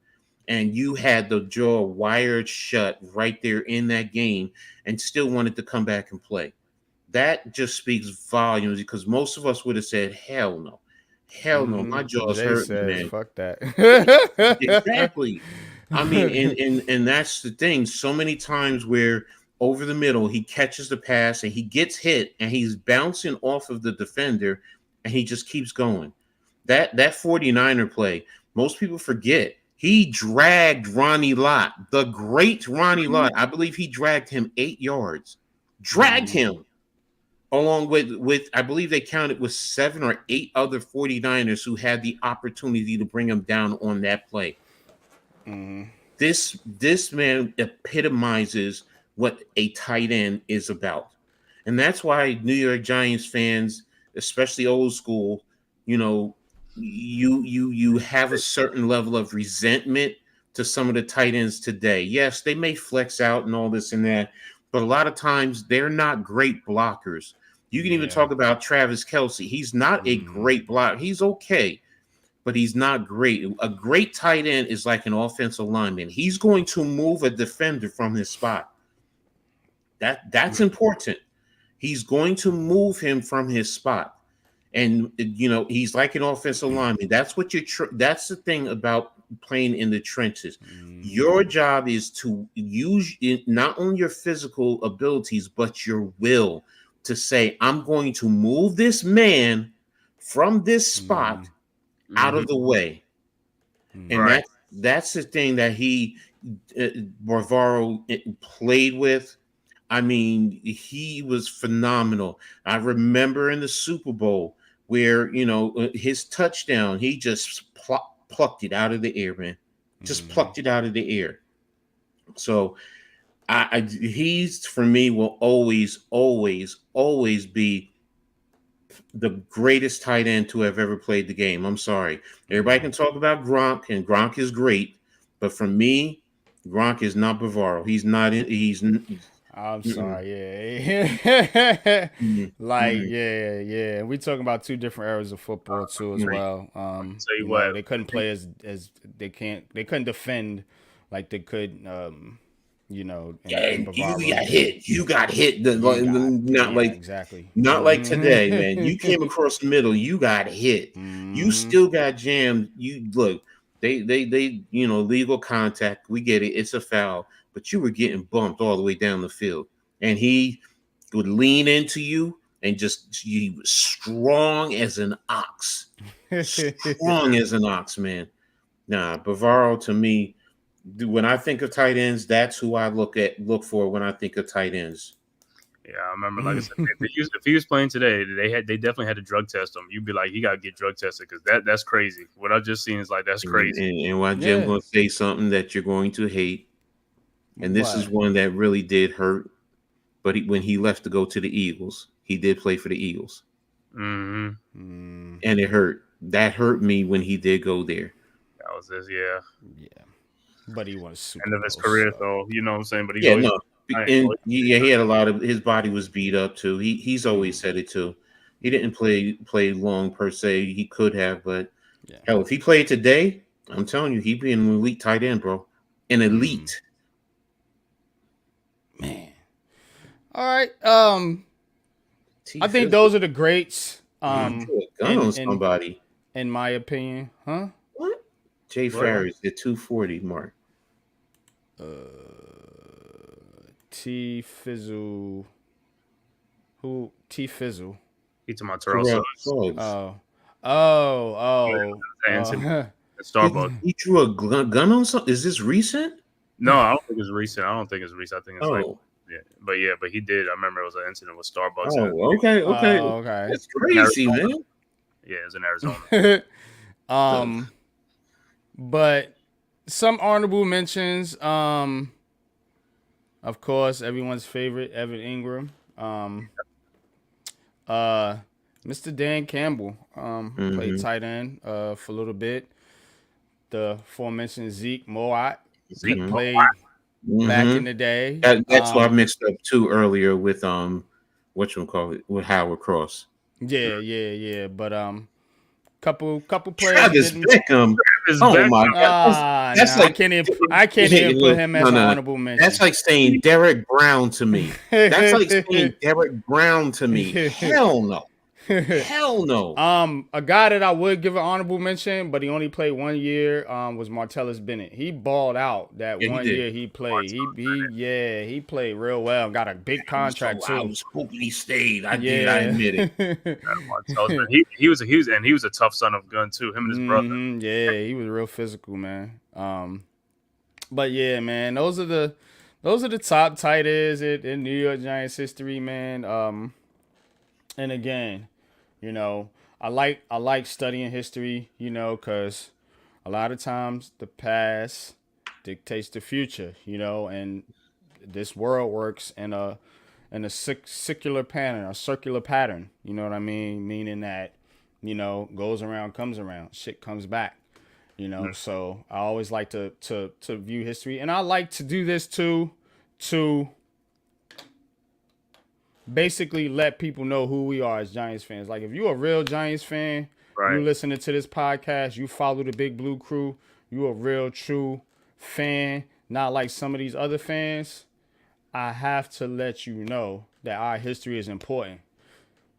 and you had the jaw wired shut right there in that game, and still wanted to come back and play. That just speaks volumes, because most of us would have said, "Hell no, my jaw's hurt, man." Fuck that. Exactly. And that's the thing. So many times where over the middle, he catches the pass and he gets hit and he's bouncing off of the defender and he just keeps going. That 49er play, most people forget. He dragged Ronnie Lott, the great Ronnie Lott. I believe he dragged him 8 yards. Dragged him along with I believe they counted with 7 or 8 other 49ers who had the opportunity to bring him down on that play. This man epitomizes what a tight end is about. And that's why New York Giants fans, especially old school, you have a certain level of resentment to some of the tight ends today. Yes, they may flex out and all this and that, but a lot of times they're not great blockers. You can even talk about Travis Kelce. He's not a great blocker. He's okay, but he's not great. A great tight end is like an offensive lineman. He's going to move a defender from his spot. That's important. He's going to move him from his spot, and he's like an offensive lineman. That's what that's the thing about playing in the trenches. Your job is to use not only your physical abilities but your will to say, "I'm going to move this man from this spot out of the way," and that's the thing that Bavaro played with. I mean, he was phenomenal. I remember in the Super Bowl where, his touchdown, he just plucked it out of the air, man. Just plucked it out of the air. So he's for me will always be the greatest tight end to have ever played the game. I'm sorry. Everybody can talk about Gronk, and Gronk is great, but for me, Gronk is not Bavaro. He's not. I'm sorry. Yeah. Yeah. We talking about two different eras of football too, as well. Tell you what, they couldn't play as they couldn't defend like they could. You got hit. You got hit. Exactly. Not like today, man. You came across the middle. You got hit. You still got jammed. You look. They legal contact. We get it. It's a foul. But you were getting bumped all the way down the field, and he would lean into you and he was strong as an ox. Strong as an ox, man. Nah, Bavaro to me. When I think of tight ends, that's who I look for when I think of tight ends. Yeah, I remember. Like I said, if he was playing today, they definitely had to drug test him. You'd be like, he got to get drug tested because that's crazy. What I just seen is like that's crazy. And why Jim going to say something that you're going to hate, and this is one that really did hurt. But when he left to go to the Eagles, he did play for the Eagles, and it hurt. That hurt me when he did go there. That was this, yeah. But he was super end of his career, though. You know what I'm saying? But he had a lot of his body was beat up too. He's always said it too. He didn't play long per se. He could have, but hell, if he played today, I'm telling you, he'd be an elite tight end, bro. An elite. Man. All right. I think those are the greats. Gun on somebody. In my opinion, huh? Jay Farris, the 240 mark. T Fizzle. Who? T Fizzle. He's to my Terrell Suggs. Starbucks. He drew a gun on something. Is this recent? No, I don't think it's recent. I think it's but he did. I remember it was an incident with Starbucks. Oh, okay. That's crazy, man. Yeah, it was in Arizona. But some honorable mentions. Of course, everyone's favorite, Evan Ingram. Mr. Dan Campbell played tight end for a little bit. The aforementioned Zeke Mowat played back in the day. That's what I mixed up too earlier with with Howard Cross. Yeah. But couple players. Travis Beckham. Oh my God! That's like I can't even put him as an honorable mention. That's like saying Derek Brown to me. That's like saying Derek Brown to me. Hell no. Hell no. A guy that I would give an honorable mention, but he only played 1 year, was Martellus Bennett. He balled out that 1 year he played. He played real well. Got a big contract too. I was hoping he stayed. I admit it. he was a tough son of a gun too. Him and his brother. Yeah, he was real physical, man. But yeah, man, those are the top tight ends in New York Giants history, man. And again, I like studying history, because a lot of times the past dictates the future, and this world works in a circular pattern, you know what I mean? Meaning that, goes around, comes around, shit comes back, So I always like to view history, and I like to do this to basically let people know who we are as Giants fans. Like, if you're a real Giants fan, you listening to this podcast, you follow the Big Blue Crew, you a real, true fan, not like some of these other fans, I have to let you know that our history is important.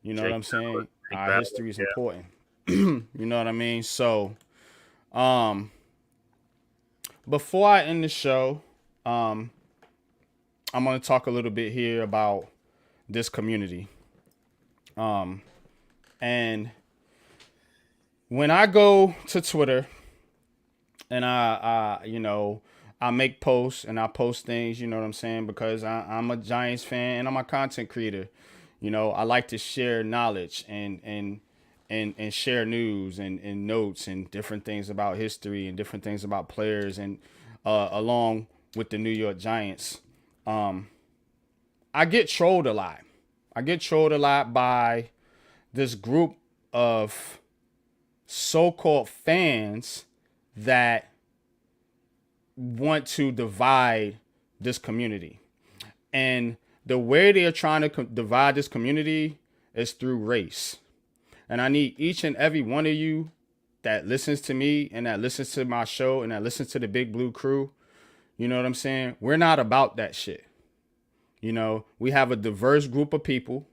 You know what I'm saying? Our history is important. You know what I mean? So, before I end the show, I'm going to talk a little bit here about this community. And when I go to Twitter and I make posts and I post things, you know what I'm saying? Because I'm a Giants fan and I'm a content creator. I like to share knowledge and and share news and notes and different things about history and different things about players and along with the New York Giants. I get trolled a lot. I get trolled a lot by this group of so-called fans that want to divide this community. And the way they are trying to divide this community is through race. And I need each and every one of you that listens to me and that listens to my show and that listens to the Big Blue Crew. You know what I'm saying? We're not about that shit. You know, we have a diverse group of people.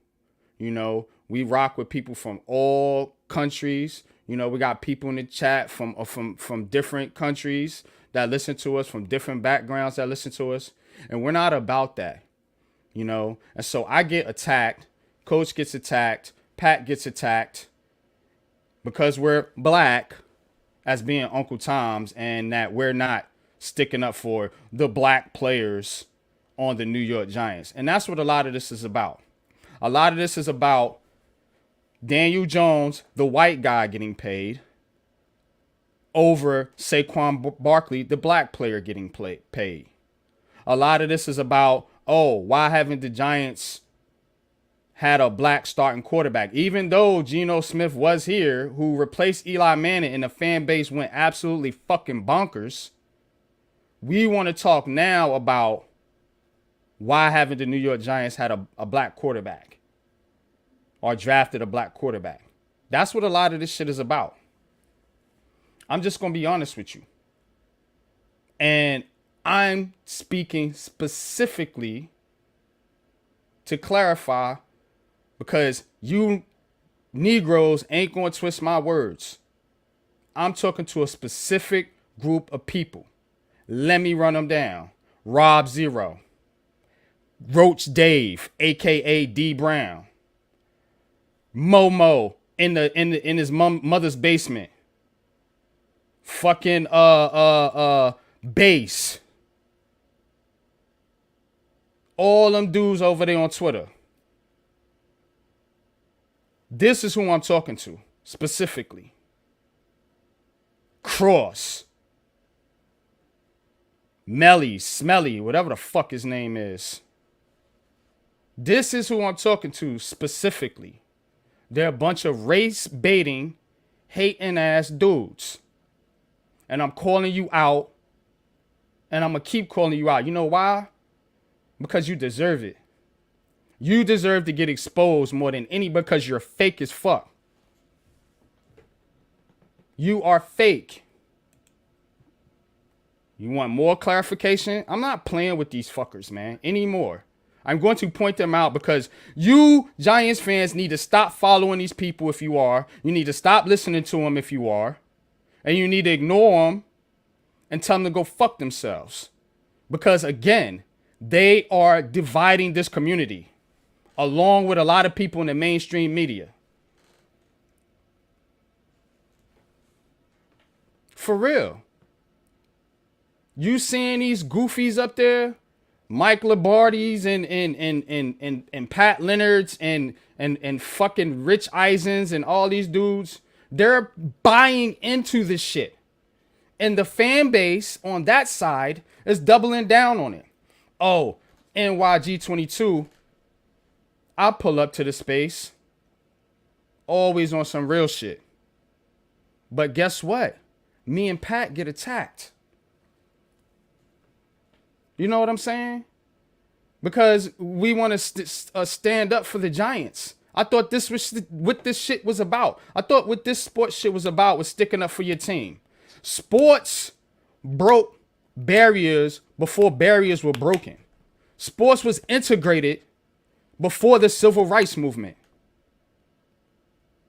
You know, we rock with people from all countries. You know, we got people in the chat from different countries that listen to us, from different backgrounds that listen to us. And we're not about that, you know. And so I get attacked. Coach gets attacked. Pat gets attacked because we're black as being Uncle Tom's and that we're not sticking up for the black players on the New York Giants. And that's what a lot of this is about. A lot of this is about Daniel Jones, the white guy, getting paid over Saquon Barkley, the black player, getting paid. A lot of this is about, oh, why haven't the Giants had a black starting quarterback? Even though Geno Smith was here, who replaced Eli Manning, and the fan base went absolutely fucking bonkers. We want to talk now about why haven't the New York Giants had a black quarterback or drafted a black quarterback? That's what a lot of this shit is about. I'm just going to be honest with you. And I'm speaking specifically to clarify, because you Negroes ain't going to twist my words. I'm talking to a specific group of people. Let me run them down. Rob Zero. Roach Dave, aka D Brown. Momo in his mother's basement. Fucking Bass. All them dudes over there on Twitter. This is who I'm talking to specifically. Cross. Melly, Smelly, whatever the fuck his name is. This is who I'm talking to specifically. They're a bunch of race baiting, hating ass dudes. And I'm calling you out. And I'm going to keep calling you out. You know why? Because you deserve it. You deserve to get exposed more than any, because you're fake as fuck. You are fake. You want more clarification? I'm not playing with these fuckers, man, anymore. I'm going to point them out because you Giants fans need to stop following these people if you are. You need to stop listening to them if you are. And you need to ignore them and tell them to go fuck themselves. Because, again, they are dividing this community along with a lot of people in the mainstream media. For real. You seeing these goofies up there? Mike Lombardi's and Pat Leonard's and fucking Rich Eisens and all these dudes, they're buying into this shit. And the fan base on that side is doubling down on it. Oh, NYG22, I pull up to the space, always on some real shit. But guess what? Me and Pat get attacked. You know what I'm saying? Because we want to stand up for the Giants. I thought this was what this shit was about. I thought what this sports shit was about was sticking up for your team. Sports broke barriers before barriers were broken. Sports was integrated before the civil rights movement.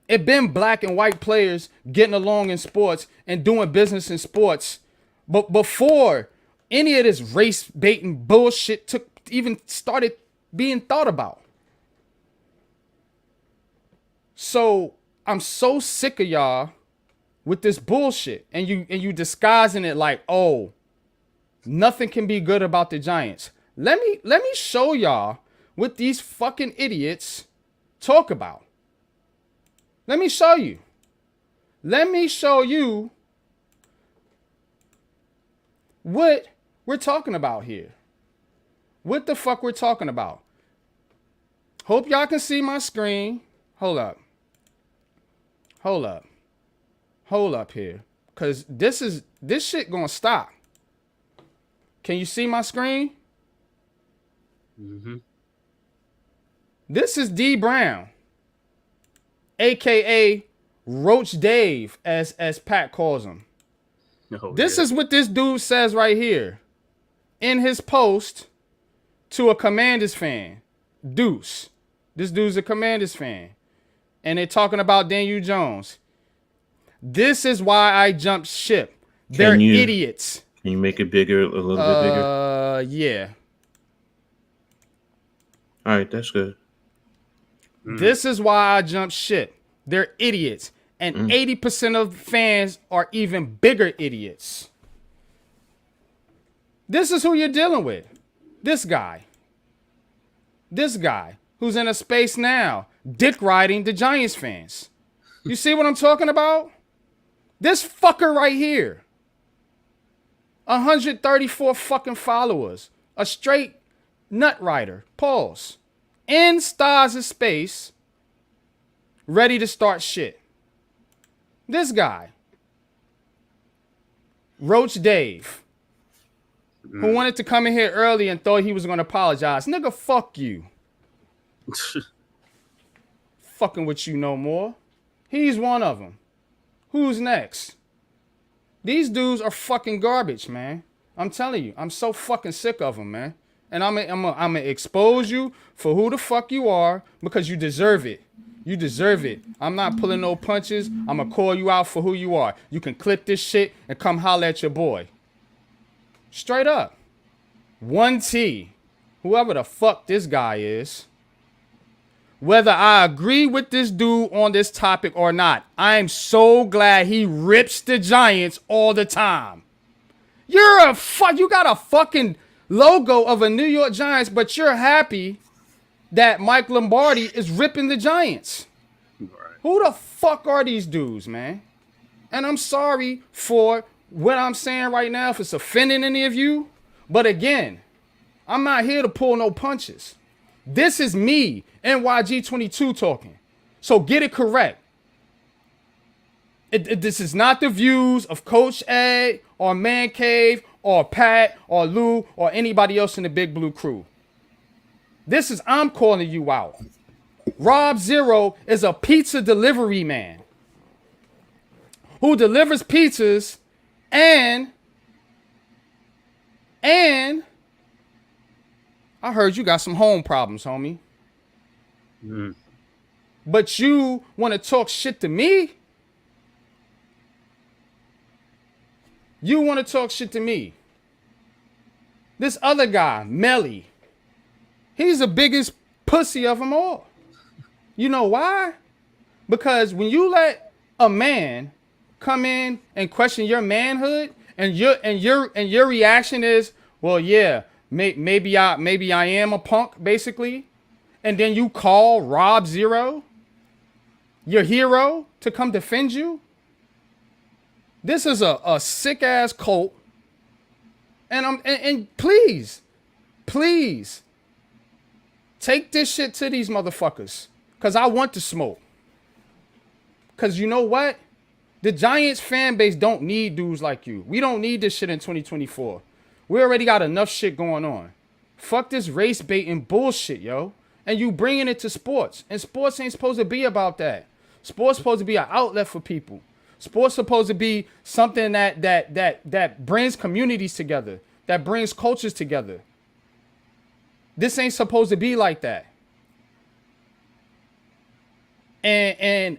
It been black and white players getting along in sports and doing business in sports, but before any of this race baiting bullshit even started being thought about. So I'm so sick of y'all with this bullshit, and you disguising it like, oh, nothing can be good about the Giants. Let me show y'all what these fucking idiots talk about. Let me show you. Let me show you what we're talking about here. What the fuck we're talking about. Hope y'all can see my screen. Hold up. Hold up. Hold up here. Cause this shit gonna stop. Can you see my screen? Mm-hmm. This is D Brown, aka Roach Dave, as Pat calls him. This is what this dude says right here in his post to a Commanders fan, Deuce. This dude's a Commanders fan, and they're talking about Daniel Jones. This is why I jumped ship. They're idiots. Can you make it bigger, a little bit bigger? Yeah. All right, that's good. This is why I jumped ship. They're idiots. And 80% of fans are even bigger idiots. This is who you're dealing with. This guy. This guy who's in a space now, dick riding the Giants fans. You see what I'm talking about? This fucker right here. 134 fucking followers. A straight nut rider. Pause. In Stars' space. Ready to start shit. This guy. Roach Dave. Who wanted to come in here early and thought he was going to apologize. Nigga, fuck you. Fucking with you no more. He's one of them. Who's next? These dudes are fucking garbage, man. I'm telling you, I'm so fucking sick of them, man. And I'm gonna expose you for who the fuck you are because you deserve it. You deserve it. I'm not pulling no punches. I'm gonna call you out for who you are. You can clip this shit and come holler at your boy. Straight up. 1T. Whoever the fuck this guy is. Whether I agree with this dude on this topic or not, I'm so glad he rips the Giants all the time. You got a fucking logo of a New York Giants, but you're happy that Mike Lombardi is ripping the Giants. Right. Who the fuck are these dudes, man? And I'm sorry for what I'm saying right now if it's offending any of you. But again, I'm not here to pull no punches. This is me, NYG22 talking. So get it correct. This is not the views of Coach Ed or Man Cave or Pat or Lou or anybody else in the Big Blue crew. This is I'm calling you out. Rob Zero is a pizza delivery man who delivers pizzas and I heard you got some home problems, homie. But you want to talk shit to me? You want to talk shit to me? This other guy, Melly, he's the biggest pussy of them all. You know why? Because when you let a man come in and question your manhood, and your reaction is, well, yeah, maybe I am a punk, basically, and then you call Rob Zero your hero to come defend you. This is a sick ass cult, and please take this shit to these motherfuckers, cause I want to smoke. Cause you know what? The Giants fan base don't need dudes like you. We don't need this shit in 2024. We already got enough shit going on. Fuck this race baiting bullshit, yo. And you bringing it to sports. And sports ain't supposed to be about that. Sports supposed to be an outlet for people. Sports supposed to be something that brings communities together, that brings cultures together. This ain't supposed to be like that. And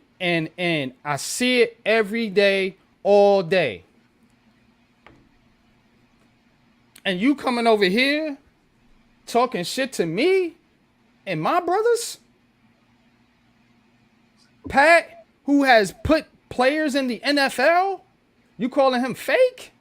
I see it every day, all day. And you coming over here talking shit to me and my brothers? Pat, who has put players in the NFL, you calling him fake?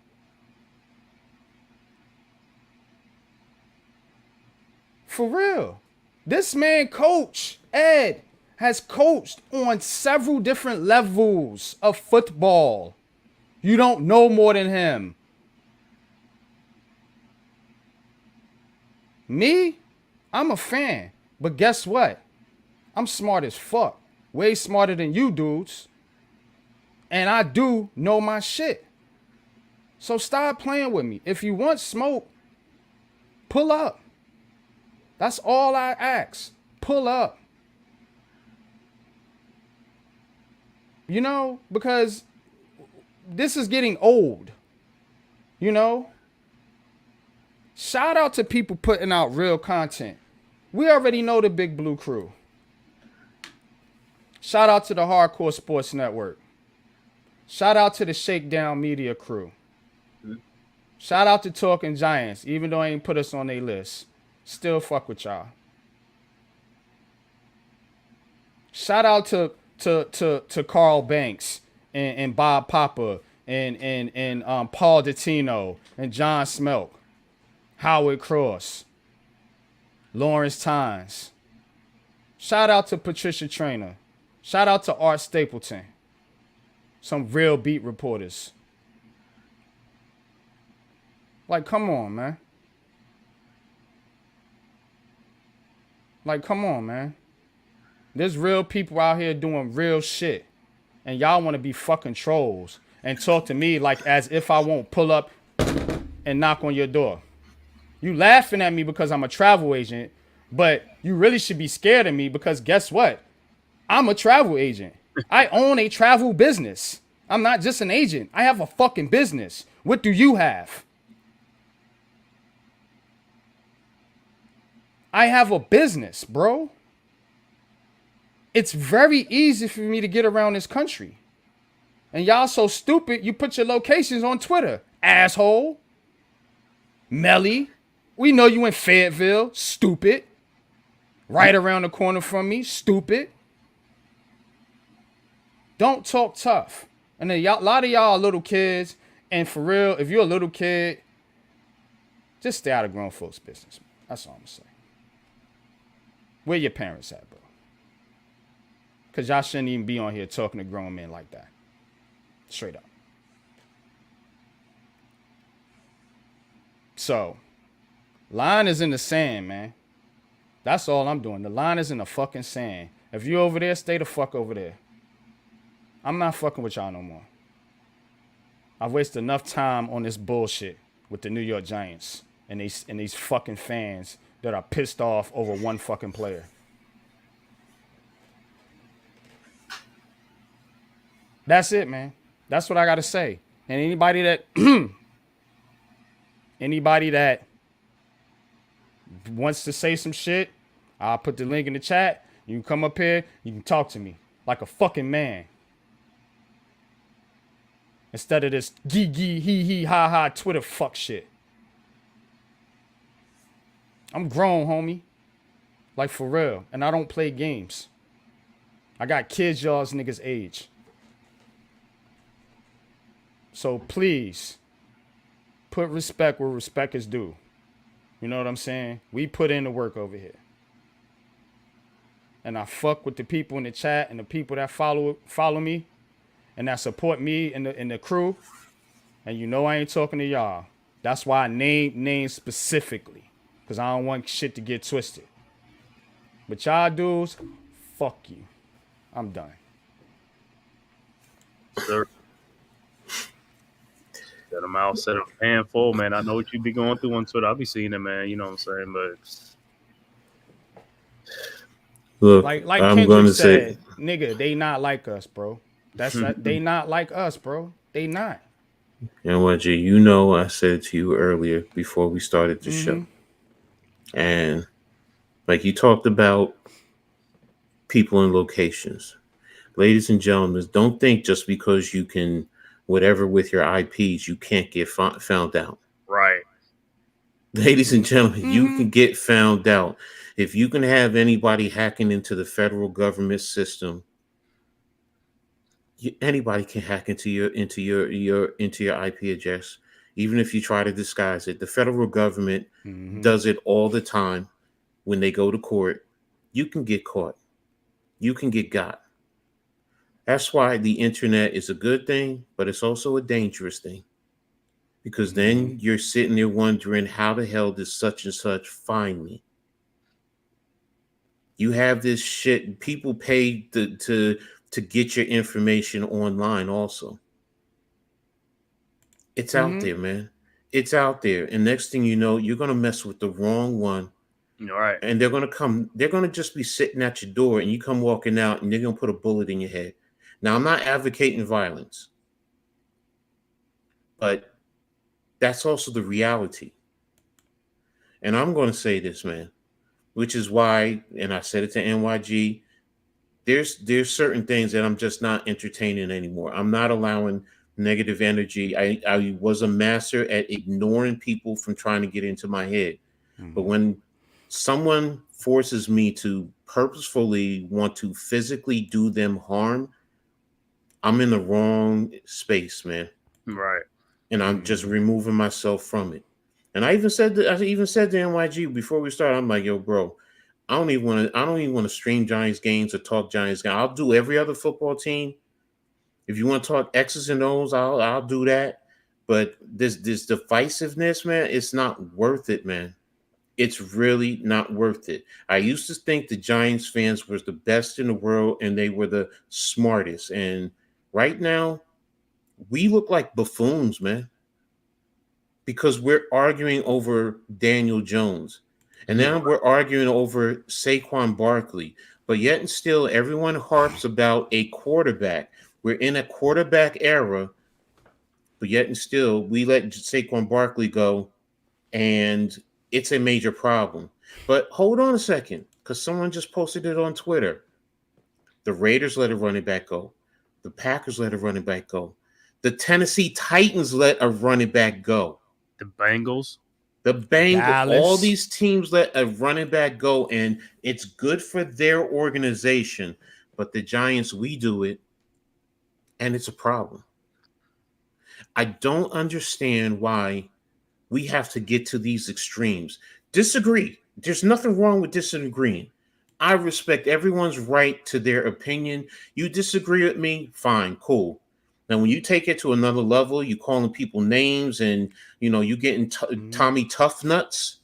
For real. This man, Coach Ed, has coached on several different levels of football. You don't know more than him. Me, I'm a fan. But guess what? I'm smart as fuck. Way smarter than you dudes. And I do know my shit. So stop playing with me. If you want smoke, pull up. That's all I ask. Pull up. You know, because this is getting old. You know? Shout out to people putting out real content. We already know the Big Blue Crew. Shout out to the Hardcore Sports Network. Shout out to the Shakedown Media crew. Shout out to Talking Giants, even though they ain't put us on their list. Still fuck with y'all. Shout out to Carl Banks and Bob Papa and Paul Dottino and John Smelk, Howard Cross, Lawrence Tynes. Shout out to Patricia Traynor. Shout out to Art Stapleton. Some real beat reporters. Like, come on, man. Like, come on, man. There's real people out here doing real shit. And y'all want to be fucking trolls and talk to me like as if I won't pull up and knock on your door. You laughing at me because I'm a travel agent, but you really should be scared of me because guess what? I'm a travel agent. I own a travel business. I'm not just an agent. I have a fucking business. What do you have? I have a business, bro. It's very easy for me to get around this country. And y'all so stupid, you put your locations on Twitter. Asshole. Melly. We know you in Fayetteville. Stupid. Right around the corner from me. Stupid. Don't talk tough. And then a lot of y'all are little kids. And for real, if you're a little kid, just stay out of grown folks' business. That's all I'm saying. Where your parents at, bro? Because y'all shouldn't even be on here talking to grown men like that. Straight up. So, line is in the sand, man. That's all I'm doing. The line is in the fucking sand. If you over there, stay the fuck over there. I'm not fucking with y'all no more. I've wasted enough time on this bullshit with the New York Giants and these fucking fans that are pissed off over one fucking player. That's it, man. That's what I got to say. And anybody that wants to say some shit, I'll put the link in the chat. You can come up here. You can talk to me like a fucking man. Instead of this gee gee hee hee ha ha Twitter fuck shit. I'm grown, homie. Like for real. And I don't play games. I got kids y'all's niggas age. So please, put respect where respect is due. You know what I'm saying? We put in the work over here. And I fuck with the people in the chat and the people that follow me and that support me and the crew. And you know I ain't talking to y'all. That's why I named specifically. Because I don't want shit to get twisted. But y'all dudes, fuck you. I'm done. Sir. Set them out, set a handful, man. I know what you be going through on Twitter. I'll be seeing it, man. You know what I'm saying? But look, like I'm Kendrick going to said, say, nigga, they not like us, bro. That's not, they not like us, bro. They not. NYG, you know I said to you earlier before we started the show. And like you talked about people and locations. Ladies and gentlemen, don't think just because you can whatever with your IPs, you can't get found out. right. Ladies and gentlemen, you can get found out. If you can have anybody hacking into the federal government system, anybody can hack into your IP address, even if you try to disguise it. The federal government does it all the time when they go to court. You can get caught. you can get got. That's why the internet is a good thing, but it's also a dangerous thing. Because then you're sitting there wondering, how the hell did such and such find me? You have this shit, people pay to get your information online also. It's out there, man. It's out there. And next thing you know, you're going to mess with the wrong one. All right. And they're going to just be sitting at your door, and you come walking out and they're going to put a bullet in your head. Now, I'm not advocating violence, but that's also the reality. And I'm going to say this, man, which is why, and I said it to NYG, there's certain things that I'm just not entertaining anymore. I'm not allowing negative energy. I was a master at ignoring people from trying to get into my head. But when someone forces me to purposefully want to physically do them harm, I'm in the wrong space, man. Right. And I'm just removing myself from it. And I even said to NYG before we started, I'm like, yo, bro, I don't even want to stream Giants games or talk Giants games. I'll do every other football team. If you want to talk X's and O's, I'll do that. But this divisiveness, man, it's not worth it, man. It's really not worth it. I used to think the Giants fans were the best in the world and they were the smartest. And right now, we look like buffoons, man, because we're arguing over Daniel Jones. And now we're arguing over Saquon Barkley. But yet and still, everyone harps about a quarterback. We're in a quarterback era, but yet and still, we let Saquon Barkley go, and it's a major problem. But hold on a second, because someone just posted it on Twitter. The Raiders let a running back go. The Packers let a running back go. The Tennessee Titans let a running back go. The Bengals. The Bengals. Dallas. All these teams let a running back go, and it's good for their organization. But the Giants, we do it, and it's a problem. I don't understand why we have to get to these extremes. Disagree. There's nothing wrong with disagreeing. I respect everyone's right to their opinion. You disagree with me, fine, cool. Now, when you take it to another level, you calling people names and, you getting Tommy Tough Nuts,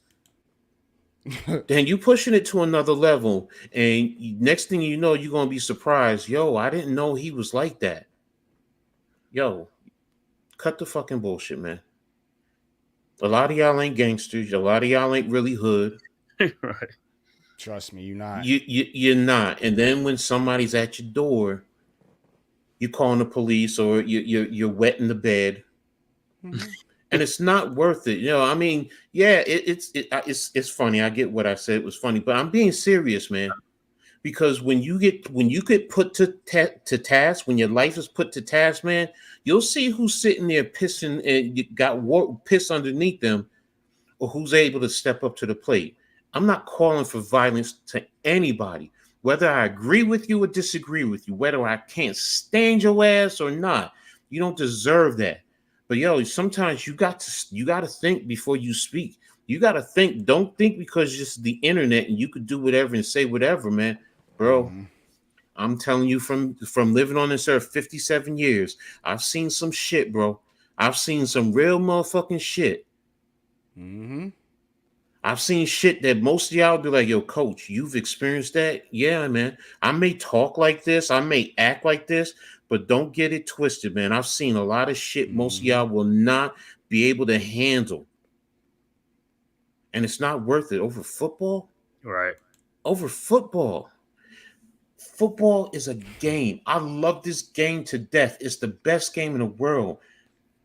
then you pushing it to another level. And next thing you know, you're going to be surprised. Yo, I didn't know he was like that. Yo, cut the fucking bullshit, man. A lot of y'all ain't gangsters. A lot of y'all ain't really hood. Right. Trust me, you're not. You're not. And then when somebody's at your door, you're calling the police or you're wetting the bed, and it's not worth it. I mean, yeah, it's funny. I get what I said. It was funny, but I'm being serious, man. Because when you get put to task, when your life is put to task, man, you'll see who's sitting there pissing and you got piss underneath them, or who's able to step up to the plate. I'm not calling for violence to anybody, whether I agree with you or disagree with you, whether I can't stand your ass or not. You don't deserve that. But yo, sometimes you got to think before you speak. You got to think. Don't think because it's the internet and you could do whatever and say whatever, man. Bro, I'm telling you from living on this earth 57 years, I've seen some shit, bro. I've seen some real motherfucking shit. I've seen shit that most of y'all be like, yo, coach, you've experienced that? Yeah, man. I may talk like this. I may act like this, but don't get it twisted, man. I've seen a lot of shit most of y'all will not be able to handle. And it's not worth it over football. Right. Over football. Football is a game. I love this game to death. It's the best game in the world.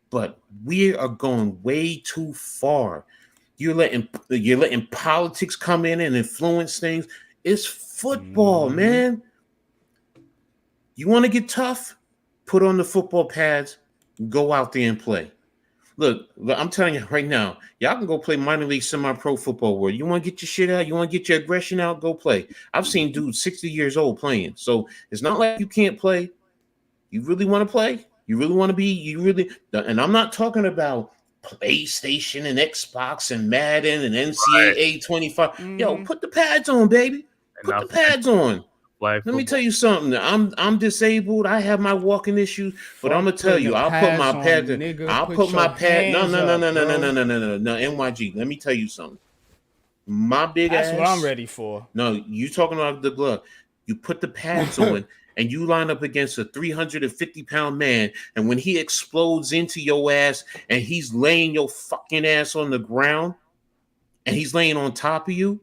But we are going way too far. You're letting politics come in and influence things. It's football, man. You want to get tough? Put on the football pads. Go out there and play. Look, I'm telling you right now, y'all can go play minor league semi-pro football world. You want to get your shit out? You want to get your aggression out? Go play. I've seen dudes 60 years old playing. So it's not like you can't play. You really want to play? You really want to be? And I'm not talking about PlayStation and Xbox and Madden and NCAA 25. Yo, put the pads on, baby. Put the pads on. Let me tell you something. I'm disabled. I have my walking issues, but I'm gonna tell you, I'll put my pad. I'll put my pad. No. NYG. Let me tell you something. My big ass. That's what I'm ready for. No, you talking about the glove. You put the pads on and you line up against a 350-pound man, and when he explodes into your ass and he's laying your fucking ass on the ground and he's laying on top of you,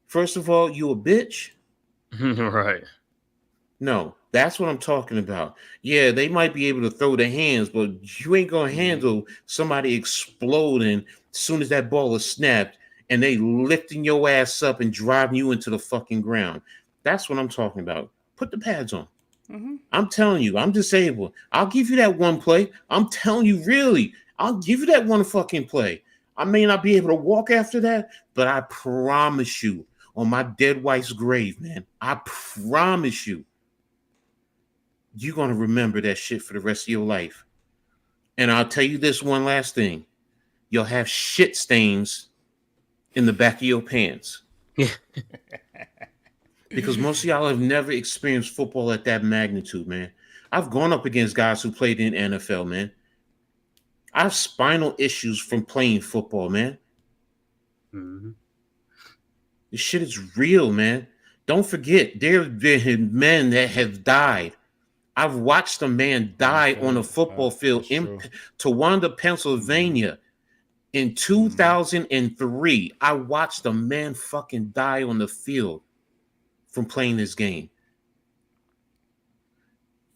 first of all, you a bitch. Right. No, that's what I'm talking about. Yeah, they might be able to throw their hands, but you ain't gonna handle somebody exploding as soon as that ball is snapped and they lifting your ass up and driving you into the fucking ground. That's what I'm talking about. Put the pads on. Mm-hmm. I'm telling you, I'm disabled. I'll give you that one play. I'm telling you, really, I'll give you that one fucking play. I may not be able to walk after that, but I promise you, on my dead wife's grave, man, I promise you, you're going to remember that shit for the rest of your life. And I'll tell you this one last thing. You'll have shit stains in the back of your pants. Because most of y'all have never experienced football at that magnitude, man. I've gone up against guys who played in NFL, man. I have spinal issues from playing football, man. Mm-hmm. This shit is real, man. Don't forget, there have been men that have died. I've watched a man die on a football field in Towanda, Pennsylvania. In 2003, I watched a man fucking die on the field from playing this game.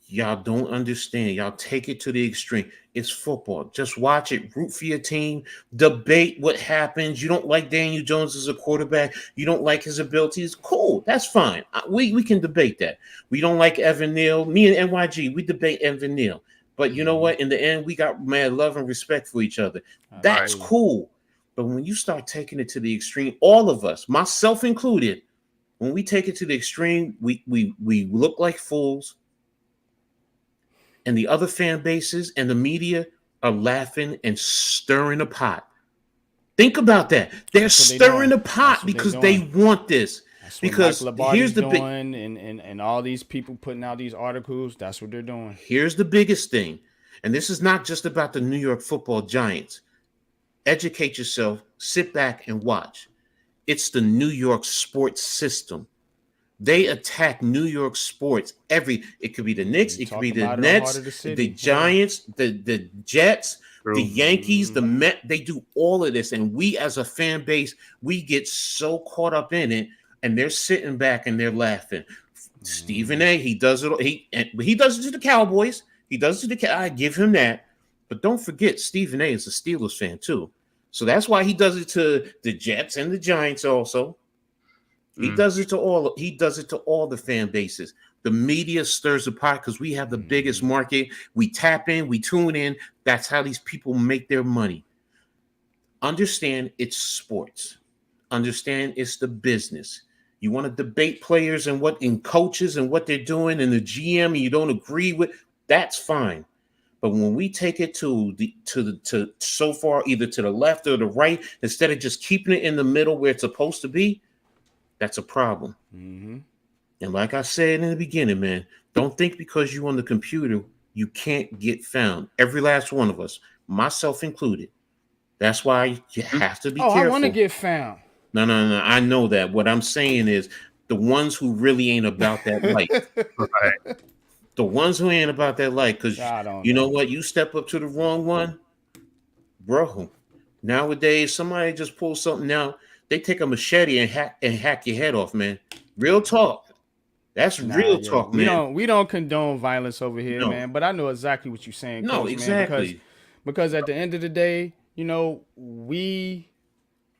Y'all don't understand. Y'all take it to the extreme. It's football. Just watch it. Root for your team. Debate what happens. You don't like Daniel Jones as a quarterback. You don't like his abilities. Cool. That's fine. We can debate that. We don't like Evan Neal. Me and NYG, we debate Evan Neal. But you know what? In the end, we got mad love and respect for each other. That's cool. But when you start taking it to the extreme, all of us, myself included, when we take it to the extreme, we look like fools. And the other fan bases and the media are laughing and stirring the pot. Think about that. They're stirring the pot because they want this. That's because here's the big and all these people putting out these articles. That's what they're doing. Here's the biggest thing, and this is not just about the New York Football Giants. Educate yourself. Sit back and watch. It's the New York sports system. They attack New York sports. It could be the Knicks, it could be the Nets, the Giants, the Jets, the Yankees, the Mets. They do all of this, and we as a fan base, we get so caught up in it, and they're sitting back and they're laughing. Stephen A. He does it. He does it to the Cowboys. He does it to the. I give him that, but don't forget, Stephen A. is a Steelers fan too, so that's why he does it to the Jets and the Giants also. He does it to all. He does it to all the fan bases. The media stirs the pot because we have the biggest market. We tap in, we tune in. That's how these people make their money. Understand it's sports. Understand it's the business. You want to debate players and coaches and what they're doing and the GM and you don't agree with, that's fine. But when we take it to so far either to the left or the right, instead of just keeping it in the middle where it's supposed to be, that's a problem. Mm-hmm. And like I said in the beginning, man, don't think because you're on the computer, you can't get found. Every last one of us, myself included. That's why you have to be careful. I want to get found. No. I know that. What I'm saying is the ones who really ain't about that life. Right? The ones who ain't about that life. Because you know what? You step up to the wrong one, bro. Nowadays, somebody just pulls something out. They take a machete and hack your head off, man. Real talk. That's real talk, man. We don't condone violence over here, man. But I know exactly what you're saying. No, Coach, exactly. Man, because at the end of the day, we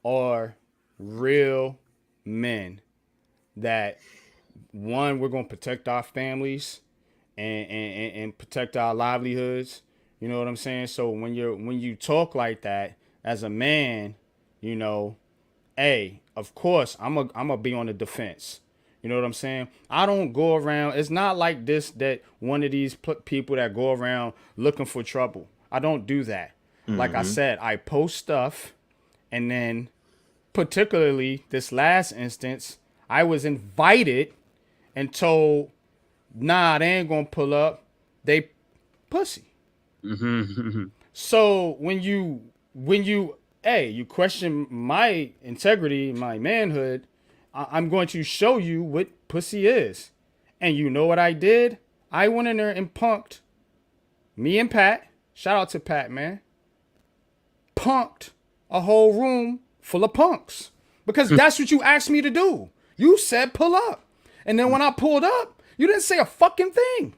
are real men that we're gonna protect our families and protect our livelihoods. You know what I'm saying? So when you talk like that as a man, hey, of course, I'm a be on the defense. You know what I'm saying? I don't go around. It's not like this that one of these people that go around looking for trouble. I don't do that. Mm-hmm. Like I said, I post stuff, and then particularly this last instance, I was invited and told, nah, they ain't gonna pull up. They pussy. So when you you question my integrity, my manhood, I'm going to show you what pussy is. And you know what I did? I went in there and punked me and Pat. Shout out to Pat, man. Punked a whole room full of punks. Because that's what you asked me to do. You said pull up. And then when I pulled up, you didn't say a fucking thing.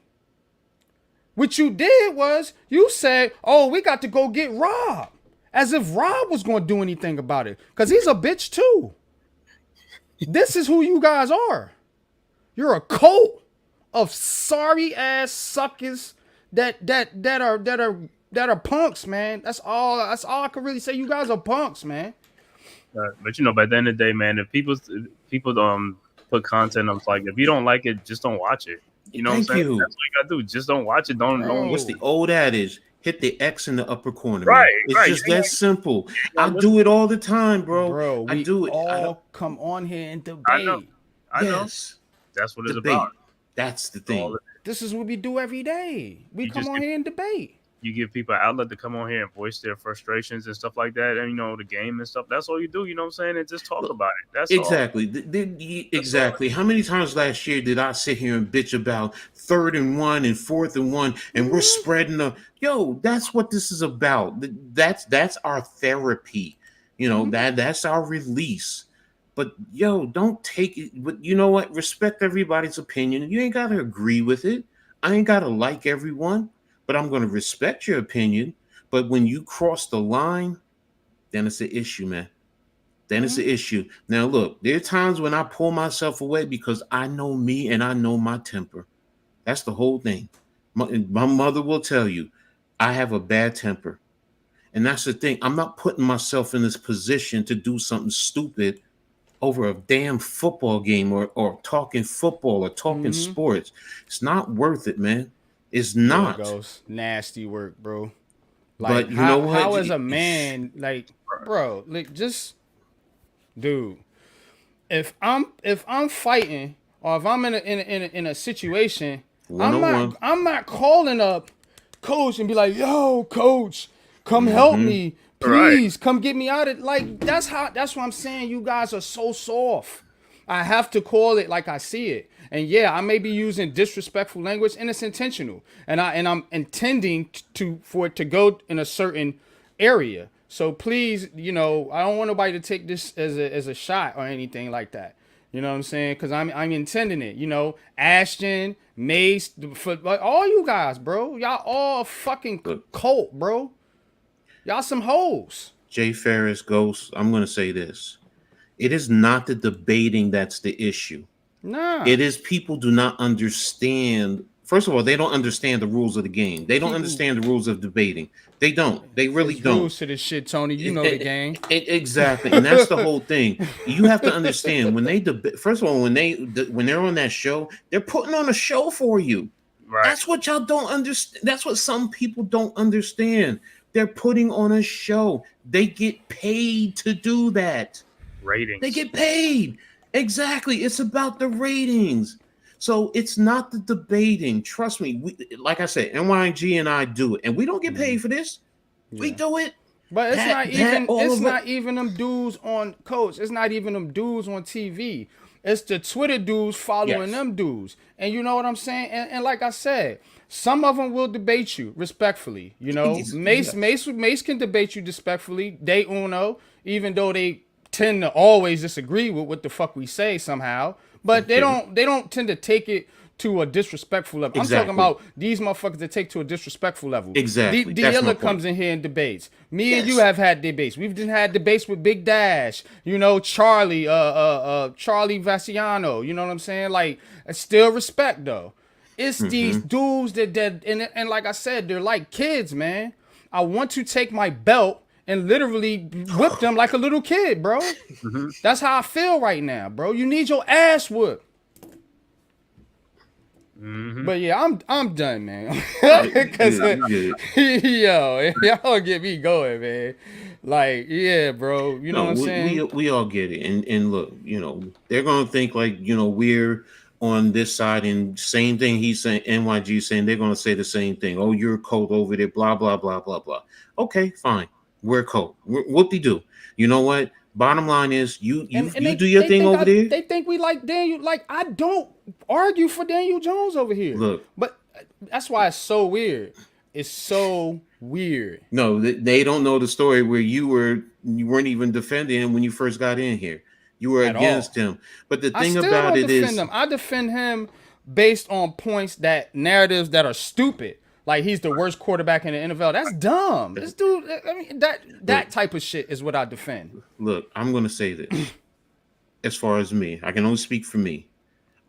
What you did was you said, oh, we got to go get Rob. As if Rob was going to do anything about it. Because he's a bitch too. This is who you guys are. You're a cult of sorry ass suckers that are punks, man. That's all I can really say. You guys are punks, man. But you know, by the end of the day, man, if people put content up, like if you don't like it, just don't watch it. You know what I'm saying? That's what you gotta do. Just don't watch it. Don't. What's the old adage? Hit the X in the upper corner. Right. Man. It's just that simple. I do it all the time, bro. I do it. All come on here and debate. I know. That's what it's about. That's the thing. This is what we do every day. We come on here and debate. You give people an outlet to come on here and voice their frustrations and stuff like that, and the game and stuff. That's all you do. You know what I'm saying? And just talk about it. That's exactly. Exactly. How many times last year did I sit here and bitch about 3rd and 1 and 4th and 1, and we're spreading the that's what this is about. That's our therapy. That's our release. But don't take it. But you know what? Respect everybody's opinion. You ain't gotta agree with it. I ain't gotta like everyone. But I'm going to respect your opinion. But when you cross the line, then it's an issue, man. Then it's an issue. Now, look, there are times when I pull myself away because I know me and I know my temper. That's the whole thing. My mother will tell you, I have a bad temper. And that's the thing. I'm not putting myself in this position to do something stupid over a damn football game or talking football or talking sports. It's not worth it, man. It's not. There it goes. Nasty work, bro. Like, but you know what? How is a man bro? Like, just, dude. If I'm fighting or if I'm in a situation, I'm not calling up coach and be like, yo, coach, come help me, please, come get me out of that's what I'm saying. You guys are so soft. I have to call it like I see it. And yeah, I may be using disrespectful language, and it's intentional. And I'm intending for it to go in a certain area. So please, I don't want nobody to take this as a shot or anything like that. You know what I'm saying? Because I'm intending it. Ashton, Mace, all you guys, bro. Y'all all fucking cult, bro. Y'all some hoes. Jay Ferris, Ghost, I'm going to say this. It is not the debating that's the issue. Nah. It is people do not understand. First of all, they don't understand the rules of the game. They don't understand the rules of debating. They don't. They really don't. Rules to this shit, Tony. You know the game. Exactly. And that's the whole thing. You have to understand when they debate. First of all, when they're on that show, they're putting on a show for you. Right. That's what y'all don't understand. That's what some people don't understand. They're putting on a show. They get paid to do that. Ratings. They get paid. Exactly. It's about the ratings. So it's not the debating. Trust me. Like I said, NYG and I do it. And we don't get paid for this. Yeah. We do it. But it's not even them dudes on Coach. It's not even them dudes on TV. It's the Twitter dudes following them dudes. And you know what I'm saying? And like I said, some of them will debate you respectfully. Mace can debate you respectfully. They uno, even though they tend to always disagree with what the fuck we say somehow. But they don't tend to take it to a disrespectful level. Exactly. I'm talking about these motherfuckers that take to a disrespectful level. Exactly. Dilla comes in here and debates. Me and you have had debates. We've just had debates with Big Dash, Charlie, Charlie Vassiano. You know what I'm saying? Like, still respect though. It's these dudes that and like I said, they're like kids, man. I want to take my belt and literally whip them like a little kid, bro. That's how I feel right now, bro. You need your ass whooped. But yeah, I'm done, man. Cause y'all get me going, man. Like, yeah, bro. You know what I'm saying? We all get it. And look, they're gonna think like, we're on this side, and same thing he's saying. NYG saying they're going to say the same thing. Oh, you're cold over there. Blah blah blah blah blah. Okay, fine. We're cold. Whoop-de-doo. You know what? Bottom line is, you do your thing over there. They think we like Daniel. Like, I don't argue for Daniel Jones over here. Look, but that's why it's so weird. It's so weird. No, they don't know the story where you weren't even defending him when you first got in here. You were against him. But the thing about it is, I defend him based on points narratives that are stupid. Like, he's the worst quarterback in the NFL. That's dumb. This dude, I mean, that type of shit is what I defend. Look, I'm going to say this. As far as me, I can only speak for me.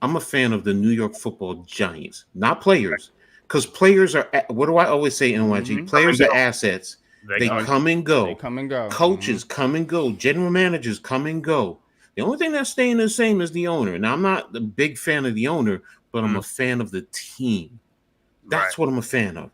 I'm a fan of the New York Football Giants, not players. Because players are, what do I always say, NYG? Players are assets. They come and go. They come and go. Coaches come and go. General managers come and go. The only thing that's staying the same is the owner. Now, I'm not a big fan of the owner, but I'm a fan of the team. That's what I'm a fan of.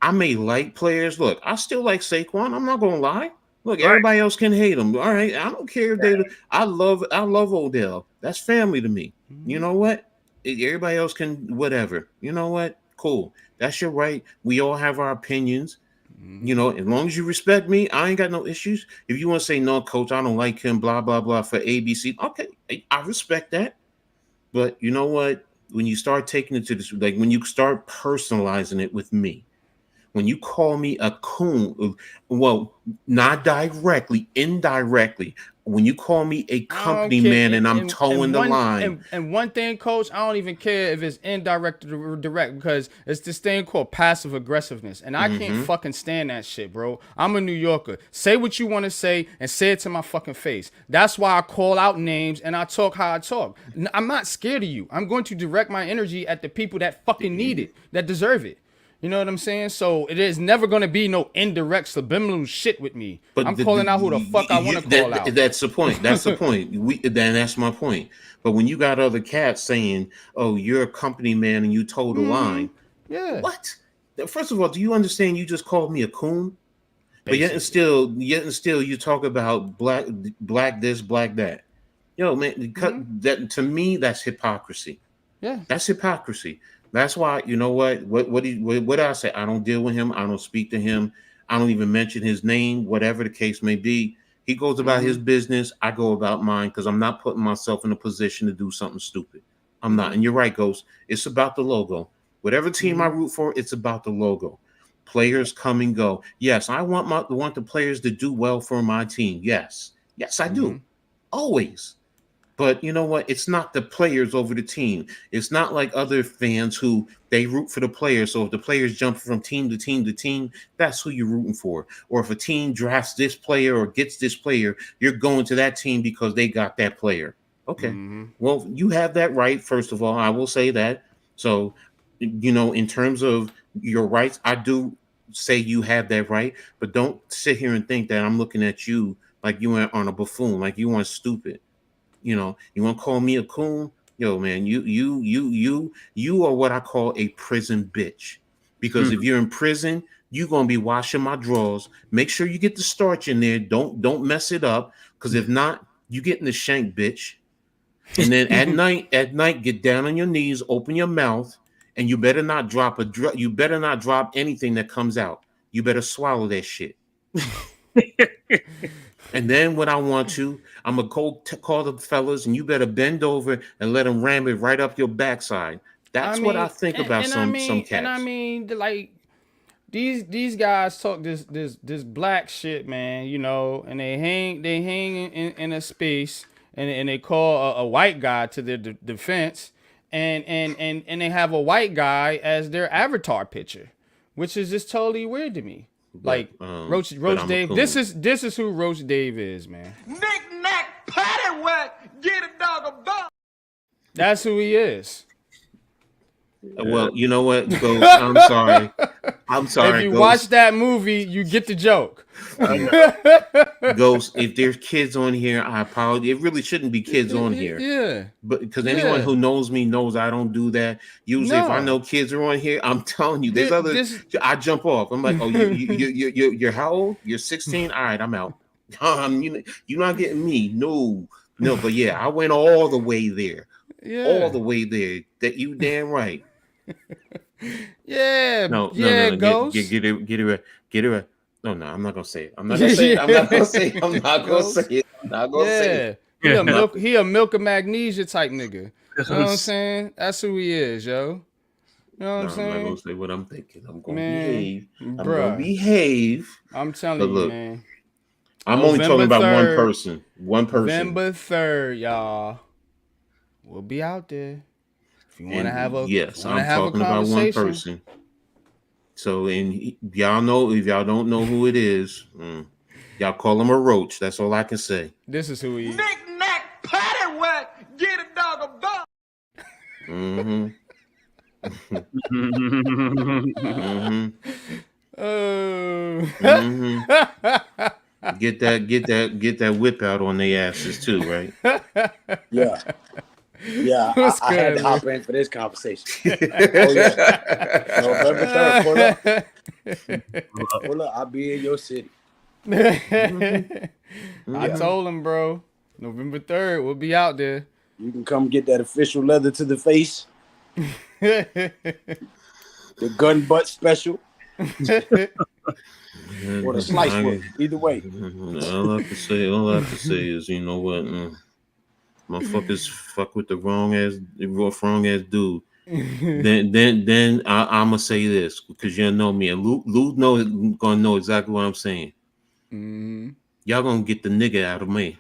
I may like players. Look, I still like Saquon. I'm not gonna lie. Look, everybody else can hate him. All right, I don't care if they. I love Odell. That's family to me. You know what? Everybody else can whatever. You know what? Cool. That's your right. We all have our opinions. You know, as long as you respect me, I ain't got no issues. If you want to say no, coach, I don't like him. Blah blah blah for ABC. Okay, I respect that. But you know what? When you start taking it to this, like when you start personalizing it with me, when you call me a coon, well, not directly, indirectly, when you call me a company man and I'm towing the line. And one thing, coach, I don't even care if it's indirect or direct, because it's this thing called passive aggressiveness. And I can't fucking stand that shit, bro. I'm a New Yorker. Say what you want to say and say it to my fucking face. That's why I call out names and I talk how I talk. I'm not scared of you. I'm going to direct my energy at the people that fucking need it, that deserve it. You know what I'm saying? So it is never going to be no indirect subliminal shit with me. But I'm calling out who the fuck I want to call out. That's the point. That's the point. That's my point. But when you got other cats saying, "Oh, you're a company man and you told the line," what? First of all, do you understand? You just called me a coon, but yet and still, you talk about black this, black that. Yo, man, that to me, that's hypocrisy. Yeah, that's hypocrisy. That's why, you know what did I say? I don't deal with him. I don't speak to him. I don't even mention his name, whatever the case may be. He goes about his business. I go about mine, because I'm not putting myself in a position to do something stupid. I'm not. And you're right, Ghost. It's about the logo. Whatever team I root for, it's about the logo. Players come and go. Yes, I want the players to do well for my team. Yes, I do. Always. But you know what? It's not the players over the team. It's not like other fans who they root for the players. So if the players jump from team to team to team, that's who you're rooting for. Or if a team drafts this player or gets this player, you're going to that team because they got that player. Okay. Well, you have that right. First of all, I will say that. So, you know, in terms of your rights, I do say you have that right. But don't sit here and think that I'm looking at you like you were on a buffoon, like you weren't stupid. You know, you want to call me a coon? Yo, man, you are what I call a prison bitch. Because if you're in prison, you're gonna be washing my drawers. Make sure you get the starch in there. Don't mess it up. Because if not, you get in the shank, bitch. And then at night, get down on your knees, open your mouth, and you better not drop you better not drop anything that comes out. You better swallow that shit. And then when I want to, I'm going to call the fellas, and you better bend over and let them ram it right up your backside. That's what I think about some cats. And I mean, like, these guys talk this black shit, man, you know, and they hang in a space, and they call a white guy to their defense, and they have a white guy as their avatar picture, which is just totally weird to me. Like Roach Dave, this is who Roach Dave is, man. Knick-knack, paddywhack, get a dog a bone. That's who he is. Well, you know what? I'm sorry. If you watch that movie, you get the joke. Ghost, if there's kids on here, I apologize. It really shouldn't be kids on here. Yeah. But because anyone who knows me knows I don't do that. Usually, if I know kids are on here, I'm telling you, I jump off. I'm like, oh, you're how old? You're 16? All right, I'm out. You're not getting me. No. But yeah, I went all the way there. all the way there. That you damn right. Yeah, No, Ghost. get it. No, I'm not gonna say it. I'm not gonna say it. I'm not gonna say it. I'm not gonna say it. I'm not gonna say it. He a milk of magnesia type nigga. You know what I'm saying? That's who he is, yo. You know what I'm saying? I'm not gonna say what I'm thinking. I'm gonna behave. I'm gonna behave. I'm telling you, man. I'm only talking about one person. November 3rd, y'all. We'll be out there. If you want to have a I'm talking about one person. So, and y'all know, if y'all don't know who it is, y'all call him a roach. That's all I can say. This is who he is. Knick-knack, paddywhack, get a dog a bone. Get that whip out on their asses too, right? Yeah. Yeah, I had to hop in for this conversation. November 3rd, pull up. I'll be in your city. I told him, bro. November 3rd, we'll be out there. You can come get that official leather to the face. The gun butt special. Or the slice work. Either way. All I have to say is, you know what? Motherfuckers fuck with the wrong ass dude. then I'ma say this because you know me and Luke gonna know exactly what I'm saying. Y'all gonna get the nigga out of me.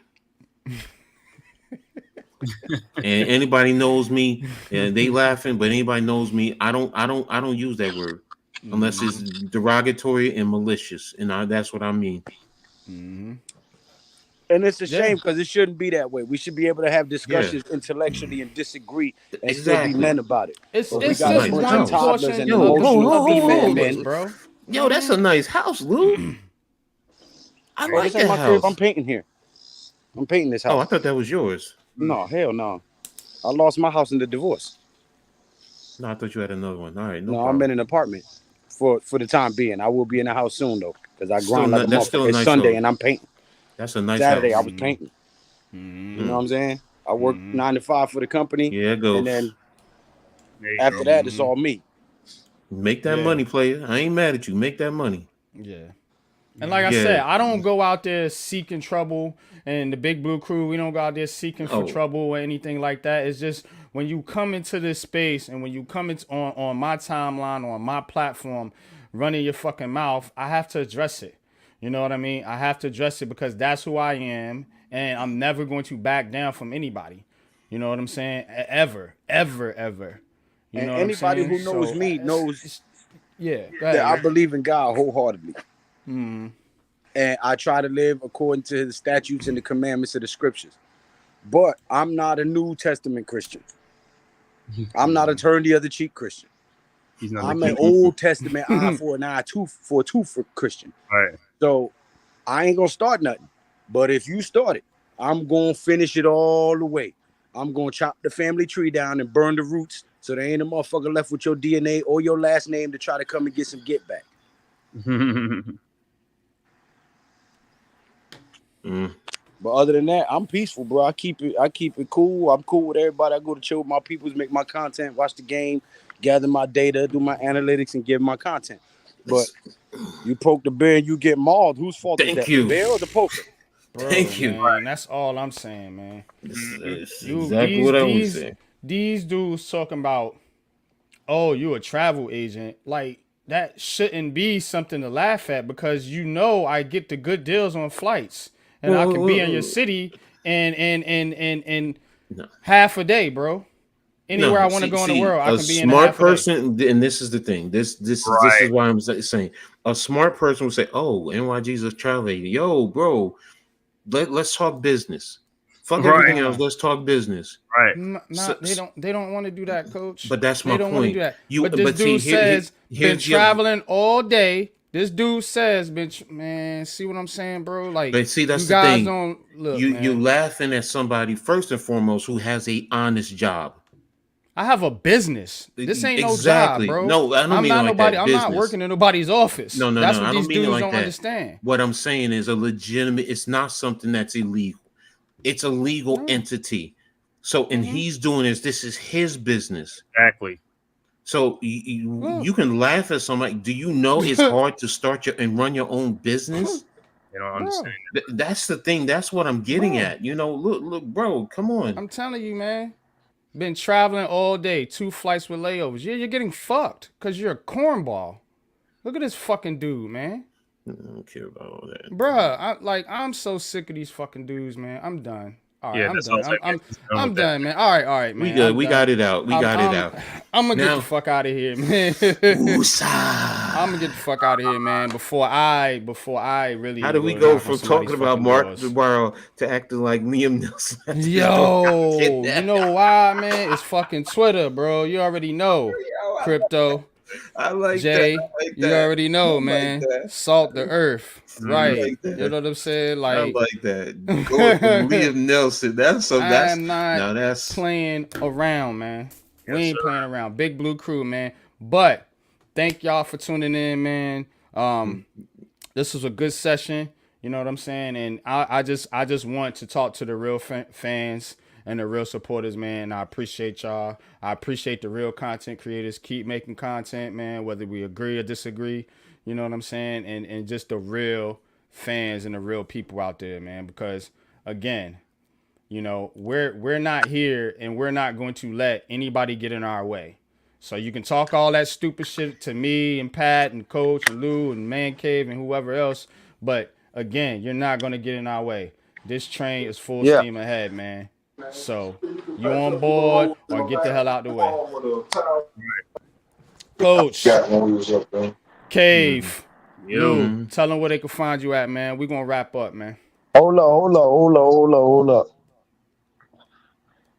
And anybody knows me, and they laughing, but anybody knows me, I don't use that word unless it's derogatory and malicious, and that's what I mean. And it's a shame because it shouldn't be that way. We should be able to have discussions intellectually and disagree and still be men about it. It's just one portion. Bro. Yo, that's a nice house, Lou. I like that house. Crib. I'm painting here. I'm painting this house. Oh, I thought that was yours. No, hell no. I lost my house in the divorce. No, I thought you had another one. All right, no, I'm in an apartment for the time being. I will be in the house soon though, because I grind like a motherfucker. It's Sunday and I'm painting. That's a nice Saturday house. I was painting. You know what I'm saying? I work 9 to 5 for the company. Yeah, it goes. And then after that, it's all me. Make that money, player. I ain't mad at you. Make that money. Yeah. And like I said, I don't go out there seeking trouble. And the Big Blue Crew, we don't go out there seeking for trouble or anything like that. It's just when you come into this space and when you come on my timeline, on my platform, running your fucking mouth, I have to address it. You know what I mean? I have to address it because that's who I am. And I'm never going to back down from anybody. You know what I'm saying? Ever. You and know anybody what I'm who knows me knows that I believe in God wholeheartedly. And I try to live according to the statutes and the commandments of the scriptures. But I'm not a New Testament Christian. I'm not a turn the other cheek Christian. I'm an Old Testament eye for an eye, tooth for a tooth for Christian. Right. So I ain't gonna start nothing. But if you start it, I'm gonna finish it all the way. I'm gonna chop the family tree down and burn the roots so there ain't a motherfucker left with your DNA or your last name to try to come and get some get back. But other than that, I'm peaceful, bro. I keep it cool. I'm cool with everybody. I go to chill with my peoples, make my content, watch the game, gather my data, do my analytics, and give my content. But you poke the bear and you get mauled. Whose fault is that? The bear or the poker? Thank you. Man, that's all I'm saying, man. Exactly what I was saying. These dudes talking about, oh, you a travel agent. Like, that shouldn't be something to laugh at because you know I get the good deals on flights. And I can be in your city in half a day, bro. Anywhere I want to go in the world, I can be in half a day. A smart person, and this is the thing. This is why I'm saying a smart person would say, "Oh, NYG's a travel agent. Yo, bro, let's talk business. Fuck everything else. Let's talk business." Right. They don't want to do that, coach. But that's my point. They don't want to do that. But this dude says been traveling all day. This dude says, "Bitch, man, see what I'm saying, bro? Like, but see, that's the thing. Don't look. You laughing at somebody first and foremost who has a honest job. I have a business. This ain't no job, bro. No, I don't mean like nobody. I'm not working in nobody's office. No. That's what I these dudes like don't that. understand. What I'm saying is a legitimate. It's not something that's illegal. It's a legal entity. So, and he's doing this is his business. Exactly. So you can laugh at somebody. Do you know it's hard to start and run your own business? You don't understand. That's the thing. That's what I'm getting at. You know, look, bro, come on. I'm telling you, man. Been traveling all day, 2 flights with layovers. You're getting fucked because you're a cornball. Look at this fucking dude, man. I don't care about all that. Bruh, I'm so sick of these fucking dudes, man. I'm done. All right, Yeah, I'm that's done. all I'm done, man. All right, man. We good. I'm We done. got it out. We got it out. I'm gonna get the fuck out of here, man. I'm gonna get the fuck out of here, man. Before I really. How do we go from talking about Mark DeBarro to acting like Liam Nelson? Yo, you know why, man? It's fucking Twitter, bro. You already know. Crypto. I like Jay, that. I like you that. already know, man. Like salt the earth, right? Like you know what I'm saying? Like, I like that. Liam Nelson. That's playing around, man. Yes, we ain't playing around. Big Blue Crew, man. But thank y'all for tuning in, man. This was a good session. You know what I'm saying? And I just want to talk to the real fans and the real supporters, man. I appreciate y'all. I appreciate the real content creators. Keep making content, man, whether we agree or disagree. You know what I'm saying? And just the real fans and the real people out there, man. Because, again, you know, we're not here and we're not going to let anybody get in our way. So you can talk all that stupid shit to me and Pat and Coach and Lou and Man Cave and whoever else. But, again, you're not going to get in our way. This train is full steam ahead, man. So, you on board or get the hell out the way. Coach, Cave, Lou, tell them where they can find you at, man. We're going to wrap up, man. Hold up.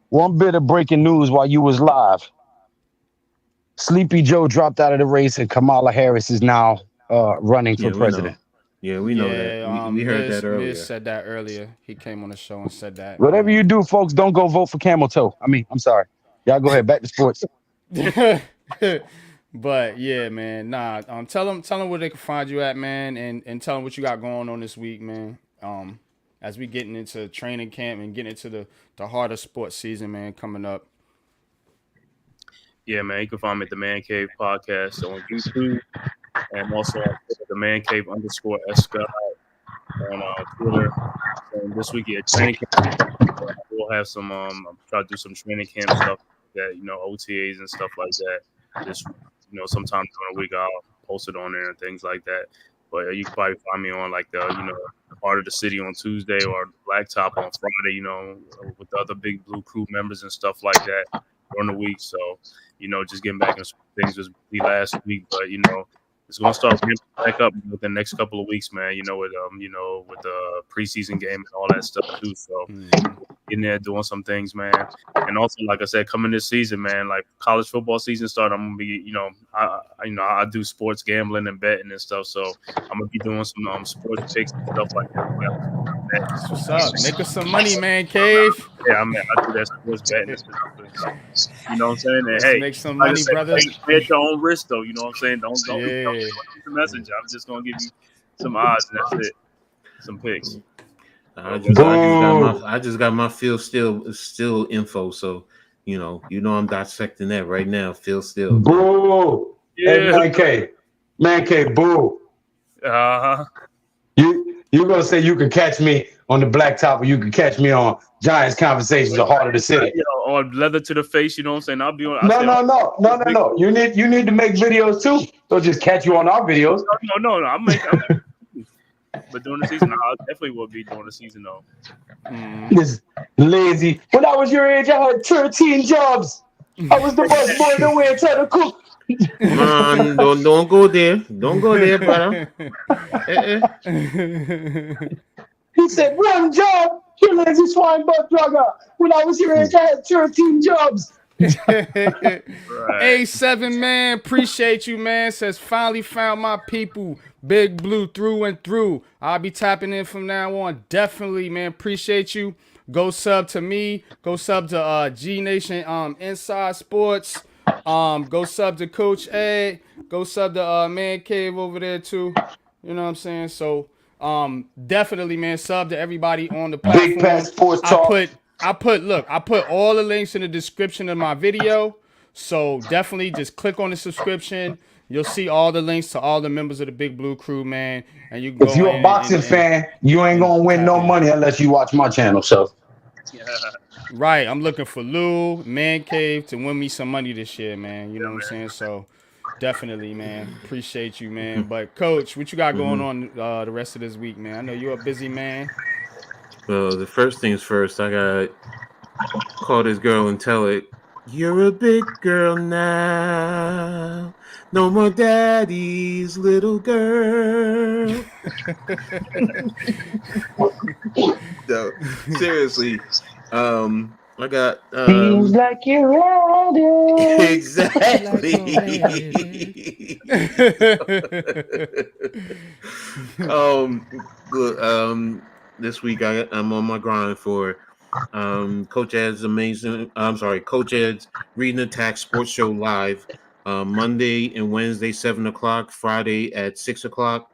One bit of breaking news while you was live. Sleepy Joe dropped out of the race and Kamala Harris is now running for president. Yeah, we know that. We heard that earlier. Miz said that earlier. He came on the show and said that. Whatever you do, folks, don't go vote for Camel Toe. I'm sorry. Y'all go ahead. Back to sports. But yeah, man. Nah. Tell them where they can find you at, man, and tell them what you got going on this week, man. As we getting into training camp and getting into the heart of sports season, man, coming up. Yeah, man. You can find me at the Man Cave Podcast on YouTube. And also the Man Cave _SCott on Twitter. And this week at training camp, we'll have some. I'm trying to do some training camp stuff that OTAs and stuff like that. Just sometime during the week I'll post it on there and things like that. But you can probably find me on like the Heart of the City on Tuesday or Blacktop on Friday. With the other Big Blue Crew members and stuff like that during the week. So just getting back into things was the last week, but it's gonna start ramping back up within the next couple of weeks, man. With the preseason game and all that stuff too. So getting there, doing some things, man. And also, like I said, coming this season, man, like college football season start, I'm gonna be, I do sports gambling and betting and stuff. So I'm gonna be doing some sports picks and stuff like that. That's what's up. Make us some money, man, Cave. Yeah, I do that sports betting and stuff. You know what I'm saying? And hey, make some money, brother. Play at your own risk, though. You know what I'm saying? Don't the messenger. I'm just gonna give you some odds, and that's it. Some picks. I just got my Phil still info, so I'm dissecting that right now. Phil Still. Boo! Yeah. Hey, Man Cave, boo! You're gonna say you can catch me on the Blacktop, or you can catch me on Giants Conversations, the Heart of the City. On Leather to the Face, you know what I'm saying? I'll be on. No. You need to make videos too. So just catch you on our videos. No. I'm but during the season, I definitely will be during the season though. This lazy. When I was your age, I had 13 jobs. I was the best boy in the way trying to cook. Man, don't go there. Don't go there, brother. He said, one job, you lazy swine butt drugger. When I was your age, I had 13 jobs. A7, man, appreciate you, man. Says, finally found my people. Big Blue through and through. I'll be tapping in from now on. Definitely, man. Appreciate you. Go sub to me. Go sub to G Nation Inside Sports. Go sub to Coach A. Go sub to Man Cave over there too. You know what I'm saying? So definitely, man, sub to everybody on the platform. Big Pat Sports Talk. I put all the links in the description of my video. So definitely just click on the subscription. You'll see all the links to all the members of the Big Blue Crew, man. And you can If go you're a in boxing fan, you ain't and gonna win tap no in. money unless you watch my channel. So, Right, I'm looking for Lou, Man Cave to win me some money this year, man. You know what I'm saying? So definitely, man. Appreciate you, man. But Coach, what you got going on the rest of this week, man? I know you're a busy man. Well, the first things first, I gotta call this girl and tell it, you're a big girl now. No more daddy's little girl. No, seriously. I got seems like you're ready. exactly. Look, this week I'm on my grind for Coach Ed's Coach Ed's Reading Attack Sports Show Live, Monday and Wednesday 7:00, Friday at 6:00,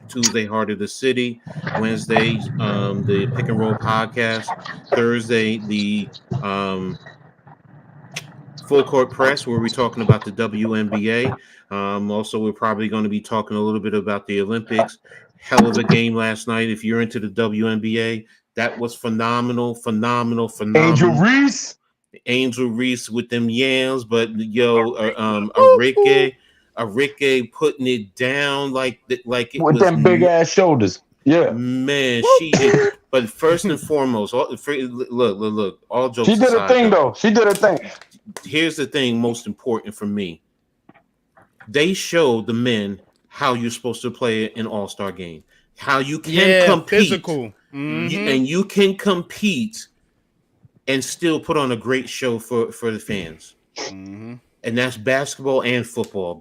Tuesday Heart of the City, Wednesday the Pick and Roll podcast, Thursday the Full Court Press, where we're talking about the WNBA. Also, we're probably going to be talking a little bit about the Olympics. Hell of a game last night. If you're into the WNBA, that was phenomenal. Angel Reese with them yams, but Arike putting it down like it with was them big ass shoulders. Yeah, man, she is. But first and foremost, look. All jokes aside, she did her thing though. She did her thing. Here's the thing most important for me. They showed the men how you're supposed to play an all-star game. How you can compete. Physical. And you can compete and still put on a great show for the fans. And that's basketball and football.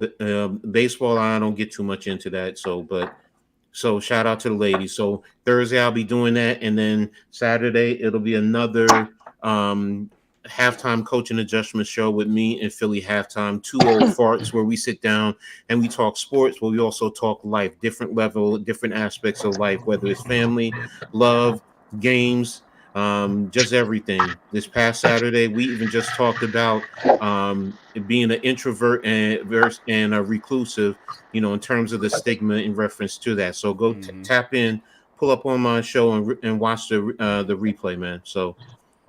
Baseball, I don't get too much into that. So shout out to the ladies. So Thursday I'll be doing that. And then Saturday it'll be another halftime coaching adjustment show with me and Philly Halftime, two old farts where we sit down and we talk sports, but we also talk life, different level, different aspects of life, whether it's family, love, games, just everything. This past Saturday, we even just talked about being an introvert and a reclusive, in terms of the stigma in reference to that. So go tap in, pull up on my show and watch the replay, man. So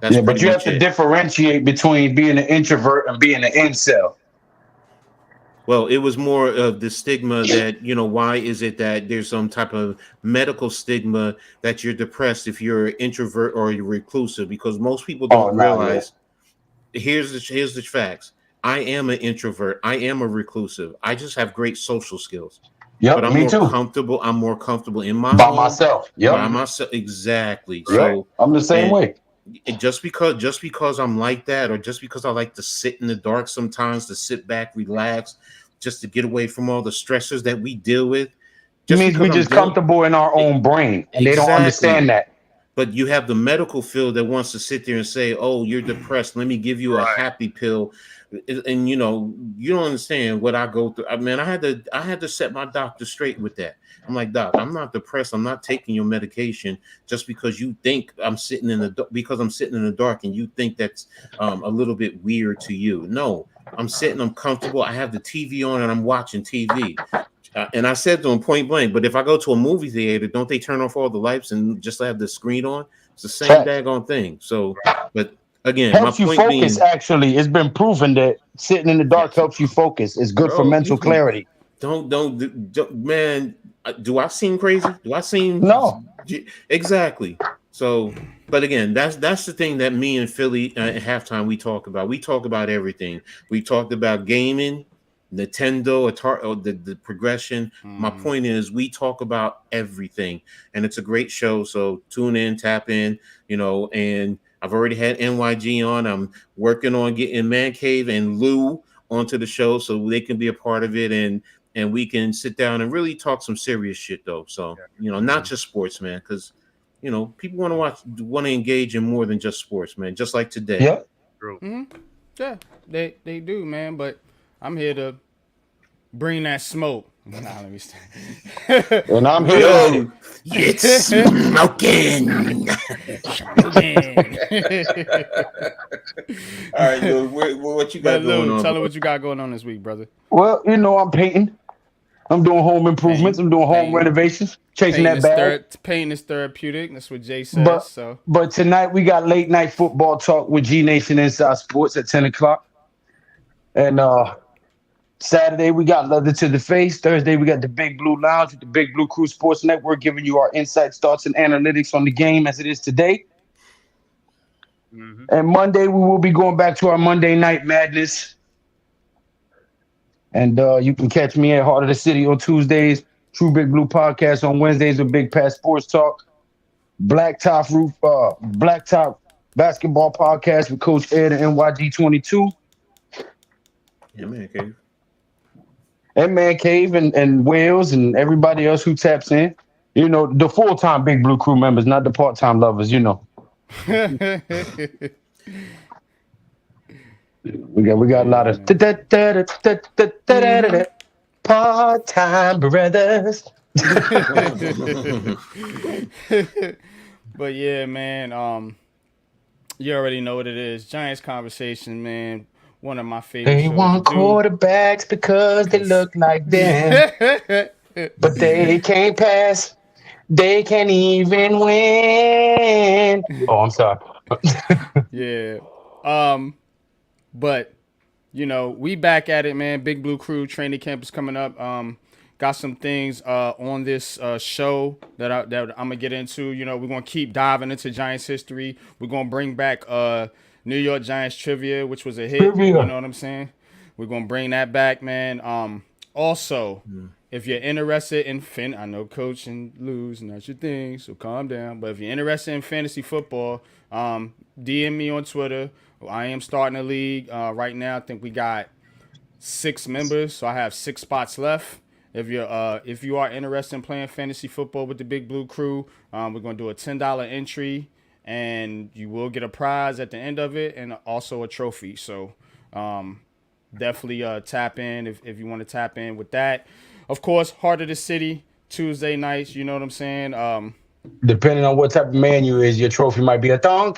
that's but you have to differentiate between being an introvert and being an incel. Well, it was more of the stigma that, why is it that there's some type of medical stigma that you're depressed if you're an introvert or you're reclusive? Because most people don't realize. Here's the facts. I am an introvert. I am a reclusive. I just have great social skills. Yeah, but I'm me too. Comfortable. I'm more comfortable in my by home, myself. Yeah, by myself. Exactly. Right. So I'm the same way. Just because I'm like that, or just because I like to sit in the dark sometimes, to sit back, relax, just to get away from all the stressors that we deal with. It means we're just comfortable in our own brain, and they don't understand that. But you have the medical field that wants to sit there and say, "Oh, you're depressed. Let me give you a happy pill." And you don't understand what I go through. I mean, I had to set my doctor straight with that. I'm like, Doc, I'm not depressed. I'm not taking your medication just because you think I'm sitting in the dark, and you think that's a little bit weird to you. No, I'm comfortable. I have the TV on and I'm watching TV. And I said to him point blank, but if I go to a movie theater, don't they turn off all the lights and just have the screen on? It's the same daggone thing. So, but again, helps my you point focus. Actually, it's been proven that sitting in the dark helps you focus. It's good for mental clarity. Don't, man. Do I seem crazy? Do I seem exactly? So, but again, that's the thing that me and Philly at halftime we talk about. We talk about everything. We talked about gaming, Nintendo, the progression. My point is, we talk about everything, and it's a great show. So tune in, tap in, and I've already had NYG on. I'm working on getting Man Cave and Lou onto the show so they can be a part of it, and we can sit down and really talk some serious shit though. So, not just sports, man, because, people want to engage in more than just sports, man, just like today. Yeah. Yeah, they do, man. But I'm here to bring that smoke. Nah, let me stop. And I'm here. Yo, it's smoking. All right, Lou, what you got going on? Tell me what you got going on this week, brother. Well, I'm painting. I'm doing home improvements. I'm doing home renovations. Chasing that bag. Painting is therapeutic. That's what Jay says. But tonight we got late night football talk with G Nation Inside Sports at 10 o'clock. And Saturday we got Leather to the Face. Thursday we got the Big Blue Lounge with the Big Blue Crew Sports Network, giving you our insights, thoughts, and analytics on the game as it is today. Mm-hmm. And Monday we will be going back to our Monday Night Madness. And you can catch me at Heart of the City on Tuesdays, True Big Blue Podcast on Wednesdays with Big Pat Sports Talk, Blacktop Basketball Podcast with Coach Ed and NYG22. Yeah, Man Cave. And Man Cave and Wales and everybody else who taps in. The full-time Big Blue Crew members, not the part-time lovers, We got a lot of part-time brothers. But yeah, man, you already know what it is. Giants Conversation, man. One of my favorite They shows want quarterbacks because they look like them. But they can't pass. They can't even win. Oh, I'm sorry. Yeah. But we back at it, man. Big Blue Crew training camp is coming up. Got some things on this show that I'm gonna get into. We're gonna keep diving into Giants history. We're gonna bring back New York Giants trivia, which was a hit. You know what I'm saying? We're gonna bring that back, man. Also, if you're interested in I know coach and lose, and that's your thing, so calm down. But if you're interested in fantasy football, DM me on Twitter. I am starting a league right now. I think we got 6 members, so I have 6 spots left. If you are interested in playing fantasy football with the Big Blue Crew, we're gonna do a $10 entry, and you will get a prize at the end of it, and also a trophy. So definitely tap in if you want to tap in with that. Of course, Heart of the City Tuesday nights. You know what I'm saying? Depending on what type of man you is, your trophy might be a thong.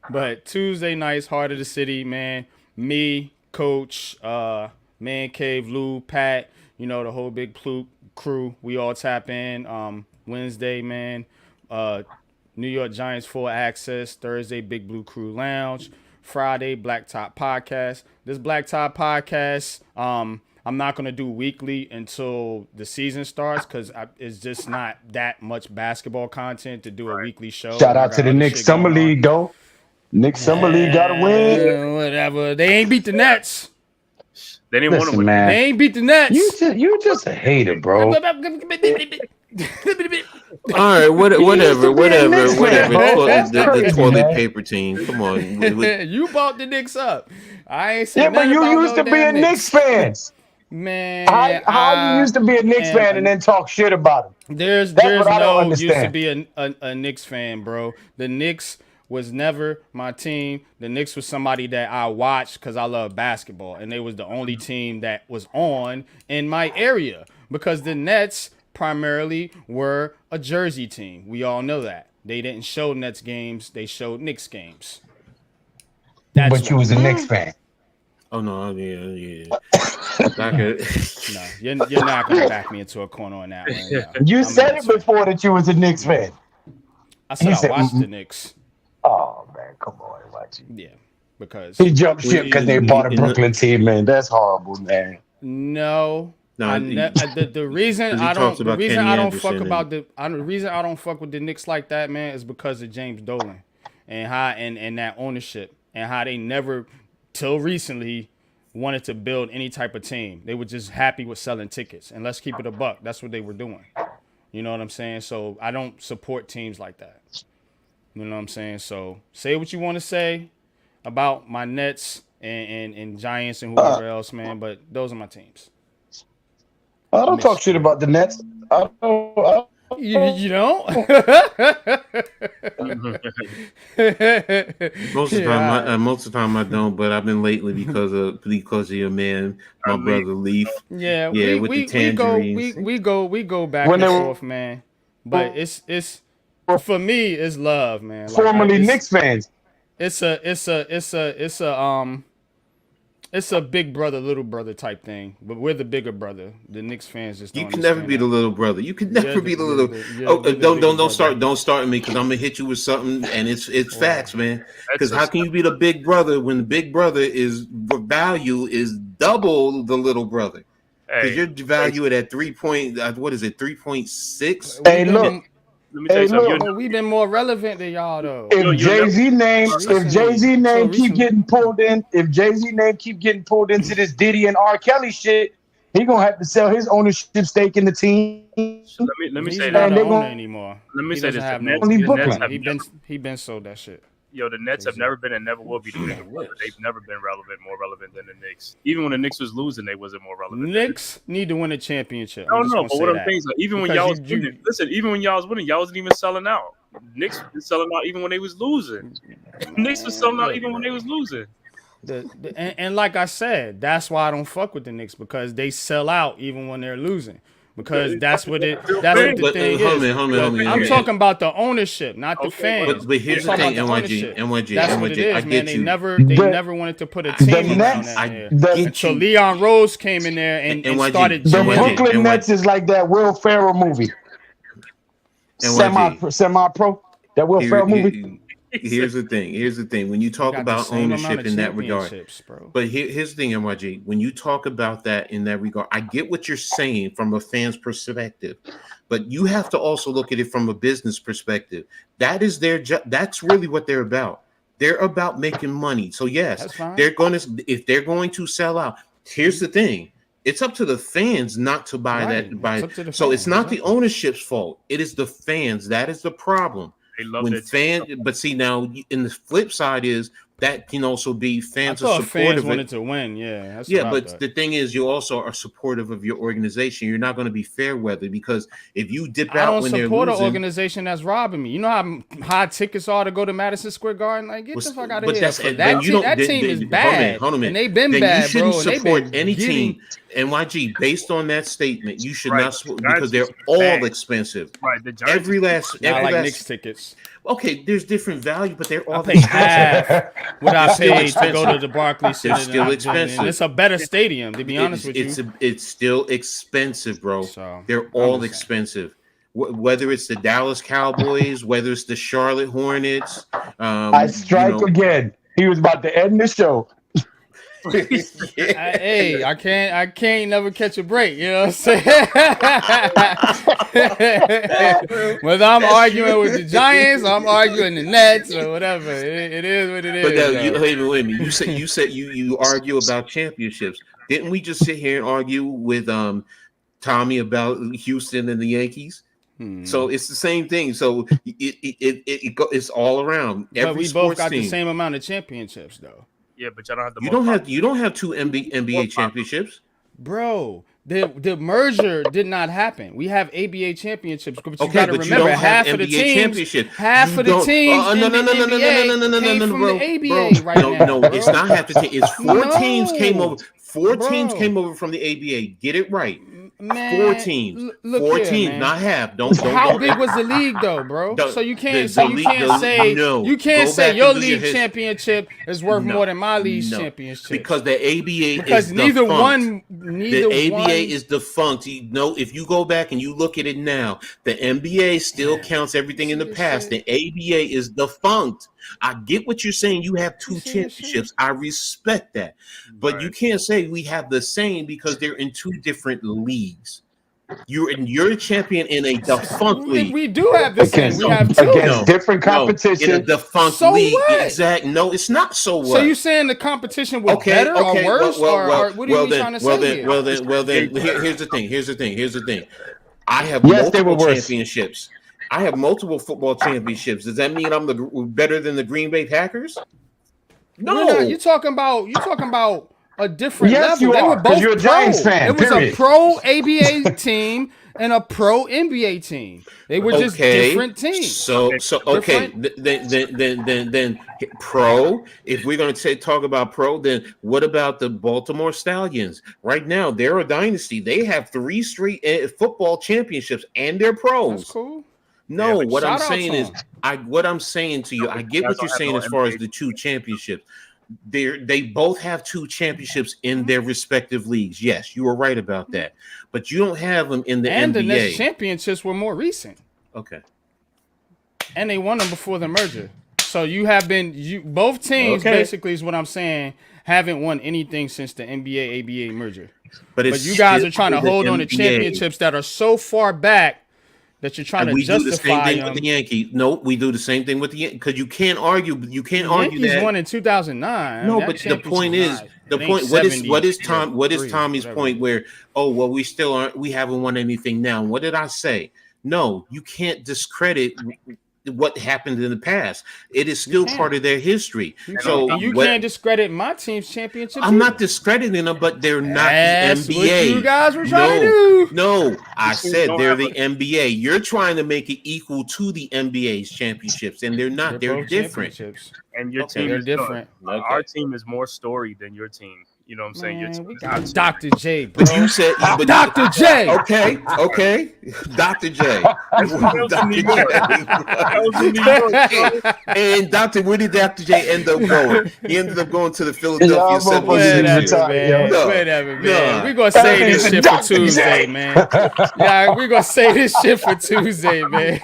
But Tuesday nights, Heart of the City, man. Me, Coach, Man Cave, Lou, Pat, the whole Big Blue Crew. We all tap in. Wednesday, man. New York Giants full access. Thursday, Big Blue Crew Lounge. Friday, Blacktop Podcast. This Blacktop Podcast, I'm not going to do weekly until the season starts because it's just not that much basketball content to do a weekly show. Shout out to the Knicks Summer League, though. Knicks Summer League got to win. Whatever. They ain't beat the Nets. They didn't want to win. Man. They ain't beat the Nets. You just a hater, bro. All right, whatever. The toilet paper team. Come on. You bought the Knicks up. I ain't saying but you used to be a Knicks fan. Man, how you used to be a Knicks fan and then talk shit about him? There's no used to be a Knicks fan, bro. The Knicks was never my team. The Knicks was somebody that I watched because I love basketball, and they was the only team that was on in my area because the Nets primarily were a Jersey team. We all know that. They didn't show Nets games. They showed Knicks games. But you was a Knicks fan. Oh, no, yeah. No, you're not going to back me into a corner on that one. No. You said it before that you was a Knicks fan. I said I watched the Knicks. Oh, man, come on. Watch it. Yeah, because... He jumped ship because they bought a Brooklyn team, man. That's horrible, man. No. The reason I don't fuck with the Knicks like that, man, is because of James Dolan and that ownership and how they never, till recently, wanted to build any type of team. They were just happy with selling tickets. And let's keep it a buck. That's what they were doing. You know what I'm saying? So I don't support teams like that. You know what I'm saying? So say what you want to say about my Nets and Giants and whoever else, man. But those are my teams. I don't talk shit about the Nets. I You don't? Most of the time I don't, but I've been lately because of your man, my brother Leaf. Yeah, with the tangerines. we go back and forth, man. But it's for me, it's love, man. Like, Formerly Knicks fans. It's a big brother, little brother type thing, but we're the bigger brother. The Knicks fans just don't. You can never be the little brother. You can never be the little. Don't start me because I'm gonna hit you with something, and it's facts, man. Because how can you be the big brother when the big brother is value is double the little brother? Because you're valued at 3.6. Hey, look. Let me tell you something. We've been more relevant than y'all though. If Jay-Z name keep getting pulled in, if Jay-Z name keep getting pulled into this Diddy and R. Kelly shit, he gonna have to sell his ownership stake in the team. So let me say that. He's not the owner anymore. Let me say this. He been sold that shit. Yo, the Nets have never been and never will be the bigger brother. They've never been more relevant than the Knicks. Even when the Knicks was losing, they wasn't more relevant. Knicks need to win a championship. No, but what I'm saying is, even when y'all was winning, even when y'all was winning, y'all wasn't even selling out. Knicks was selling out even when they was losing. Knicks was selling out even when they was losing. And like I said, that's why I don't fuck with the Knicks, because they sell out even when they're losing. Because that's what the thing is. I'm talking about the ownership, not the fans. But here's the thing, NYG. That's what it is, man. They never wanted to put a team around that. Until Leon Rose came in there and started. The Brooklyn Nets is like that Will Ferrell movie. Semi-pro. That Will Ferrell movie. Here's the thing. When you talk about ownership in that regard, but here's the thing, NYG. When you talk about that in that regard, I get what you're saying from a fan's perspective, but you have to also look at it from a business perspective. That is their job. That's really what they're about. They're about making money. So yes, if they're going to sell out. Here's the thing. It's up to the fans not to buy that. So it's not the ownership's fault. It is the fans. That is the problem. But see, now in the flip side is that can also be fans are supportive. Fans wanted to win, yeah. But the thing is, you also are supportive of your organization. You're not going to be fair weather, because if you dip out when they're losing, I don't support an organization that's robbing me. You know how high tickets are to go to Madison Square Garden? Like, get the fuck out of here. That team is bad. Hold on a minute. And they've been bad, bro. You shouldn't support any team. NYG, based on that statement, you should not support, because they're all expensive. Right. Every last Knicks tickets. Okay, there's different value, but they're all half what I paid to go to the Barclays Center. They're still expensive. It's a better stadium, to be honest with you. It's still expensive, bro. So, they're all expensive. Whether it's the Dallas Cowboys, whether it's the Charlotte Hornets. I strike again. He was about to end the show. Hey, I can't never catch a break. You know what I'm saying? Whether I'm arguing with the Giants, or I'm arguing the Nets, or whatever, it is what it is. But now, wait a minute. You said you argue about championships. Didn't we just sit here and argue with Tommy about Houston and the Yankees? So it's the same thing. So it's all around. But we both got the same amount of championships, though. Yeah, but y'all don't have the you don't have two NBA championships, bro. The merger did not happen. We have ABA championships, but you got to remember half of the teams came from the ABA right now. No, it's not half the team. It's four teams came over. Four teams came over from the ABA. Get it right. Man, 4 teams. Four teams, man. Not half. How big was the league though, bro? So you can't say your league championship is worth more than my league championship. Because the ABA is neither defunct. The ABA is defunct. You know, if you go back and you look at it now, the NBA still counts everything in the past. The ABA is defunct. I get what you're saying. You have two championships. I respect that. But you can't say we have the same, because they're in two different leagues. You're a champion in a defunct league. We do have the same. We have two. Against different competition. In a defunct league. What? Exactly. No, it's not so what. So you saying the competition was better or worse? Or what are you trying to say here? Well then, here's the thing. I have multiple championships. I have multiple football championships. Does that mean I'm better than the Green Bay Packers? No. You're talking about a different level. You are, they were both you're a Giants fan. It was a pro ABA team. and a pro NBA team. They were just different teams. So okay. Then pro. If we're going to talk about pro, then what about the Baltimore Stallions? Right now, they're a dynasty. They have 3 straight football championships, and they're pros. That's cool. No, what I'm saying is, what I'm saying to you, I get what you're saying as far as the 2 championships. They both have 2 championships in their respective leagues. Yes, you were right about that. But you don't have them in the NBA. And the Nets championships were more recent. Okay. And they won them before the merger. So both teams basically is what I'm saying haven't won anything since the NBA ABA merger. But you guys are trying to hold on to championships that are so far back that you're trying to justify. We do the same thing with the Yankees. No, we do the same thing with the Yankees because you can't argue. You can't argue that Yankees won in 2009. No, but the point is, what is Tommy's point? Where we haven't won anything now. What did I say? No, you can't discredit what happened in the past. It is still part of their history. So you can't discredit my team's championship. I'm not discrediting them, but they're not the NBA. What you guys were trying to do. No, I said they're the NBA. You're trying to make it equal to the NBA's championships, and they're not. They're different. And your team is different. Our team is more storied than your team. You know what I'm saying? Man, we got Dr. J, bro. But you said Dr. J. Okay. Dr. J. And where did Dr. J end up going? He ended up going to the Philadelphia 76ers. Whatever, man. We're going to say this shit for Tuesday, man. Yeah, we're going to say this shit for Tuesday, man.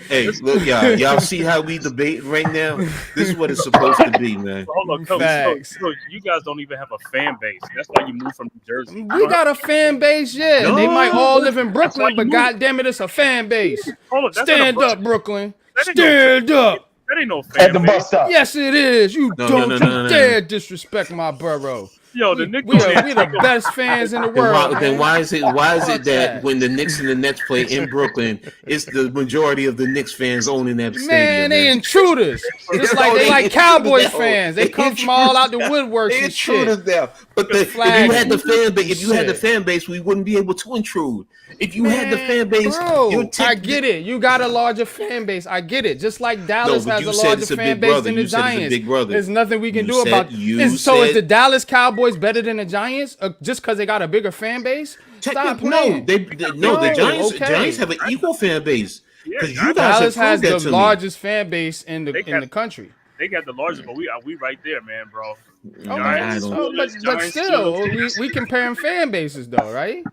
Hey, look, y'all see how we debate right now? This is what it's supposed to be, man. Hold on, Coach. So you guys don't even have a fan base. That's why you moved from New Jersey. We got a fan base, yeah. No. They might all live in Brooklyn, but goddamn it, it's a fan base. Stand up, Brooklyn. Stand up. That ain't no fan base. Yes, it is. You don't dare disrespect my borough. Yo, the Knicks we the best fans in the world. Then why is it that when the Knicks and the Nets play in Brooklyn, it's the majority of the Knicks fans owning that stadium? Man, they intruders. Just like they like Cowboys fans. They come from all out the woodworks and shit. There. But if you had the fan base, we wouldn't be able to intrude. If you had the fan base, I get it. You got a larger fan base. I get it. Just like Dallas has a larger fan base than the Giants. There's nothing we can do about it. So is the Dallas Cowboys better than the Giants just because they got a bigger fan base? Stop playing. The Giants have an equal fan base. Because you guys Dallas has the largest fan base in the country. They got the largest, but we right there, man, bro. But still, we comparing fan bases though, right?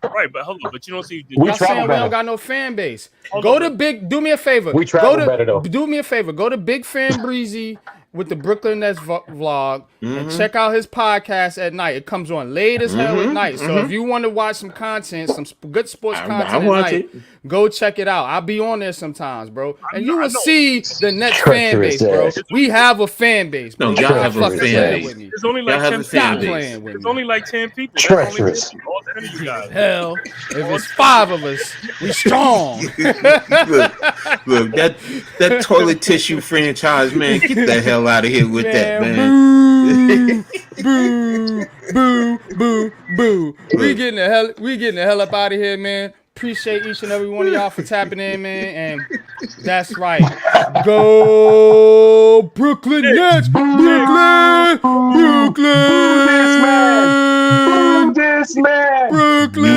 Right, but hold on, but you don't see. Y'all saying we don't got no fan base. Do me a favor. We travel better though. Do me a favor. Go to Big Fan Breezy with the Brooklyn Nets vlog and check out his podcast at night. It comes on late as hell at night. So if you want to watch some content, some good sports content at night, go check it out. I'll be on there sometimes, bro. And you will see the Nets fan base, bro. We have a fan base, bro. No, y'all have a fan base. There's only like 10 people. There's only like 10 people. Treacherous. Hell, if it's 5 of us, we strong. Look, that toilet tissue franchise, man, get the hell out of here with that, man. Boo. We getting the hell up out of here, man. Appreciate each and every one of y'all for tapping in, man. And that's right. Go Brooklyn Nets. Brooklyn. This man. Brooklyn.